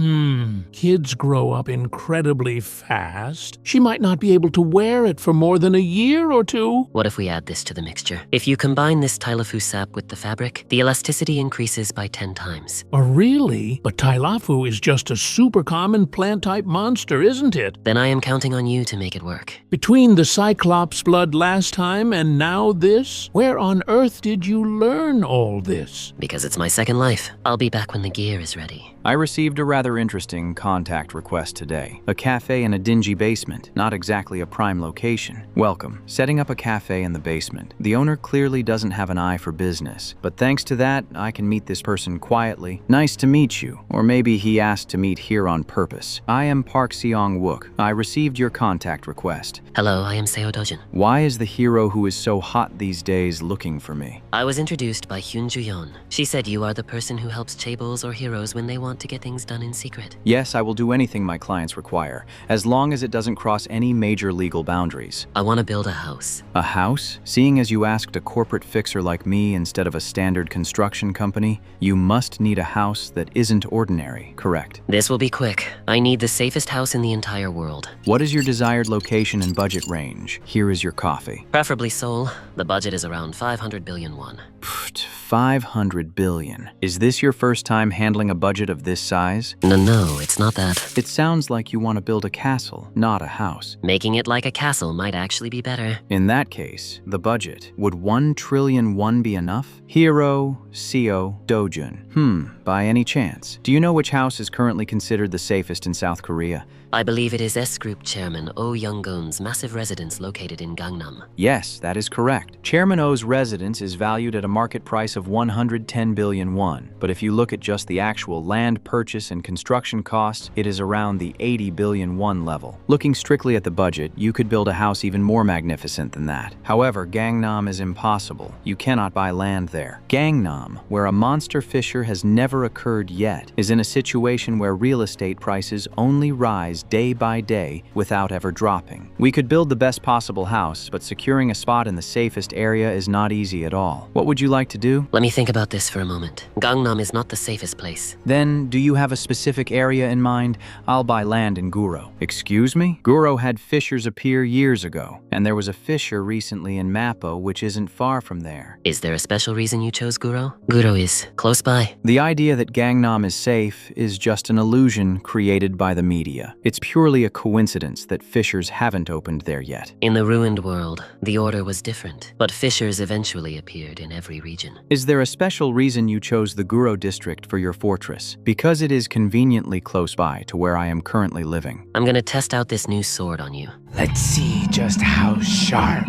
kids grow up incredibly fast. She might not be able to wear it for more than a year or two.
What if we add this to the mixture? If you combine this Tylafu sap with the fabric, the elasticity increases by 10 times.
Oh, really? But Tylafu is just a super common plant-type monster, isn't it?
Then I am counting on you to make it work.
Between the Cyclops blood last time and now this, where on earth did you learn all this?
Because it's my second life. I'll be back when the gear is ready.
I received a rather interesting contact request today. A cafe in a dingy basement, not exactly a prime location. Welcome. Setting up a cafe in the basement. The owner clearly doesn't have an eye for business, but thanks to that, I can meet this person quietly. Nice to meet you. Or maybe he asked to meet here on purpose. I am Park Seong-wook. I received your contact request.
Hello, I am Seo Dojun.
Why is the hero who is so hot these days looking for me?
I was introduced by Hyun Ju-yeon. She said you are the person who helps chaebols or heroes when they want to get things done in secret.
Yes, I will do anything my clients require, as long as it doesn't cross any major legal boundaries.
I want to build a house.
A house? Seeing as you asked a corporate fixer like me instead of a standard construction company, you must need a house that isn't ordinary, correct?
This will be quick. I need the safest house in the entire world.
What is your desired location and budget range? Here is your coffee.
Preferably Seoul. The budget is around 500 billion won.
500 billion. Is this your first time handling a budget of this size?
No, it's not that.
It sounds like you want to build a castle, not a house.
Making it like a castle might actually be better.
In that case, the budget. Would 1 trillion won be enough? Hero Seo Dojun. By any chance, do you know which house is currently considered the safest in South Korea?
I believe it is S Group Chairman Oh Young-gon's massive residence located in Gangnam.
Yes, that is correct. Chairman Oh's residence is valued at a market price of 110 billion won, but if you look at just the actual land purchase and construction costs, it is around the 80 billion won level. Looking strictly at the budget, you could build a house even more magnificent than that. However, Gangnam is impossible. You cannot buy land there. Gangnam, where a monster fisher has never never occurred yet, is in a situation where real estate prices only rise day by day without ever dropping. We could build the best possible house, but securing a spot in the safest area is not easy at all. What would you like to do?
Let me think about this for a moment. Gangnam is not the safest place.
Then, do you have a specific area in mind? I'll buy land in Guro. Excuse me? Guro had fissures appear years ago, and there was a fissure recently in Mappo, which isn't far from there.
Is there a special reason you chose Guro? Guro is close by.
The idea that Gangnam is safe is just an illusion created by the media. It's purely a coincidence that fissures haven't opened there yet.
In the ruined world, the order was different, but fissures eventually appeared in every region.
Is there a special reason you chose the Guro district for your fortress? Because it is conveniently close by to where I am currently living.
I'm gonna test out this new sword on you.
Let's see just how sharp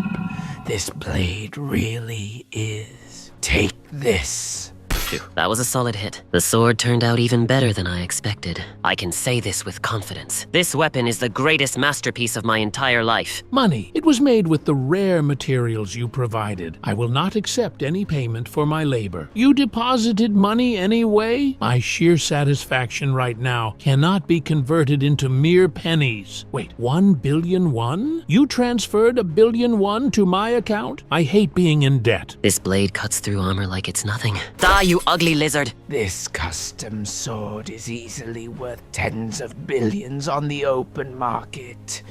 this blade really is. Take this.
That was a solid hit. The sword turned out even better than I expected. I can say this with confidence. This weapon is the greatest masterpiece of my entire life.
Money. It was made with the rare materials you provided. I will not accept any payment for my labor. You deposited money anyway? My sheer satisfaction right now cannot be converted into mere pennies. Wait, 1 billion won? You transferred 1 billion won to my account? I hate being in debt.
This blade cuts through armor like it's nothing. Die, you ugly lizard!
This custom sword is easily worth tens of billions on the open market.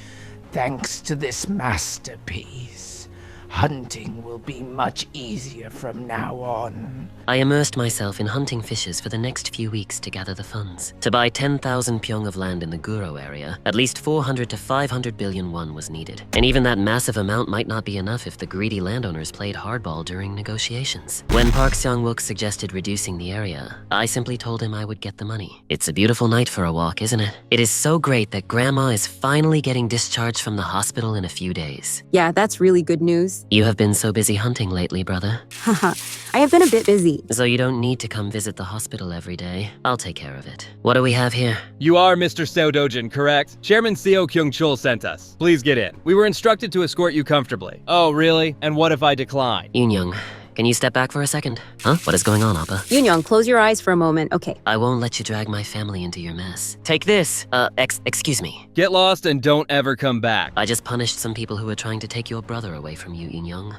Thanks to this masterpiece, hunting will be much easier from now on.
I immersed myself in hunting fishes for the next few weeks to gather the funds. To buy 10,000 pyong of land in the Guro area, at least 400 to 500 billion won was needed. And even that massive amount might not be enough if the greedy landowners played hardball during negotiations. When Park Seong-wook suggested reducing the area, I simply told him I would get the money. It's a beautiful night for a walk, isn't it? It is so great that Grandma is finally getting discharged from the hospital in a few days.
Yeah, that's really good news.
You have been so busy hunting lately, brother.
Haha, I have been a bit busy.
So you don't need to come visit the hospital every day. I'll take care of it. What do we have here?
You are Mr. Seo Dojin, correct? Chairman Seo Kyung-chul sent us. Please get in. We were instructed to escort you comfortably. Oh, really? And what if I decline?
Yoon-young, can you step back for a second? Huh? What is going on, Appa?
Yoon-young, close your eyes for a moment. Okay.
I won't let you drag my family into your mess. Take this. Excuse me.
Get lost and don't ever come back.
I just punished some people who were trying to take your brother away from you, Yoon-young.